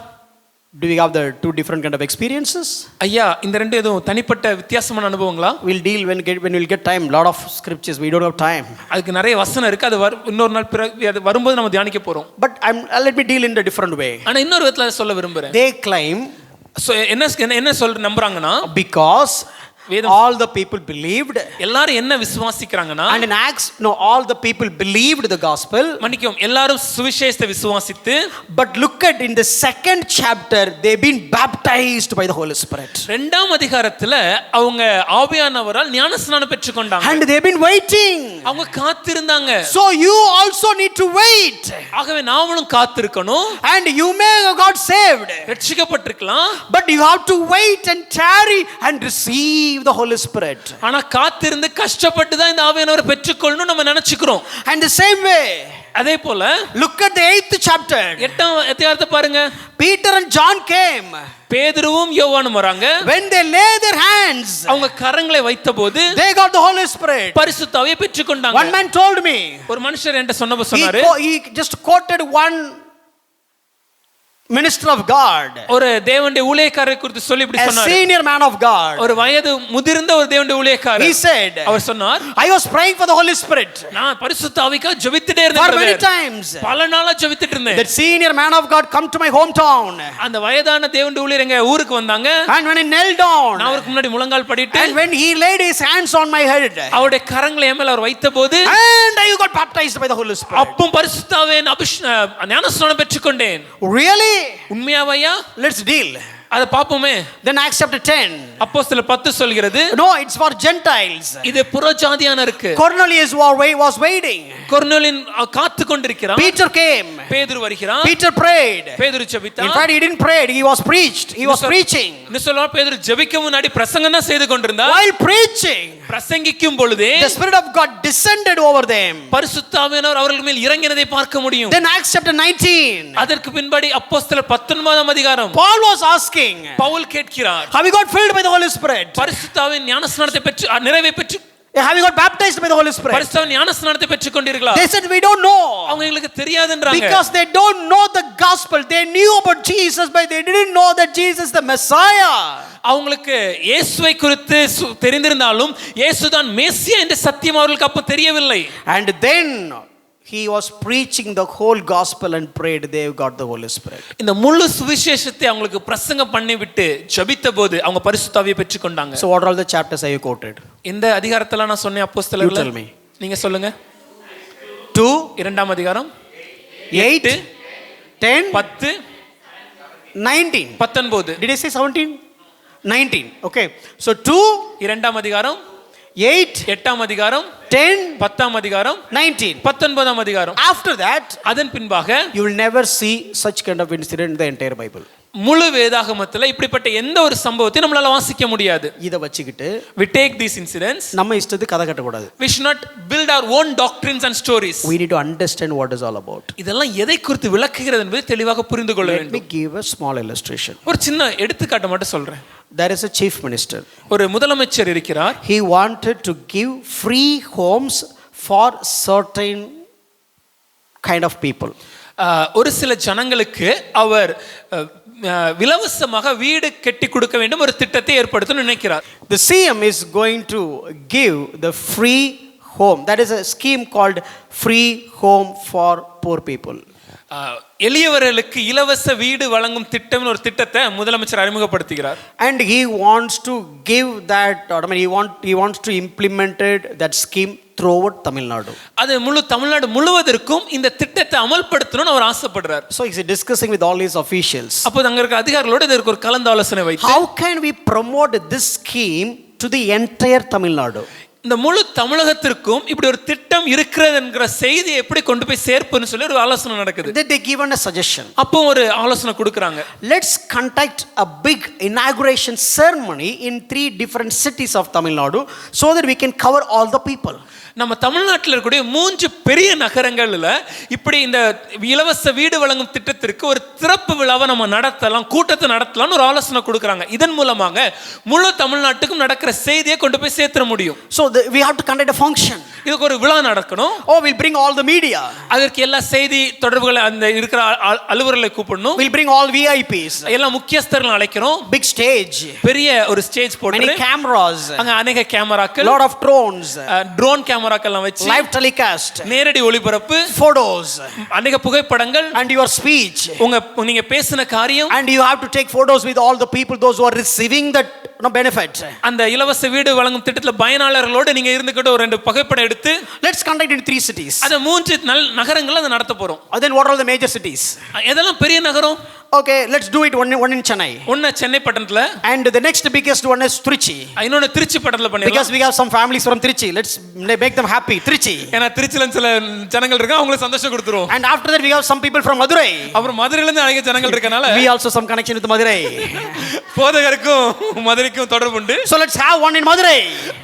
Do we have the two different kind of experiences? ஐயா, இந்த ரெண்டு எதுவும் தனிப்பட்ட வித்தியாசமான அனுபவங்களா? We'll deal when we'll get time. Lot of scriptures, we don't have time. அதுக்கு நிறைய வசனம் இருக்கு. அது இன்னொரு நாள் பிறகு அது வரும்போது நம்ம தியானிக்க போறோம். But let me deal in a different way. ஆனா இன்னொரு விதத்துல சொல்ல விரும்புறேன். They claim, என்ன நம்புறாங்கன்னா, because all the people believed, எல்லாரும் என்ன விசுவாசிக்கறாங்கன்னா, and in Acts all the people believed the gospel, மன்னிக்கவும், எல்லாரும் சுவிசேஷத்தை விசுவாசித்து, but look at in the second chapter they've been baptized by the Holy Spirit. இரண்டாம் அதிகாரத்துல அவங்க ஆவியானவரால் ஞானஸ்நானம் பெற்றுக்கொண்டாங்க. And they've been waiting. அவங்க காத்திருந்தாங்க. So you also need to wait. ஆகவே நாமளும் காத்திருக்கணும். And you may have got saved, ரட்சிக்கப்பட்டிருக்கலாம், but you have to wait and tarry and receive receive the Holy Spirit. ஆனா காத்திருந்து கஷ்டப்பட்டு தான் இந்த ஆவியானவரை பெற்றுக்கொள்ளணும் நம்ம நினைச்சுக்கிறோம். And the same way, அதே போல look at the 8th chapter. 8ஆம் அதிகாரத்தை பாருங்க. Peter and John came. பேதுருவும் யோவானும் வராங்க. When they lay their hands, அவங்க கரங்களை வைத்தபோது they got the Holy Spirit. பரிசுத்த ஆவியை பெற்றுக்கொண்டாங்க. One man told me, ஒரு மனுஷர் என்கிட்ட சொன்னாரு, he just quoted one minister of God, ஒரு தேவனுடைய ஊழியக்காரரை குறித்து சொல்லி இப்படி a சொன்னாரு. senior man of God. ஒரு வயது முதிர்ந்த ஒரு தேவனுடைய ஊழியக்காரர். He said, அவர் சொன்னார், I was praying for the Holy Spirit நான் பரிசுத்த ஆவிக்காக ஜெபித்துட்டே for many இருந்தேன். times. பல நாளா ஜெபித்துட்டு இருந்தேன். That senior man of God come to my hometown. அந்த வயதான தேவனுடைய ஊழியர் எங்க ஊருக்கு வந்தாங்க. And when I knelt down, நான் அவருக்கு முன்னாடி முழங்கால் படிட்டு, and when he laid his hands on my head, அவருடைய கரங்களை என் மேல அவர் வைத்தபோது, and I got baptized by the Holy Spirit. அப்பவும் பரிசுத்த ஆவியின் ஞானஸ்நானம் பெற்றுக்கொண்டேன். Really? உண்மையாவையா? Let's deal. அத பாப்போமே. Then Acts chapter 10. அப்போஸ்தலர் 10 சொல்கிறது, No, it's for Gentiles. இது புறஜாதியானருக்கு. Cornelius was waiting. கொர்நேலியன் காத்து கொண்டிருக்கிறான். Peter came. பேதுரு வருகிறான். Peter prayed. பேதுரு ஜெபித்தான். In fact, he didn't pray. He was preached. He was preaching. இன்னும் சொல்ல பேதுரு ஜெபிக்க முன்னாடி பிரசங்கம் தான் செய்து கொண்டிருந்தார். While preaching, பிரசங்கிக்கும் பொழுதே the Spirit of God descended over them. பரிசுத்த ஆவியானவர் அவர்கள் மேல் இறங்கினதை பார்க்க முடியும். Then Acts chapter 19. அதற்கு பின்படி அப்போஸ்தலர் 19ஆம் அதிகாரம். Paul was asking, பவுல் கேட்கிறார், have you got filled by the Holy Spirit? பரிசுத்த ஆவியின் ஞானஸ்நானத்தை பெற்று நிறைவை பெற்று Have you got baptized by the Holy Spirit? பரிசுத்த ஆவியின் ஞானஸ்நானத்தை பெற்றுக் கொண்டீர்களா? They said, we don't know. அவங்க எங்களுக்கு தெரியாதுன்றாங்க. Because they don't know the gospel. They knew about Jesus, but they didn't know that Jesus is the Messiah. அவங்களுக்கு இயேசுவை குறித்து தெரிந்திருந்தாலும் இயேசுதான் மேசியா என்ற சத்தியம் அவர்களுக்கு அப்ப தெரியவில்லை. And then he was preaching the whole gospel and prayed. They got the Holy Spirit. இந்த முழு சுவிசேஷத்தை அவங்களுக்கு பிரசங்கம் பண்ணி விட்டு ஜெபித்தபோது அவங்க பரிசுத்த ஆவியை பெற்றுக்கொண்டாங்க. So what are all the chapters I quoted? இந்த அதிகாரத்துல நான் சொன்னேன் அப்போஸ்தலர்களே. You tell me. நீங்க சொல்லுங்க. 2, 2ஆம் அதிகாரம், 8, 10, 10, 19. 19. Did I say 17? 19. Okay. So 2, 2ஆம் அதிகாரம், 8, 8ஆம் அதிகாரம், 10, 10ஆம் அதிகாரம், 19. 19ஆம் அதிகாரம். After that, அதன் பின்பாக you will never see such kind of incident in the entire Bible. முழு வேதாகமத்துல இப்படிப்பட்ட எந்த ஒரு சம்பவத்தையும் நம்மளால வாசிக்க முடியாது. இத வச்சிக்கிட்டு we take these incidents, நம்ம இஷ்டத்துக்கு கதை கட்ட கூடாது. we should not build our own doctrines and stories. We need to understand what is all about. இதெல்லாம் எதை குறித்து விளக்குகிறது என்பதை தெளிவாக புரிந்து கொள்ள Let me வேண்டும். give a small illustration. ஒரு சின்ன எடுத்துக்காட்டு மட்டும் சொல்றேன். There is a chief minister. ஒரு முதலமைச்சர் இருக்கிறார். He wanted to give free homes for certain kind of people. ஒரு சில ஜனங்களுக்கு அவர் இலவசமாக வீடு கட்டி கொடுக்க வேண்டும் ஒரு திட்டத்தை ஏற்படுத்தணும்னு நினைக்கிறார். The CM is going to give the free home. That is a scheme called free home for poor people. எளியவர்களுக்கு இலவச வீடு வழங்கும் திட்டம் ஒரு திட்டத்தை முதலமைச்சர் அறிமுகப்படுத்துகிறார். And he wants to give that, I mean he wants to implement that scheme throughout Tamil Nadu. அது முழு தமிழ்நாடு முழுவதற்கும் இந்த திட்டத்தை அமல்படுத்தணும்னு அவர் ஆசைப்படுறார். So he's discussing with all his officials. அப்போ அங்க இருக்க அதிகாரிகளோட இதற்கு ஒரு கலந்தாலோசனை வைத்து, how can we promote this scheme to the entire Tamil Nadu? இந்த முழு தமிழகத்திற்கும் இப்படி ஒரு திட்டம் இருக்கிறது என்கிற செய்தியை எப்படி கொண்டு போய் சேர்ப்புன்னு சொல்லி ஒரு ஆலோசனை நடக்குது. They given a suggestion. அப்போ ஒரு ஆலோசனை கொடுக்கறாங்க. Let's conduct a big inauguration ceremony in 3 different cities of Tamil Nadu so that we can cover all the people. நம்ம தமிழ்நாட்டில் இருக்கக்கூடிய 3 பெரிய நகரங்கள்ல இப்படி இந்த இலவச வீடு வழங்கும் திட்டத்திற்கு ஒரு திறப்பு விழாவை நம்ம நடத்தலாம், கூட்டத்தை நடத்தலாம்னு ஒரு ஆலோசனை கொடுக்கறாங்க. இதன் மூலமாக முழு தமிழ்நாட்டுக்கும் நடக்கிற செய்தியை கொண்டு போய் சேர்த்துற முடியும். So we have to conduct a function. இதுக்கு ஒரு விழா நடக்கணும். Oh, we'll bring all the media. அதற்கு எல்லா செய்தி தொடர்புகளை அந்த இருக்கிற அலுவலர்களை கூப்பிடணும். We'll bring all VIPs. எல்லா முக்கியஸ்தர்களை அழைக்கிறோம். Big stage. பெரிய ஒரு ஸ்டேஜ் போட்டு many cameras. அங்க अनेक கேமராக்கள், lot of drones. ட்ரோன் கேமராக்கள்லாம் வச்சு live telecast. நேரடி ஒளிபரப்பு, photos. अनेक புகைப்படங்கள் and your speech. நீங்க பேசின காரியம். And you have to take photos with all the people those who are receiving that benefit. அந்த இலவச வீடு வழங்கும் திட்டத்துல பயனாளர்களோட நீங்க இருந்துக்கிட்டு ஒரு 2 புகைப்படம் எடுத்து, let's conduct in 3 cities. அத 3 நகரங்கள்ல அத நடத்த போறோம். Then what are the major cities? எதெல்லாம் பெரிய நகரம்? Okay, let's do it one in Chennai. ஒன்னு சென்னை பட்டணத்துல, and the next biggest one is Trichy. இன்னொன்னு திருச்சி பட்டணத்துல பண்ணிடலாம். Because we have some families from Trichy, let's make them happy. Trichy. ஏனா திருச்சில சில ஜனங்கள் இருக்காங்க, அவங்களுக்கு சந்தோஷம் கொடுத்துறோம். And after that we have some people from Madurai. அப்புறம் மதுரையில இருந்து அநேக ஜனங்கள் இருக்கனால we also some connection with Madurai. போதகருக்கும் மதுரைக்கும் தொடர்பு உண்டு. So let's have one in Madurai.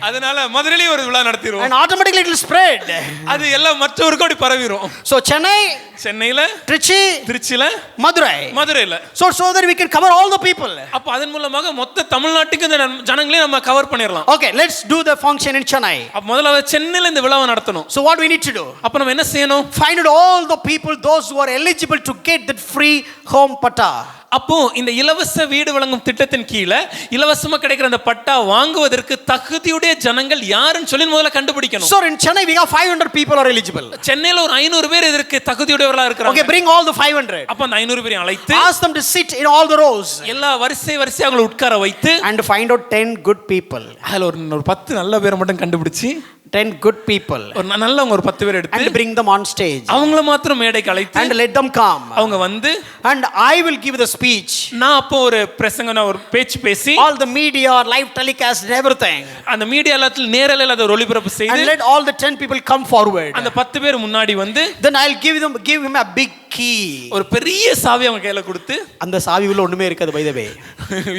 அதனால மதுரையிலேயே ஒரு விழா நடத்திடுவோம். And automatically it will spread. அது எல்லாம் மற்றவருக்கும் அப்படி பரவிடும். So Chennai, சென்னையில, Trichy, திருச்சியில, Madurai. மதுரையில. So that we can cover all the people. அப்ப அதன் மூலமாக மொத்த தமிழ்நாட்டுக்கு இந்த ஜனங்களையும் நம்ம கவர் பண்ணிடலாம். Okay, let's do the function in Chennai. அப்ப முதல்ல சென்னையில இந்த விழாவை நடத்தணும். So what we need to do? அப்ப நம்ம என்ன செய்யணும்? Find out all the people, those who are eligible to get that free home patta. அப்போ இந்த இலவச வீடு வழங்கும் திட்டத்தின் கீழே இலவசமா கிடைக்கிற அந்த பட்டா வாங்குவதற்கு தகுதியுடைய ஜனங்கள் யாருன்னு சொல்லி முதல்ல கண்டுபிடிக்கணும். So in Chennai we have 500 people are eligible. சென்னையில ஒரு 500 பேர் இதற்கு தகுதியுடையவர்களா இருக்காங்க. Okay, bring all the 500. அப்ப அந்த 500 பேரை அழைத்து Ask them to sit in all the rows எல்லா வரிசை அவங்களை உட்கார வைத்து and find out 10 good people. அதுல ஒரு 10 நல்ல பேரை மட்டும் கண்டுபிடிச்சு 10 good people ஒரு நல்லவங்க ஒரு 10 பேர் எடுத்து and bring them on stage அவங்கள மாத்திரம் மேடைக்கு அழைத்து and let them come. அவங்க வந்து And I will give the speech. நான் அப்போ ஒரு பிரசங்கன ஒரு பேச்சு பேசி All the media, live telecast and everything. அந்த மீடியா எல்லாத்துல நேரலையில் அதை ஒளிபரப்பு And செய்து let all the 10 people come forward. அந்த 10 பேர் முன்னாடி வந்து Then I'll give him a big key. ஒரு பெரிய சாவி அவங்க கையில கொடுத்து அந்த சாவி உள்ள ஒண்ணுமே இருக்காது by the way.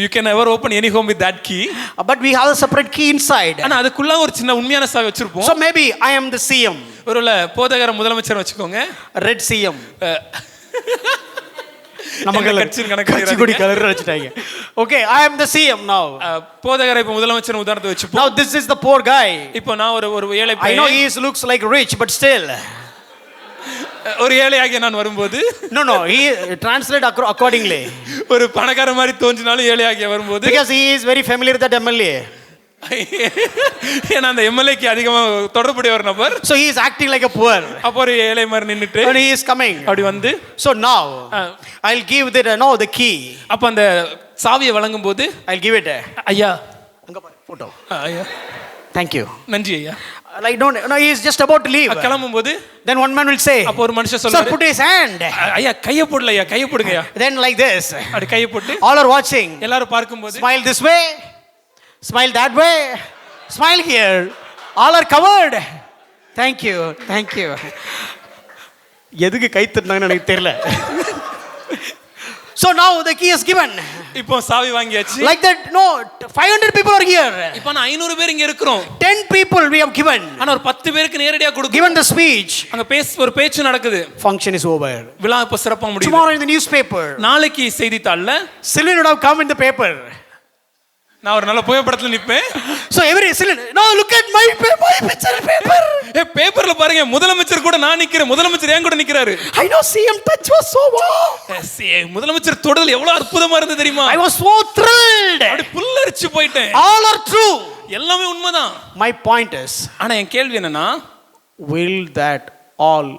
you can never open any home with that key. But we have a separate key inside. ஆனா அதுக்குள்ள ஒரு சின்ன உண்மையான சாவி வச்சிருப்போம். So maybe I am the CM. ஒருவேளை போதகர முதலமைச்சர் வச்சுக்கோங்க. Red CM. நமக்கு கட்சியின் கட்சி கொடி கலர் வச்சிட்டாங்க. Okay, I am the CM now. போதகரை இப்ப முதலமைச்சர் உதாரணத்தை வச்சுப்போம். Now this is the poor guy. இப்போ நான் ஒரு ஏழை I know he looks like rich but still. ஒரு ஏழையாகிய நான் வரும்போது No, he translate accordingly. ஒரு பணக்கார மாதிரி தோன்றினாலும் ஏழையாகிய வரும்போது Because he is very familiar with that MLA. ஏன்னா அந்த எம்எல்ஏக்கு அதிகமா தொடர்புடைய ஒரு நபர். So he is acting like a poor. அப்போ ஒரு ஏழை மாதிரி நின்னுட்டு And he is coming. அப்படி வந்து So now I'll give the key. அப்ப அந்த சாவியை வழங்கும் போது I'll give it. ஐயா அங்க பாரு photo. ஐயா Thank you. நன்றி ஐயா. Like no, he is just about to leave. கிளம்பும் போது Then one man will say, அப்ப ஒரு மனுஷன் sir, சொல்றாரு, put his hand. ஐயா கையை போடல ஐயா, கையை போடுங்க ஐயா. Then like this. அப்படி கையை போட்டு All are watching. எல்லாரும் பார்க்கும்போது Smile this way. Smile that way. Smile here. All are covered. Thank you. எதுக்கு கை தட்டினாங்கன்னு எனக்கு தெரியல. So now the key is given. இப்போ சாவி வாங்கியாச்சு. Like that, no, 500 people are here. இப்போ நான் 500 பேர் இங்க இருக்கோம். 10 people we have given. ஆனா ஒரு 10 பேருக்கு நேரடியா கொடுக்க. Given the speech. அங்க ஒரு பேச்சு நடக்குது. Function is over. விழா இப்ப சிறப்பா முடியுது. Tomorrow in the newspaper. நாளைக்கு செய்தித்தாள்ல Sylvain would have come in the paper. நான் ஒரு நல்ல புகைப்படத்துல நிப்பேன். So every Sylvain, no, look at my picture in paper. பேப்பர்ல பாருங்க, முதலமைச்சர் கூட நான் நிக்கிறேன், முதலமைச்சர் ஏன் கூட நிக்கிறாரு. I know CM touch was so wow. முதலமைச்சர் தொடுதல் எவ்வளவு அற்புதமா இருந்தது தெரியுமா? I was so thrilled. அப்படி புல்லரிச்சு போயிட்டேன். All are true. எல்லாமே உண்மைதான். My point is, ஆனா என் கேள்வி என்னன்னா, will that all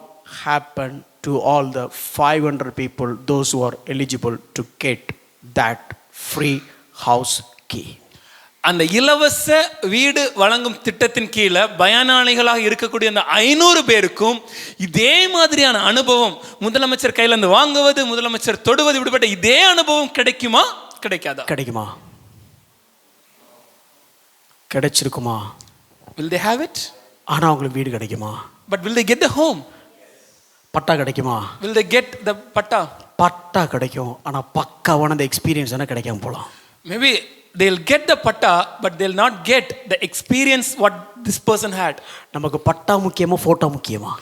happen to all the 500 people, those who are eligible to get that free house key? அந்த இலவச வீடு வழங்கும் திட்டத்தின் கீழே பயனாளிகளாக இருக்கக்கூடிய அந்த 500 பேருக்கும் இதே மாதிரியான அனுபவம் முதலமைச்சர் கையில இருந்து வாங்குவது, முதலமைச்சர் தொடுவது, இப்படிப்பட்ட இதே அனுபவம் கிடைக்குமா கிடைக்காதா? கிடைக்குமா? கிடைச்சிருக்குமா? Will they have it? ஆனா அவங்களுக்கு வீடு கிடைக்குமா? But will they get the home? பட்டா கிடைக்குமா? Will they get the பட்டா? பட்டா கிடைக்கும், ஆனா பக்காவான அந்த எக்ஸ்பீரியன்ஸ் என்ன கிடைக்காம போலாம். Maybe they'll get the patta but they'll not get the experience what this person had. நமக்கு பட்டா முக்கியமா போட்டோ முக்கியமா?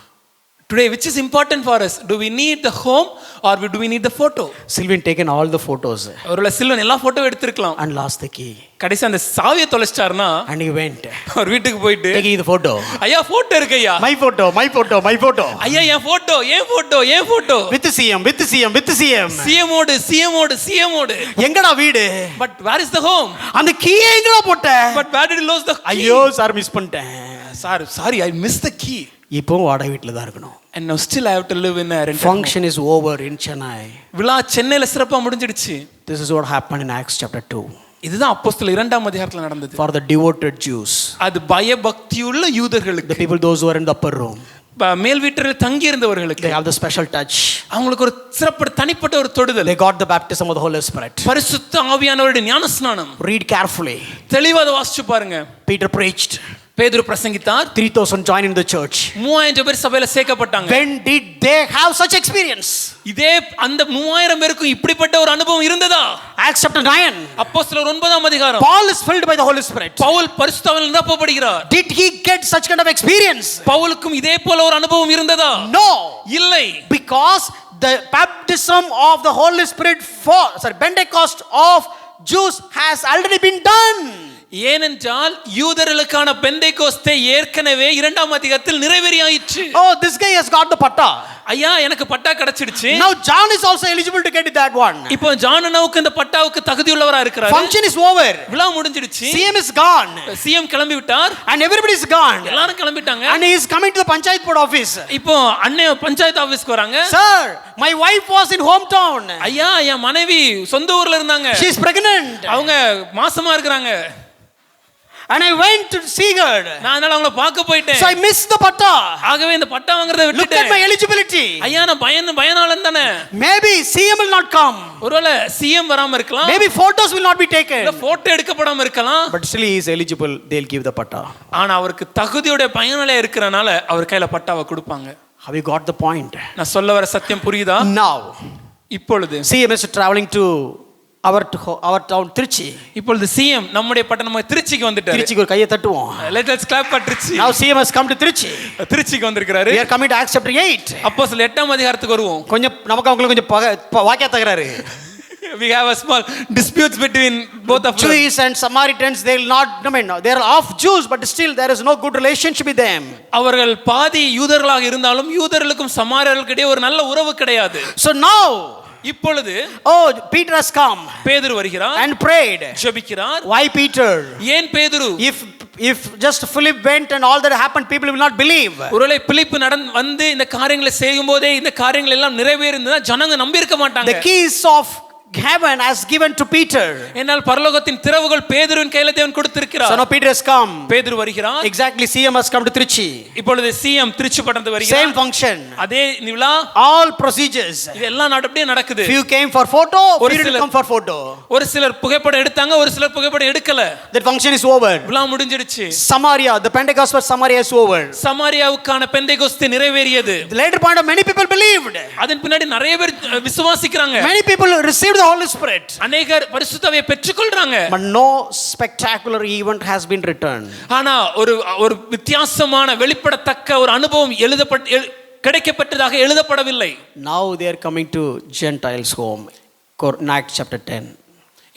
Today which is important for us? Do we need the home or do we need the photo? Sylvain taken all the photos ஒருவேளை Sylvan எல்லா photo எடுத்துக்கலாம். and lost the key. கடைசி அந்த சாவியை தொலைச்சிட்டாருன்னா And he went. அவர் வீட்டுக்கு போயிட்டு taking the photo. ஐயா photo இருக்கு ஐயா. My photo. ஐயா என் போட்டோ. With CM. CM ஓடு. எங்கடா வீடு? But where is the home? அந்த கீயை எங்கடா போட்ட? But where did you lose the key? ஐயோ சார் மிஸ் பண்ணிட்டேன். Sorry I missed the key. இப்போ வாடகை வீட்ல தான் இருக்கணும். And now still I have to live in a rented Function is over in Chennai. விழா சென்னையில சிறப்பா முடிஞ்சிடுச்சு. This is what happened in Acts chapter 2. இதுதான் அப்போஸ்தலர் 2ஆம் அதிகாரத்துல நடந்தது. For the devoted Jews. அது பயபக்தியுள்ள யூதர்களுக்கு. The people those who are in the upper room. மேல் வீட்டில் தங்கி இருந்தவர்களுக்கு. They have the special touch. அவங்களுக்கு ஒரு சிறப்பு தனிப்பட்ட ஒரு தொடுதல். They got the baptism of the Holy Spirit. பரிசுத்த ஆவியானவருடைய ஞானஸ்நானம். Read carefully. தெளிவா அதை வாசிச்சு பாருங்க. Peter preached. பேதுரு பிரசங்கித்தார். 3,000 joined in the church. 3000 பேர் சபையில சேர்க்கப்பட்டாங்க. When did they have such experience? இதே அந்த 3000 பேருக்கு இப்படிப்பட்ட ஒரு அனுபவம் இருந்ததா? Acts chapter 9. அப்போஸ்தலர் 9ஆம் அதிகாரம். Paul is filled by the Holy Spirit. Pavul பரிசுத்தாவினால் நிரப்பப்படுகிறார். Did he get such kind of experience? பவுலுக்கும் இதே போல ஒரு அனுபவம் இருந்ததா? No. இல்லை. Because the baptism of the Holy Spirit Pentecost of Jews has already been done. ஏனென்றால் யூதர்களுக்கான பெந்தேகோஸ்தே ஏற்கனவே 2ஆம் அதிகாரத்தில் நிறைவேறியாயிற்று. Oh, this guy has got the patta. ஐயா எனக்கு பட்டா கிடைச்சிடுச்சு. Now John is also eligible to get that one. இப்போ ஜானனாவுக்கு இந்த பட்டாவுக்கு தகுதியுள்ளவரா இருக்கிறார். Function is over. விழா முடிஞ்சிடுச்சு. CM is gone. சிஎம் கிளம்பி விட்டார். And everybody is gone. எல்லாரும் கிளம்பிட்டாங்க. And he is coming to the Panchayat Board office. இப்போ அண்ணே பஞ்சாயத்து ஆபீஸ்க்கு வராங்க. Sir, my wife was in hometown. ஐயா என் மனைவி சொந்த ஊர்ல இருந்தாங்க. She is pregnant. அவங்க மாசமா இருக்காங்க. And I went to see her. நான் அதனால அவங்கள பார்க்க போயிட்டேன். So I missed the patta. ஆகவே இந்த பட்டா வாங்குறதை Look விட்டுட்டேன். at my eligibility. ஐயா நான் பயனாளன் தானே. Maybe CM will not come. ஒருவேளை சிஎம் வராம இருக்கலாம். Maybe photos will not be taken. இல்ல போட்டோ எடுக்கப்படாம இருக்கலாம். But still he is eligible. They'll give the patta. ஆனா அவருக்கு தகுதியோட பயனாளியா இருக்கறனால அவர் கையில பட்டாவை கொடுப்பாங்க. Have you got the point? நான் சொல்ல வர சத்தியம் புரியுதா? Now இப்பொழுது CM is traveling to our town Trichy. இப்பொழுது சிஎம் நம்முடைய பட்டணமாக திருச்சிக்கு வந்துட்டாரு. திருச்சிக்கு ஒரு கையை தட்டுவோம். Let's clap for Trichy. Now CM has come to Trichy. திருச்சிக்கு வந்திருக்காரு. We are coming to Acts chapter 8. அப்போஸ்தலர் 8ஆம் அதிகாரத்துக்கு வருவோம். கொஞ்சம் நமக்கு அவங்களுக்கு கொஞ்சம் வாக்கியா தகராறு. We have a small disputes between both of them. Jews and Samaritans, they will not, they are of Jews, but still there is no good relationship with them. அவர்கள் பாதி யூதர்களாக இருந்தாலும் யூதர்களுக்கும் சமாரியர்களுக்கும் இடையே ஒரு நல்ல உறவு கிடையாது. So now இப்பொழுது Peter has come பேதுரு வருகிறார் and prayed. ஜெபிக்கிறார். Why Peter? ஏன் பேதுரு? If just Philip went and all that happened, people will not believe. ஒருவேளை பிலிப்பு வந்து இந்த காரியங்களை செய்யும்போதே இந்த காரியங்கள் எல்லாம் நிறைவேறினா ஜனங்க நம்பி இருக்க மாட்டாங்க. The keys of heaven has given to Peter. என்னால் பரலோகத்தின் திறவுகள் பேதுருவின் கையில தேவன் கொடுத்திருக்கிறார். So now Peter has come. பேதுரு வருகிறார். Exactly, CM has come to Trichy. இப்பொழுது சிஎம் திருச்சி பட்டணத்துக்கு வருகிறார். Same function. அதே விழா. All procedures. இதெல்லாம் அப்படியே நடக்குது. Few came for photo, few didn't come for photo. ஒரு சிலர் புகைப்படம் எடுத்தாங்க, ஒரு சிலர் புகைப்படம் எடுக்கல. That function is over. விழா முடிஞ்சிடுச்சு. Samaria, the Pentecost for Samaria is over. சமாரியாவுக்கான Pentecost நிறைவேறியது. The later point of many people believed. அதன் பின்னாடி நிறைய பேர் விசுவாசிக்கிறாங்க. Many people received the Holy Spirit. அநேகர் பரிசுத்தாவியை பெற்றுக்கொள்றாங்க. But no spectacular event has been written. ஆனா ஒரு வித்தியாசமான வெளிப்படத்தக்க ஒரு அனுபவம் கிடைக்கப்பட்டதாக எழுதப்படவில்லை. Now they are coming to Gentiles home. Acts chapter 10.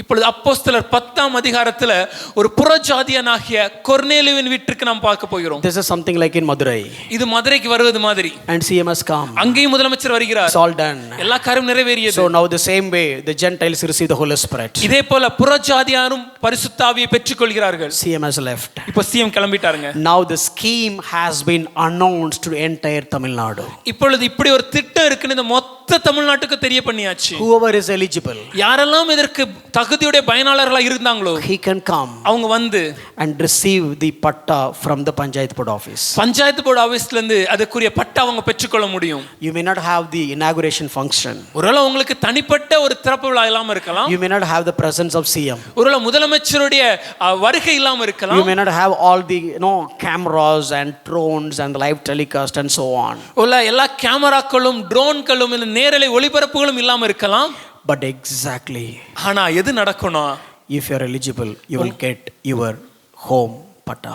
இப்பொழுது அப்போஸ்தலர் 10ஆம் அதிகாரத்துல ஒரு புறஜாதியனாகிய கொர்நேலியுவின் வீட்டுக்கு நாம் பார்க்க போகிறோம். This is something like in Madurai. இது மதுரைக்கு வருவது மாதிரி. And CM has come. அங்கேயும் முதலமைச்சர் வருகிறார். It's all done. எல்லா காரியம் நிறைவேறியது. So now the same way the Gentiles receive the Holy Spirit. இதே போல புறஜாதியாரும் பரிசுத்தாவியை பெற்றுக்கொள்கிறார்கள். CM has left. இப்போ CM கிளம்பிட்டாருங்க. Now the scheme has been announced to entire Tamil Nadu. இப்பொழுது இப்படி ஒரு திட்டம் இருக்குன்னு இந்த மொத்த தமிழ்நாட்டுக்கு தெரிய பண்ணியாச்சு. Whoever is eligible, யாரெல்லாம் இதற்கு தகுதியுடைய பயனாளர்களா இருந்தாங்களோ, he can come அவங்க வந்து and receive the patta from the Panchayat Board office. Panchayat board ஆபீஸ்ல இருந்து அதுக்குரிய பட்டா அவங்க பெற்றுக்கொள்ள முடியும். You may not have the inauguration function. ஒருவேளை உங்களுக்கு தனிப்பட்ட ஒரு திறப்பு விழா இல்லாம இருக்கலாம். You may not have the presence of CM. ஒருவேளை முதலமைச்சருடைய வருகை இல்லாம இருக்கலாம். You may not have all the cameras and drones and the live telecast and so on. ஒருவேளை எல்லா கேமராக்களும் ட்ரோன்களும் இந்த நேரலை ஒளிபரப்புகளும் இல்லாம இருக்கலாம். But exactly, ஆனா எது நடக்கணும்? if you are eligible, you will get your home patta.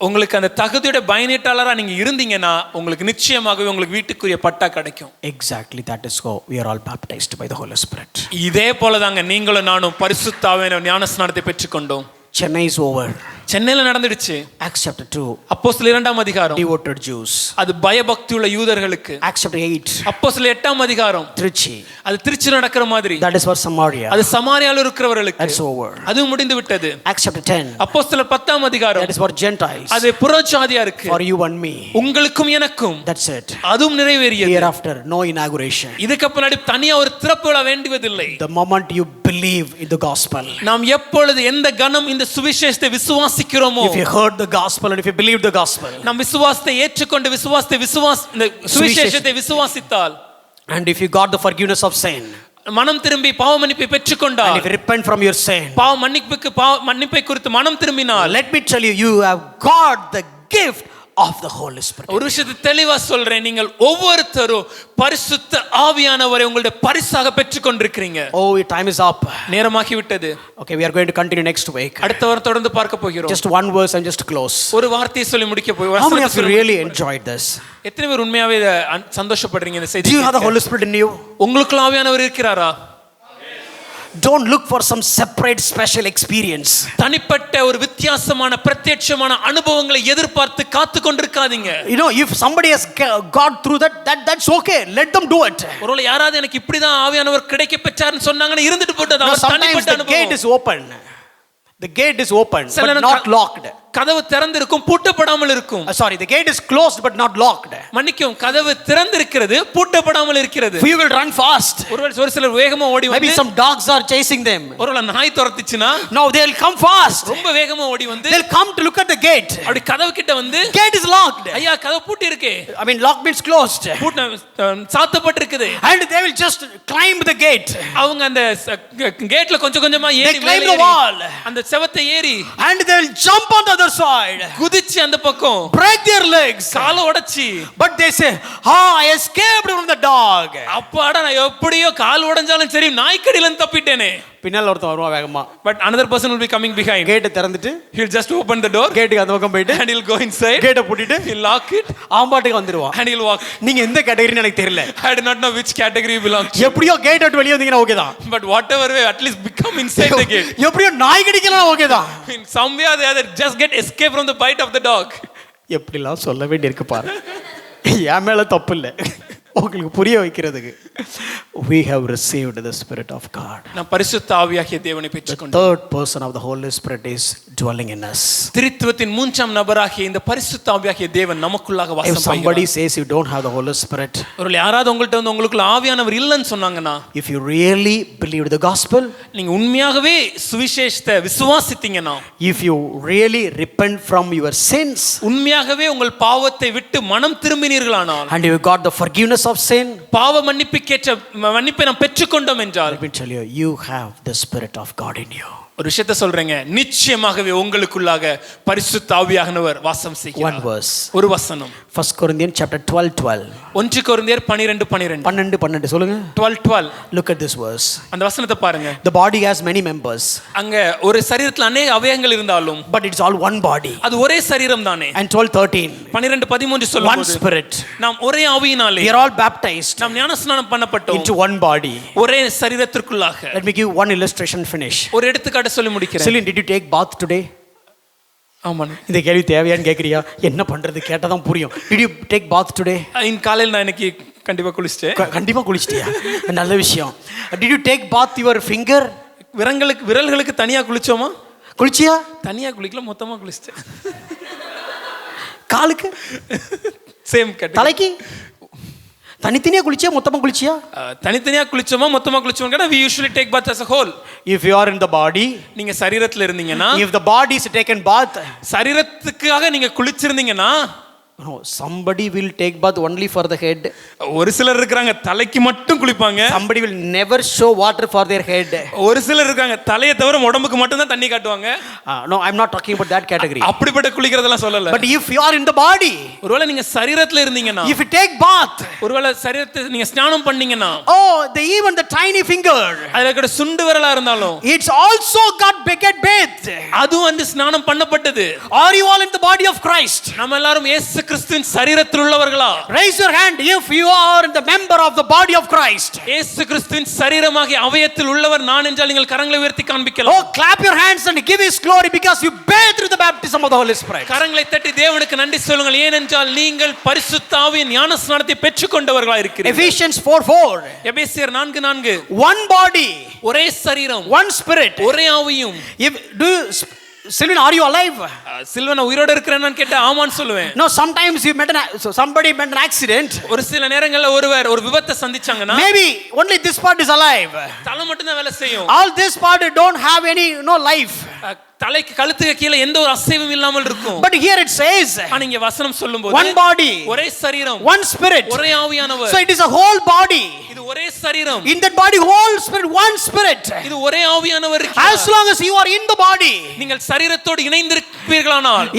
உங்களுக்கு அந்த தகுதியோட பயனீட்டாளரா நீங்க இருந்தீங்கன்னா உங்களுக்கு நிச்சயமாகவே உங்களுக்கு வீட்டுக்குரிய பட்டா கிடைக்கும். Exactly, that is how we are all baptized by the Holy Spirit. இதே போலதாங்க நீங்களும் நானும் பரிசுத்த ஆவியான ஞானஸ்நானத்தை பெற்றுக்கொண்டோம். Chennai is over. சென்னையில நடந்துடுச்சு. Acts chapter 2. அப்போஸ்தலர் 2ஆம் அதிகாரம். Devoted Jews. அது பயபக்தி உள்ள யூதர்களுக்கு. Acts chapter 8. அப்போஸ்தலர் 8ஆம் அதிகாரம். Trichy. அது திருச்சி நடக்கிற மாதிரி. That is for Samaria. அது சமாரியால இருக்கிறவர்களுக்கு. That's over. அது முடிந்து விட்டது. Acts chapter 10. அப்போஸ்தலர் 10ஆம் அதிகாரம். That is for Gentiles. அது புறஜாதியா இருக்கு. For you and me. உங்களுக்கும் எனக்கும். That's it. அதுவும் நிறைவேறியது. Hereafter no inauguration. இதுக்கு முன்னாடி தனியா ஒரு திறப்பு விழா வேண்டுவதில்லை. The moment you believe in the gospel. நாம் எப்பொழுது எந்த கணம் இந்த சுவிசேஷத்தை விசுவாசிக்கிறோமோ, if you heard the gospel and if you believe the gospel, நாம் விசுவாசத்தை ஏற்றுக்கொண்டு இந்த சுவிசேஷத்தை விசுவாசித்தால், and if you got the forgiveness of sin, மனம் திரும்பி பாவ மன்னிப்பை and பெற்றுக்கொண்டால், if you repent from your sin, பாவ மன்னிப்பை குறித்து மனம் திரும்பினால், let me tell you, you have got the gift of the Holy Spirit. ஒரு விஷயத்தை தெளிவா சொல்றேன், நீங்கள் ஒவ்வொருத்தரும் பரிசுத்த ஆவியானவரை உங்களுடைய பரிசாக பெற்றுக்கொண்டிருக்கிறீங்க. Oh, your time is up. நேரமாகி விட்டது. Okay, we are going to continue next week. அடுத்த வாரம் தொடர்ந்து பார்க்க போகிறோம். Just one verse and just close. ஒரு வார்த்தையை சொல்லி முடிக்க போய். How many of you really enjoyed this? எத்தனை பேர் உண்மையாவே இதை சந்தோஷப்படுறீங்க இந்த Do செய்தி? you have the Holy Spirit in you? உங்களுக்குள்ள ஆவியானவர் இருக்கிறாரா? Don't look for some separate special experience. தனிப்பட்ட ஒரு வித்தியாசமான பிரத்யட்சமான அனுபவங்களை எதிர்பார்த்து காத்து கொண்டிருக்காதீங்க. You know, if somebody has got through that's okay. Let them do it. ஒருவேளை யாராவது எனக்கு இப்படிதான் ஆவியானவர் கிடைக்க பெற்றார்னு சொன்னாங்கன்னா இருந்துட்டு போட்டது. No, அவர் sometimes தனிப்பட்ட the gate அனுபவம். is open. The gate is open, சில but நேரம் not locked. கதவு திறந்திருக்கும், பூட்டப்படாமல் இருக்கும். Sorry, the gate is closed but not locked. மன்னிக்கவும், கதவு திறந்திருக்கிறது, பூட்டப்படாமல் இருக்கிறது. Few will run fast. ஒரு சிலர் வேகமா ஓடி Maybe வந்து, some dogs are chasing them. ஒருவேளை நாய் துரத்துச்சுன்னா Now they'll come fast. ரொம்ப வேகமா ஓடி வந்து They'll come to look at the gate. அப்படி கதவு கிட்ட வந்து, Gate is locked. ஐயா கதவு பூட்டி இருக்கே, I mean, locked means closed. சாத்தப்பட்டிருக்குது. And they will just climb the gate. அவங்க அந்த கேட்ல கொஞ்சம் கொஞ்சமா ஏறி They climb மேலே the wall. அந்த செவத்தை ஏறி And they will jump on the other side. குதிச்சு அந்த பக்கம் Break their legs. காலை உடைச்சி, But they say, I escaped from the dog. அப்பாடா நான் எப்படியோ கால் உடைஞ்சாலும் சரி நாய்க்கடியில இருந்து தப்பிட்டேனே. பின்னால ஒருத்தன் வருவான் வேகமா. But another person will be coming behind. கேட்டை திறந்துட்டு He'll just open the door கேட்டுக்கு அந்த பக்கம் போயிட்டு and he'll go inside. கேட்டை பூட்டிட்டு He'll lock it ஆம்பாட்டுக்கு வந்துருவான். and he'll walk. நீங்க எந்த கேட்டகரின்னு எனக்கு தெரியல. I do not know which category you belong to. எப்படியோ கேட் விட்டு வெளியே வந்தீங்கன்னா ஓகே தான். But whatever way, at least become inside the gate. எப்படியோ நாய் கடிக்கலாம் ஓகே தான். In some way or the other, just get escape from the bite of the dog. எப்படிலாம் சொல்ல வேண்டியிருக்கு பாரு. என் மேல தப்பு இல்லை, உங்களுக்கு புரிய வைக்கிறதுக்கு. We have received the Spirit of God. நான் பரிசுத்த ஆவியாகிய தேவனை பெற்றுக்கொண்டேன். Third person of the Holy Spirit is dwelling in us. திரித்துவத்தின் மூன்றாம் நபராகிய இந்த பரிசுத்த ஆவியாகிய தேவன் நமக்குள்ளாக If வாசம் somebody செய்கிறார். says you don't have the Holy Spirit, ஒரு யாராவது உங்கள்ட்ட வந்து உங்களுக்குள்ள ஆவியானவர் இல்லைன்னு சொன்னாங்கன்னா, if you really believe the gospel, நீங்க உண்மையாகவே சுவிசேஷத்தை விசுவாசித்தீங்கன்னா, if you really repent from your sins, உண்மையாகவே உங்கள் பாவத்தை விட்டு மனம் திரும்பினீர்களானால், and you got the forgiveness of sin, பாவ மன்னிப்புக்கேற்ற மன்னிப்பை நாம் பெற்றுக்கொண்டோம் என்றால், let me tell you, you have the Spirit of God in you. ஒரு விஷயத்தை சொல்றேங்க, நிச்சயமாகவே உங்களுக்குள்ளாக பரிசுத்த ஆவியானவர் வாசம் One செய்கிறார். verse. ஒரு வசனம் 1 Corinthians chapter 12:12. 1 கொரிந்தியர் 12:12. 12 சொல்லுங்க. 12:12. Look at this verse. அந்த வசனத்தை பாருங்க. The body has many members, அங்க ஒரு சரீரத்துல அநேக அவயங்கள் இருந்தாலும் but it's all one body. அது ஒரே சரீரம் தானே. And 12:13. 12:13 One சொல்லும்போது, spirit. நாம் ஒரே ஆவியினாலே We are all baptized நாம் ஞானஸ்நானம் பண்ணப்பட்டோம் into one body. ஒரே சரீரத்திற்குள்ளாக. Let me give one illustration, finish. ஒரு எடுத்துக்காட்டு சொல்லி முடிக்கிறேன். Celine, did you take bath today? ஆமாண்ணே. இந்த கேள்வி தேவையான்னு கேட்குறியா? என்ன பண்றது, கேட்டதான் புரியும். Did you take bath today? காலையில் நான் இன்னைக்கு கண்டிப்பா குளிச்சிட்டேன். கண்டிப்பா குளிச்சிட்டியா? நல்ல விஷயம். Did you take bath your finger? விரல்களுக்கு தனியா குளிச்சோமா? குளிச்சியா? தனியா குளிக்கல, மொத்தமா குளிச்சிட்டேன். காலுக்கு? Same cut. தலைக்கு? தனித்தனியா குளிச்சியா மொத்தமா குளிச்சியா? தனித்தனியா குளிச்சோமா மொத்தமா குளிச்சோமா கேட்டா we usually take bath as a whole. If you are in the body, நீங்க சரீரத்துல இருந்தீங்கன்னா, if the body is taken bath, சரீரத்துக்காக நீங்க குளிச்சிருந்தீங்கன்னா, no, somebody will take bath only for the head. ஒரு சிலர் இருக்காங்க தலைக்கு மட்டும் குளிப்பாங்க. Somebody will never show water for their head. ஒரு சிலர் இருக்காங்க தலையை தவிர உடம்புக்கு மட்டும் தான் தண்ணி காட்டுவாங்க. No, I'm not talking about that category. அப்படிப்பட்ட குளிக்கிறதெல்லாம் சொல்லல. But if you are in the body, ஒருவேளை நீங்க சரீரத்துல இருந்தீங்கன்னா, if you take bath, ஒருவேளை சரீரத்தை நீங்க ஸ்நானம் பண்ணீங்கன்னா, even the tiny finger, அதுல இருக்கிற சுண்டு விரலா இருந்தாலும், it's also got bathed. அதுவும் வந்து ஸ்நானம் பண்ணப்பட்டது. Are you all in the body of Christ? நம்ம எல்லாரும் இயேசு கிறிஸ்துவின் சரீரத்தில் உள்ளவர்களா? Raise your hand if you are the member of the body of Christ. இயேசு கிறிஸ்துவின் சரீரமாகிய அவயத்தில் உள்ளவர் நான் என்றால் நீங்கள் கரங்களை உயர்த்தி காண்பிக்கலாம். Clap your hands and give his glory because you bathed through the baptism of the Holy Spirit. கரங்களை தட்டி தேவனுக்கு நன்றி சொல்லுங்கள், ஏனென்றால் நீங்கள் பரிசுத்த ஆவியின் ஞானஸ்நானத்தை பெற்றுக்கொண்டவர்களாக இருக்கிறீர்கள். Ephesians 4:4. எபேசியர் 4:4. One body, ஒரே சரீரம், one spirit. ஒரே ஆவியும். Sylvan, are you alive? Sylvan உயிரோட இருக்கிறேன்னு கேட்டா ஆமான்னு சொல்லுவேன். No, sometimes you somebody met an accident. ஒரு சில நேரங்கள்ல ஒருவர் ஒரு விபத்தை சந்திச்சாங்கன்னா, Maybe only this part is alive. தலை மட்டும் தான் வேலை செய்யும். All this part don't have any life. தலைக்கு கழுத்துக்கு கீழே எந்த ஒரு அசைவும் இல்லாமல் இருக்கும். But here it says, ஆனா இங்க வசனம் சொல்லும்போது one body, ஒரே சரீரம், one spirit. ஒரே ஆவியானவர். So it is a whole body. இது ஒரே சரீரம். In that body, whole spirit, one spirit. இது ஒரே ஆவியானவர். As long as you are in the body, நீங்கள் சரீரத்தோடு இணைந்திருப்பீர்களானால்,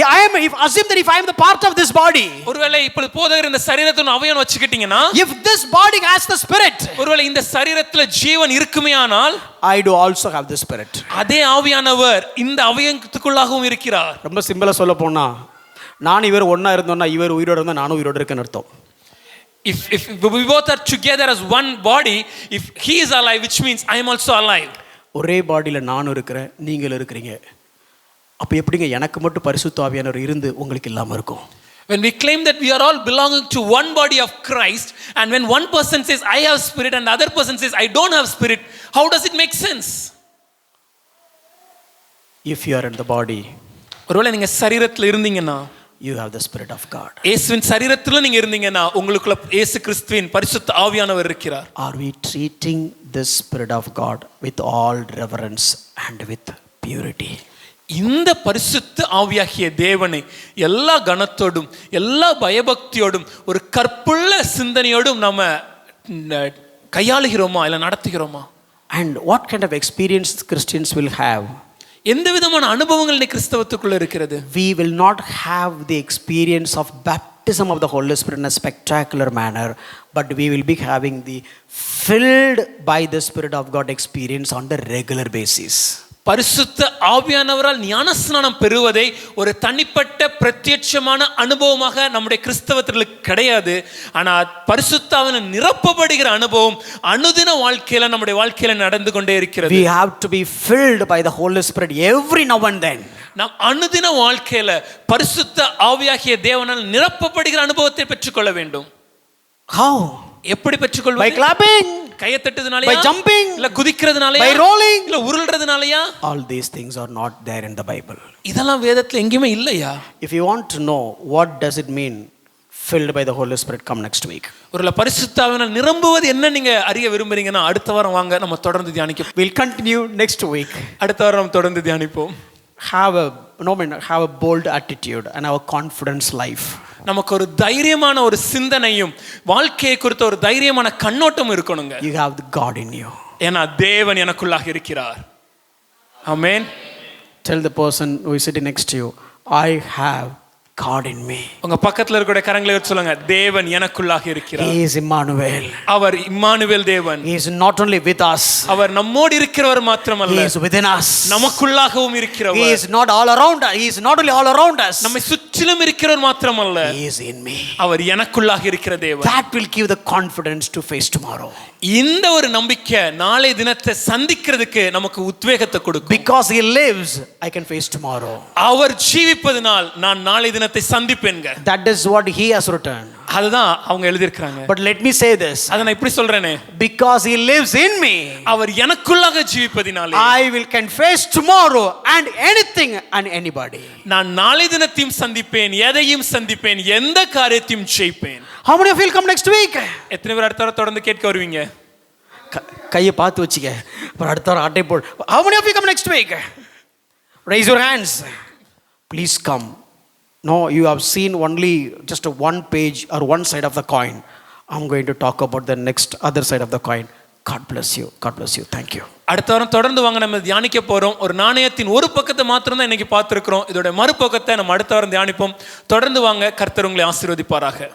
assume that if I am the part of this body, ஒருவேளை இப்பொழுது போதகர் இந்த சரீரத்தோடு ஆவியானவர் வச்சுக்கிட்டீங்கன்னா, if this body has the spirit, ஒருவேளை இந்த சரீரத்துல ஜீவன் இருக்குமேயானால், I do also have the spirit. அதே ஆவியானவர் இந்த அவயவத்துக்குள்ளாகவும் இருக்கிறார். ரொம்ப சிம்பிளா சொல்ல போனா, நான் இவர் ஒண்ணா இருந்தோம்னா இவர் உயிரோட இருந்தா நானும் உயிரோட இருக்கேன்னு அர்த்தம். If we both are together as one body, if he is alive, which means I am also alive. ஒரே பாடியில நானும் இருக்கிறேன், நீங்களும் இருக்கிறீங்க. அப்ப எப்படிங்க எனக்கு மட்டும் பரிசுத்த ஆவியானவர் இருந்து உங்களுக்கு இல்லாம இருக்கும்? When we claim that we are all belonging to one body of Christ, and when one person says I have spirit and the other person says I don't have spirit, how does it make sense? If you are in the body, ஒருவேளை நீங்க சரீரத்துல இருந்தீங்கன்னா, you have the spirit of God. இயேசுவின் சரீரத்துல நீங்க இருந்தீங்கன்னா உங்களுக்குள்ள இயேசு கிறிஸ்துவின் பரிசுத்த ஆவியானவர் இருக்கிறார். Are we treating the spirit of God with all reverence and with purity? இந்த பரிசுத்த ஆவியாகிய தேவனை எல்லா கனத்தோடும் எல்லா பயபக்தியோடும் ஒரு கற்புள்ள சிந்தனையோடும் நம்ம கையாளுகிறோமா இல்ல நடத்துகிறோமா? And what kind of experience Christians will have? எந்த விதமான அனுபவங்கள் கிறிஸ்தவத்துக்குள்ள இருக்கிறது? We will not have the experience of baptism of the Holy Spirit in a spectacular manner, but we will be having the filled by the Spirit of God experience on the regular basis. பரிசுத்த ஆவியானவரால் ஞானஸ்நானம் பெறுவதை ஒரு தனிப்பட்ட பிரத்யட்சமான அனுபவமாக நம்முடைய கிறிஸ்தவத்திற்கு கிடையாது. ஆனால் பரிசுத்த ஆவியால் நிரப்பப்படுகிற அனுபவம் அனுதின வாழ்க்கையில நம்முடைய வாழ்க்கையில நடந்து கொண்டே இருக்கிறது. We have to be filled by the Holy Spirit every now and then. நாம் அனுதின வாழ்க்கையில பரிசுத்த ஆவியாகிய தேவனால் நிரப்பப்படுகிற அனுபவத்தை பெற்றுக்கொள்ள வேண்டும். How? எப்படி பெற்றுக்கொள்வது? By clapping, கையை தட்டுறதுனாலயா? by jumping, இல்ல குதிக்கிறதுனாலயா? by rolling. இல்ல உருள்றதுனாலயா? All these things are not there in the Bible. இதெல்லாம் வேதத்துல எங்கேயுமே இல்லையா? If you want to know what does it mean filled by the Holy Spirit, come next week. ஒருவேளை பரிசுத்த ஆவியால் நிரம்புவது என்ன நீங்க அறிய விரும்புறீங்கன்னா அடுத்த வாரம் வாங்க, நம்ம தொடர்ந்து தியானிக்க. We'll continue next week. அடுத்த வாரம் நம்ம தொடர்ந்து தியானிப்போம். Have a bold attitude and have a confidence life. நமக்கு ஒரு தைரியமான ஒரு சிந்தனையும் வாழ்க்கையை குறித்த ஒரு தைரியமான கண்ணோட்டம் இருக்கணுங்க. You have the God in you. ஏன்னா தேவன் எனக்குள்ளாக இருக்கிறார். ஆமென். Tell the person who is sitting next to you, I have God in me. உங்க பக்கத்துல இருக்கிற கரங்களை எடுத்து சொல்லுங்க, தேவன் எனக்குள்ளாக இருக்கிறார். He is Emmanuel. அவர் இம்மானுவேல் தேவன். He is not only with us. அவர் நம்மோடு இருக்கிறவர் மாத்திரமல்ல, He is within us. நமக்குள்ளாகவும் இருக்கிறவர். He is not all around us. He is not only all around us. நம்மை சுற்றிலும் இருக்கிறவர் மாத்திரமல்ல, He is in me. அவர் எனக்குள்ளாக இருக்கிற தேவன். That will give the confidence to face tomorrow. இந்த ஒரு நம்பிக்கை நாளை தினத்தை சந்திக்கிறதுக்கு நமக்கு உத்வேகத்தை கொடுக்கும். Because He lives, I can face tomorrow. அவர் ஜீவிப்பதனால் நான் நாளை தினத்தை சந்திப்பேன்ங்க. That is what He has written. அதுதான் அவங்க எழுதியிருக்கிறாங்க. But let me say this. அதை நான் இப்படி சொல்றேனே, Because He lives in me, அவர் எனக்குள்ளாக ஜீவிப்பதினாலே I can face tomorrow and anything and anybody. நான் நாளை தினத்தையும் சந்திப்பேன், எதையும் சந்திப்பேன், எந்த காரியத்தையும் ஜெயிப்பேன். How many of you will come next week? எத்தனை பேர் அடுத்த வாரம் தொடர்ந்து கேட்க வருவீங்க? கையை பார்த்து வச்சுக்க, அப்புறம் அடுத்த வாரம் ஆட்டை போடு. How many of you come next week? Raise your hands. Please come. No, you have seen only just one page or one side of the coin. I'm going to talk about the next other side of the coin. God bless you. God bless you. Thank you. அடுத்த வாரம் தொடர்ந்து வாங்க, நம்ம தியானிக்க போறோம். ஒரு நாணயத்தின் ஒரு பக்கத்தை மாத்திரம் தான் இன்னைக்கு பார்த்திருக்கிறோம். இதோட மறுபக்கத்தை நம்ம அடுத்த வாரம் தியானிப்போம். தொடர்ந்து வாங்க, கர்த்தர் உங்களை ஆசீர்வதிப்பாராக.